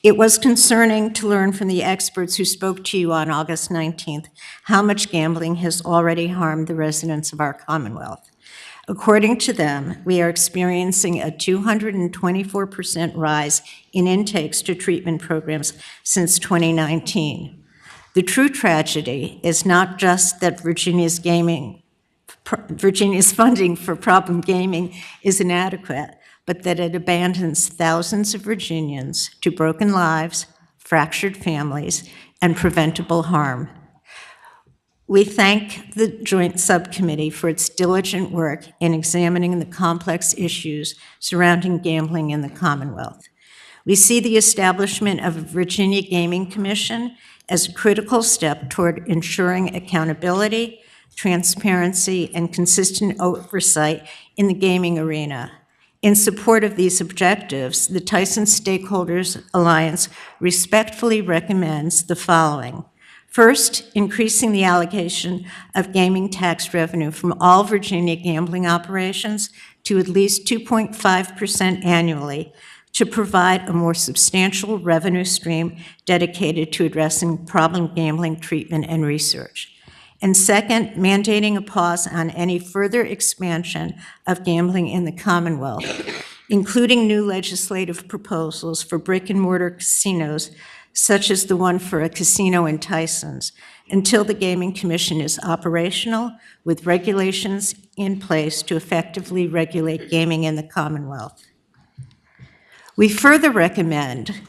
It was concerning to learn from the experts who spoke to you on August 19th how much gambling has already harmed the residents of our Commonwealth. According to them, we are experiencing a 224% rise in intakes to treatment programs since 2019. The true tragedy is not just that Virginia's funding for problem gaming is inadequate, but that it abandons thousands of Virginians to broken lives, fractured families, and preventable harm. We thank the Joint Subcommittee for its diligent work in examining the complex issues surrounding gambling in the Commonwealth. We see the establishment of a Virginia Gaming Commission as a critical step toward ensuring accountability, transparency, and consistent oversight in the gaming arena. In support of these objectives, the Tyson Stakeholders Alliance respectfully recommends the following. First, increasing the allocation of gaming tax revenue from all Virginia gambling operations to at least 2.5% annually to provide a more substantial revenue stream dedicated to addressing problem gambling treatment and research. And second, mandating a pause on any further expansion of gambling in the Commonwealth, including new legislative proposals for brick-and-mortar casinos, such as the one for a casino in Tysons, until the Gaming Commission is operational with regulations in place to effectively regulate gaming in the Commonwealth. We further recommend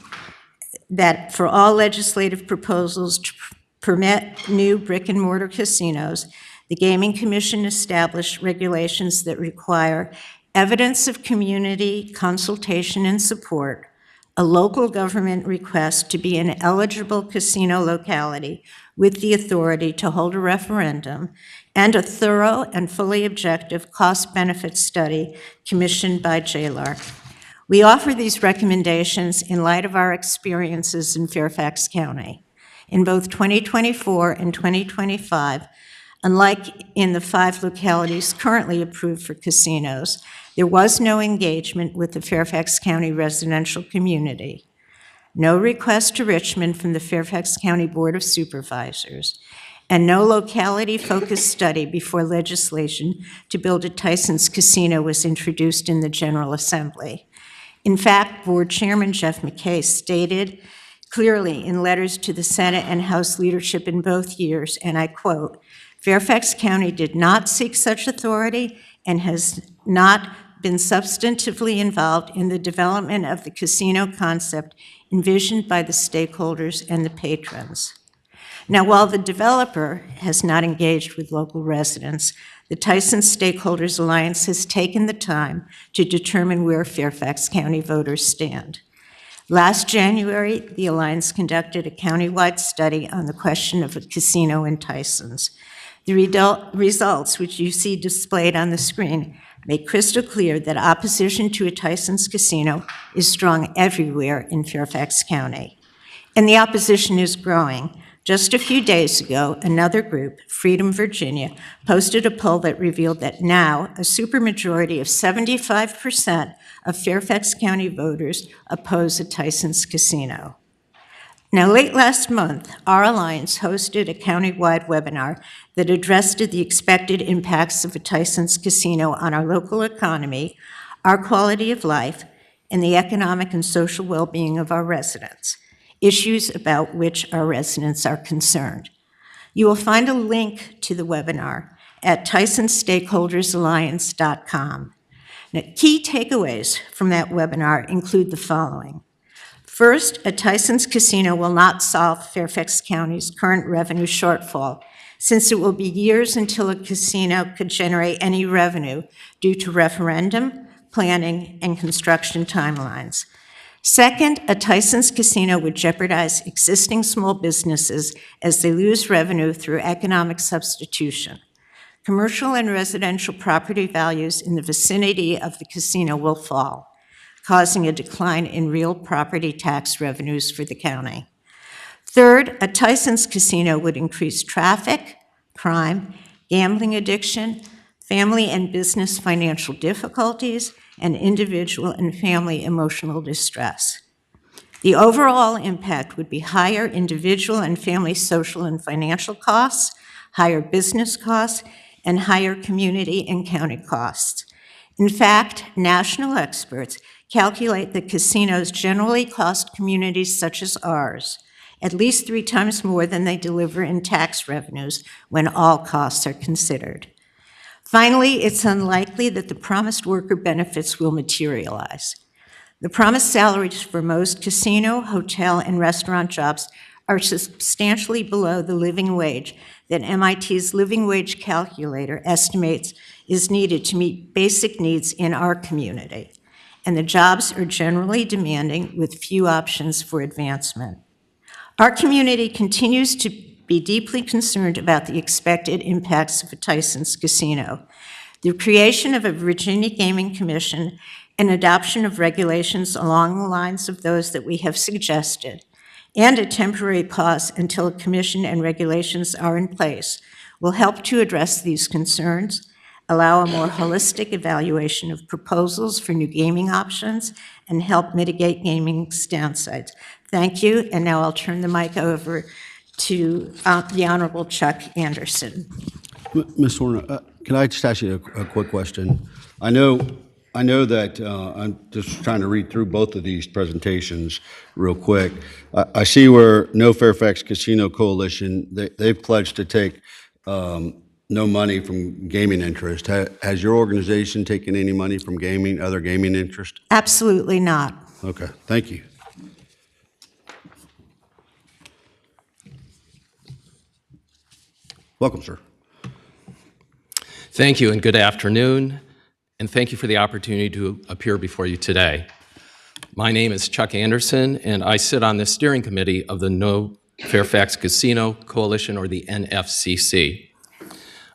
that for all legislative proposals to permit new brick-and-mortar casinos, the Gaming Commission establish regulations that require evidence of community consultation and support, a local government request to be an eligible casino locality with the authority to hold a referendum, and a thorough and fully objective cost-benefit study commissioned by JLARC. We offer these recommendations in light of our experiences in Fairfax County. In both 2024 and 2025, unlike in the 5 localities currently approved for casinos, there was no engagement with the Fairfax County residential community, no request to Richmond from the Fairfax County Board of Supervisors, and no locality-focused study before legislation to build a Tysons Casino was introduced in the General Assembly. In fact, Board Chairman Jeff McKay stated clearly in letters to the Senate and House leadership in both years, and I quote, "Fairfax County did not seek such authority and has not been substantively involved in the development of the casino concept envisioned by the stakeholders and the patrons." Now, while the developer has not engaged with local residents, the Tyson Stakeholders Alliance has taken the time to determine where Fairfax County voters stand. Last January, the Alliance conducted a countywide study on the question of a casino in Tysons. The results, which you see displayed on the screen, make crystal clear that opposition to a Tysons casino is strong everywhere in Fairfax County. And the opposition is growing. Just a few days ago, another group, Freedom Virginia, posted a poll that revealed that now a supermajority of 75% of Fairfax County voters oppose a Tysons casino. Now, late last month, our alliance hosted a countywide webinar that addressed the expected impacts of a Tysons casino on our local economy, our quality of life, and the economic and social well-being of our residents, issues about which our residents are concerned. You will find a link to the webinar at tysonstakeholdersalliance.com. Now, key takeaways from that webinar include the following. First, a Tysons casino will not solve Fairfax County's current revenue shortfall, since it will be years until a casino could generate any revenue due to referendum, planning, and construction timelines. Second, a Tysons casino would jeopardize existing small businesses as they lose revenue through economic substitution. Commercial and residential property values in the vicinity of the casino will fall, causing a decline in real property tax revenues for the county. Third, a Tysons casino would increase traffic, crime, gambling addiction, family and business financial difficulties, and individual and family emotional distress. The overall impact would be higher individual and family social and financial costs, higher business costs, and higher community and county costs. In fact, national experts calculate that casinos generally cost communities such as ours at least 3 times more than they deliver in tax revenues when all costs are considered. Finally, it's unlikely that the promised worker benefits will materialize. The promised salaries for most casino, hotel, and restaurant jobs are substantially below the living wage that MIT's living wage calculator estimates is needed to meet basic needs in our community. And the jobs are generally demanding with few options for advancement. Our community continues to be deeply concerned about the expected impacts of a Tyson's casino. The creation of a Virginia Gaming Commission and adoption of regulations along the lines of those that we have suggested, and a temporary pause until a commission and regulations are in place, will help to address these concerns, allow a more holistic evaluation of proposals for new gaming options, and help mitigate gaming's downsides. Thank you, and now I'll turn the mic over to the Honorable Chuck Anderson. Ms. Horner, can I just ask you a quick question? I know that I'm just trying to read through both of these presentations real quick. I see where No Fairfax Casino Coalition, they've pledged to take no money from gaming interest. Has your organization taken any money from other gaming interest? Absolutely not. Okay, thank you. Welcome, sir. Thank you and good afternoon, and thank you for the opportunity to appear before you today. My name is Chuck Anderson, and I sit on the steering committee of the No Fairfax Casino Coalition, or the NFCC.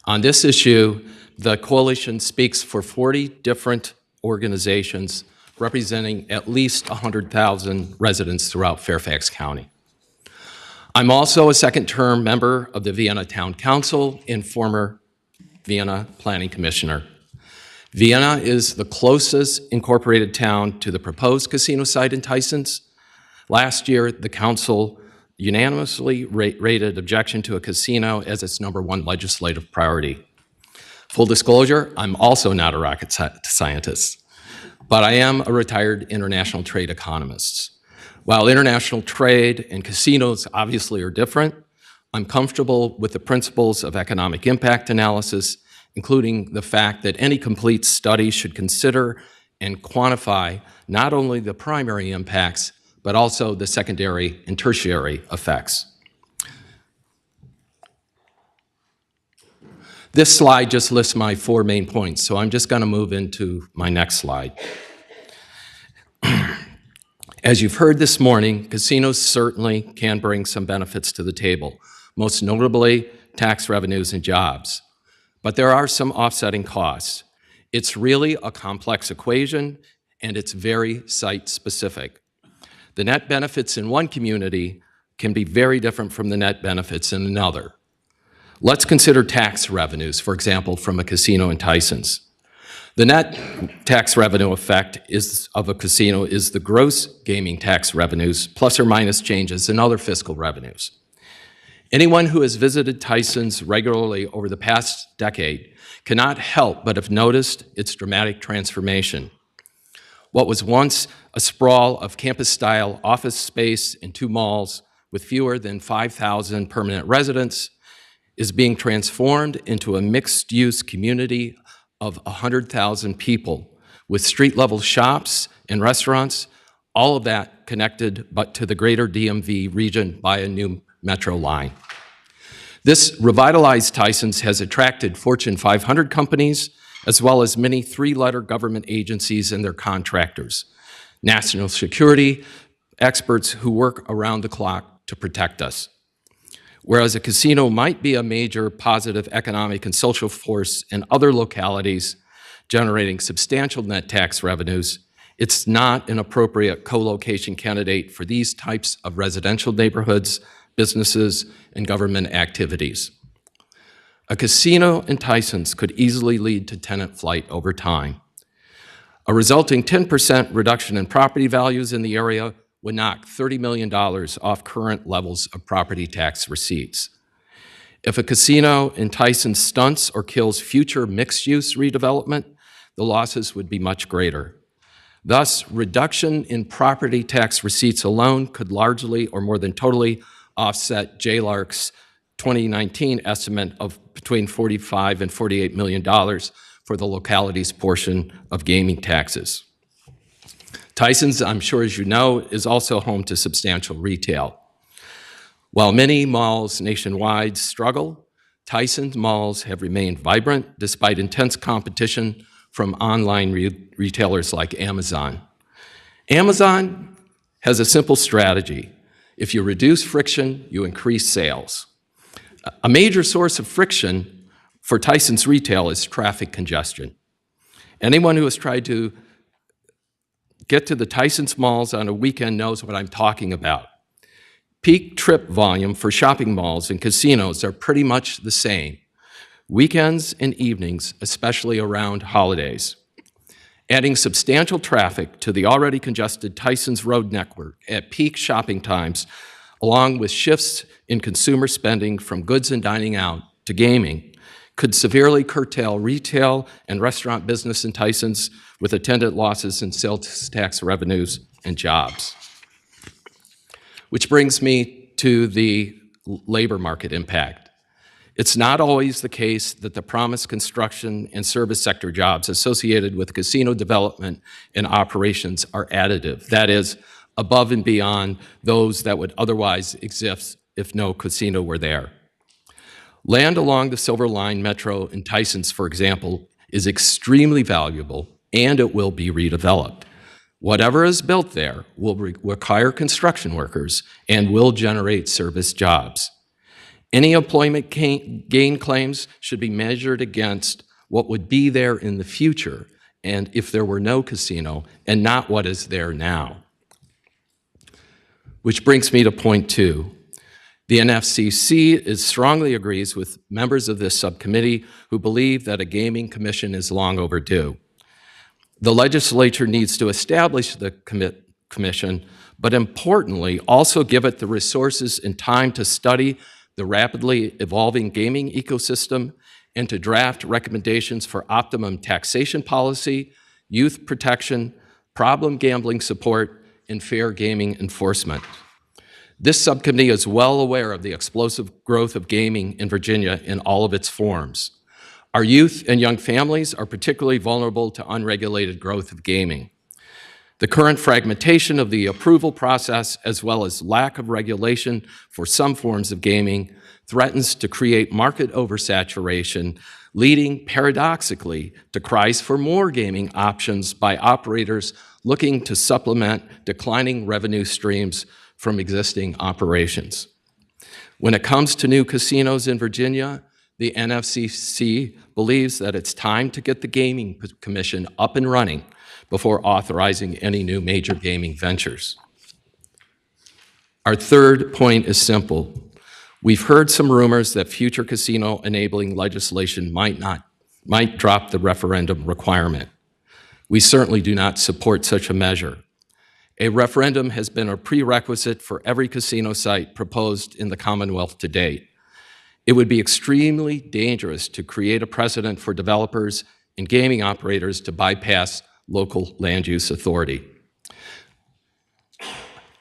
On this issue, the coalition speaks for 40 different organizations representing at least 100,000 residents throughout Fairfax County. I'm also a second-term member of the Vienna Town Council and former Vienna Planning Commissioner. Vienna is the closest incorporated town to the proposed casino site in Tysons. Last year, the council unanimously rated objection to a casino as its #1 legislative priority. Full disclosure, I'm also not a rocket scientist, but I am a retired international trade economist. While international trade and casinos obviously are different, I'm comfortable with the principles of economic impact analysis, including the fact that any complete study should consider and quantify not only the primary impacts, but also the secondary and tertiary effects. This slide just lists my 4 main points, so I'm just going to move into my next slide. As you've heard this morning, casinos certainly can bring some benefits to the table, most notably tax revenues and jobs. But there are some offsetting costs. It's really a complex equation, and it's very site-specific. The net benefits in one community can be very different from the net benefits in another. Let's consider tax revenues, for example, from a casino in Tysons. The net tax revenue effect of a casino is the gross gaming tax revenues plus or minus changes in other fiscal revenues. Anyone who has visited Tysons regularly over the past decade cannot help but have noticed its dramatic transformation. What was once a sprawl of campus-style office space in 2 malls with fewer than 5,000 permanent residents is being transformed into a mixed-use community of 100,000 people with street-level shops and restaurants, all of that connected but to the greater DMV region by a new metro line. This revitalized Tysons has attracted Fortune 500 companies, as well as many 3-letter government agencies and their contractors, national security experts who work around the clock to protect us. Whereas a casino might be a major positive economic and social force in other localities generating substantial net tax revenues, it's not an appropriate co-location candidate for these types of residential neighborhoods, businesses, and government activities. A casino in Tysons could easily lead to tenant flight over time. A resulting 10% reduction in property values in the area would knock $30 million off current levels of property tax receipts. If a casino in Tysons stunts or kills future mixed-use redevelopment, the losses would be much greater. Thus, reduction in property tax receipts alone could largely or more than totally offset JLARC's 2019 estimate of between $45 and $48 million for the locality's portion of gaming taxes. Tysons, I'm sure as you know, is also home to substantial retail. While many malls nationwide struggle, Tyson's malls have remained vibrant despite intense competition from online retailers like Amazon. Amazon has a simple strategy. If you reduce friction, you increase sales. A major source of friction for Tyson's retail is traffic congestion. Anyone who has tried to get to the Tyson's malls on a weekend knows what I'm talking about. Peak trip volume for shopping malls and casinos are pretty much the same. Weekends and evenings, especially around holidays. Adding substantial traffic to the already congested Tyson's road network at peak shopping times, along with shifts in consumer spending from goods and dining out to gaming, could severely curtail retail and restaurant business in Tyson's with attendant losses in sales tax revenues and jobs. Which brings me to the labor market impact. It's not always the case that the promised construction and service sector jobs associated with casino development and operations are additive, that is, above and beyond those that would otherwise exist if no casino were there. Land along the Silver Line Metro in Tyson's, for example, is extremely valuable, and it will be redeveloped. Whatever is built there will require construction workers and will generate service jobs. Any employment gain claims should be measured against what would be there in the future and if there were no casino, and not what is there now. Which brings me to point 2. The NFCC strongly agrees with members of this subcommittee who believe that a gaming commission is long overdue. The legislature needs to establish the commission, but importantly, also give it the resources and time to study the rapidly evolving gaming ecosystem and to draft recommendations for optimum taxation policy, youth protection, problem gambling support, and fair gaming enforcement. This subcommittee is well aware of the explosive growth of gaming in Virginia in all of its forms. Our youth and young families are particularly vulnerable to unregulated growth of gaming. The current fragmentation of the approval process, as well as lack of regulation for some forms of gaming, threatens to create market oversaturation, leading paradoxically to cries for more gaming options by operators looking to supplement declining revenue streams from existing operations. When it comes to new casinos in Virginia, the NFCC believes that it's time to get the Gaming Commission up and running before authorizing any new major gaming ventures. Our third point is simple. We've heard some rumors that future casino enabling legislation might drop the referendum requirement. We certainly do not support such a measure. A referendum has been a prerequisite for every casino site proposed in the Commonwealth to date. It would be extremely dangerous to create a precedent for developers and gaming operators to bypass local land use authority.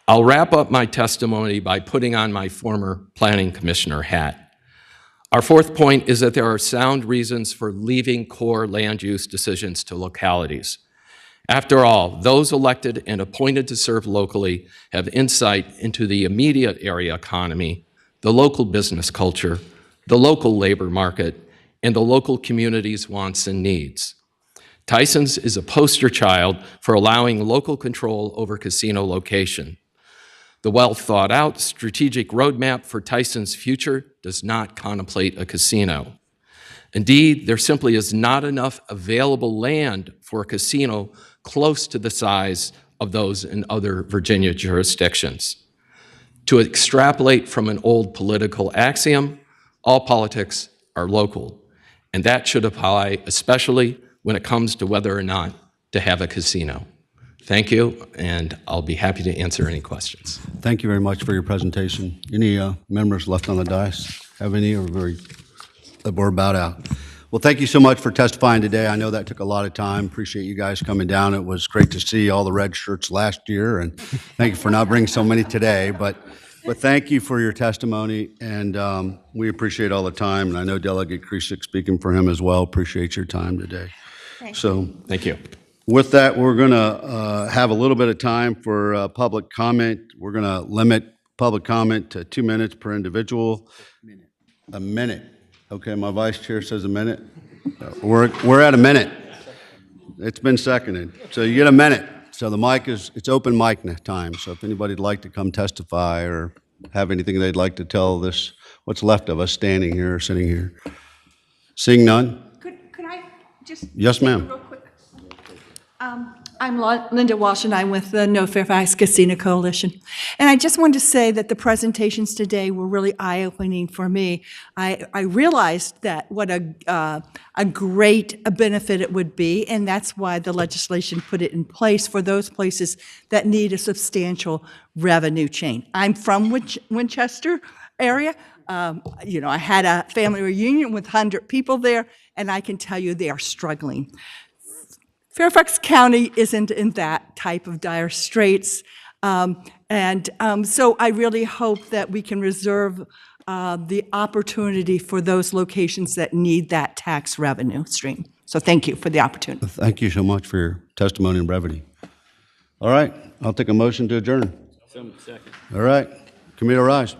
I'll wrap up my testimony by putting on my former planning commissioner hat. Our fourth point is that there are sound reasons for leaving core land use decisions to localities. After all, those elected and appointed to serve locally have insight into the immediate area economy, the local business culture, the local labor market, and the local community's wants and needs. Tyson's is a poster child for allowing local control over casino location. The well-thought-out strategic roadmap for Tyson's future does not contemplate a casino. Indeed, there simply is not enough available land for a casino close to the size of those in other Virginia jurisdictions. To extrapolate from an old political axiom, all politics are local, and that should apply especially when it comes to whether or not to have a casino. Thank you, and I'll be happy to answer any questions. Thank you very much for your presentation. Any members left on the dais have any, or we're about out? Well, thank you so much for testifying today. I know that took a lot of time. Appreciate you guys coming down. It was great to see all the red shirts last year, and thank you for not bringing so many today. But thank you for your testimony, and we appreciate all the time. And I know Delegate Kresick, speaking for him as well, appreciate your time today. Thank you. With that, we're going to have a little bit of time for public comment. We're going to limit public comment, 2 minutes per individual. A minute. Okay, my vice chair says a minute. We're at a minute. It's been seconded. So you get a minute. So the mic it's open mic time. So if anybody'd like to come testify or have anything they'd like to tell this, what's left of us standing here or sitting here. Seeing none? Could I just? Yes, ma'am. Real quick. I'm Linda Walsh, and I'm with the No Fairfax Casino Coalition. And I just wanted to say that the presentations today were really eye-opening for me. I realized that what a great benefit it would be, and that's why the legislation put it in place for those places that need a substantial revenue chain. I'm from Winchester area. I had a family reunion with 100 people there, and I can tell you they are struggling. Fairfax County isn't in that type of dire straits, so I really hope that we can reserve the opportunity for those locations that need that tax revenue stream. So thank you for the opportunity. Thank you so much for your testimony and brevity. All right, I'll take a motion to adjourn. Second. All right, committee will rise.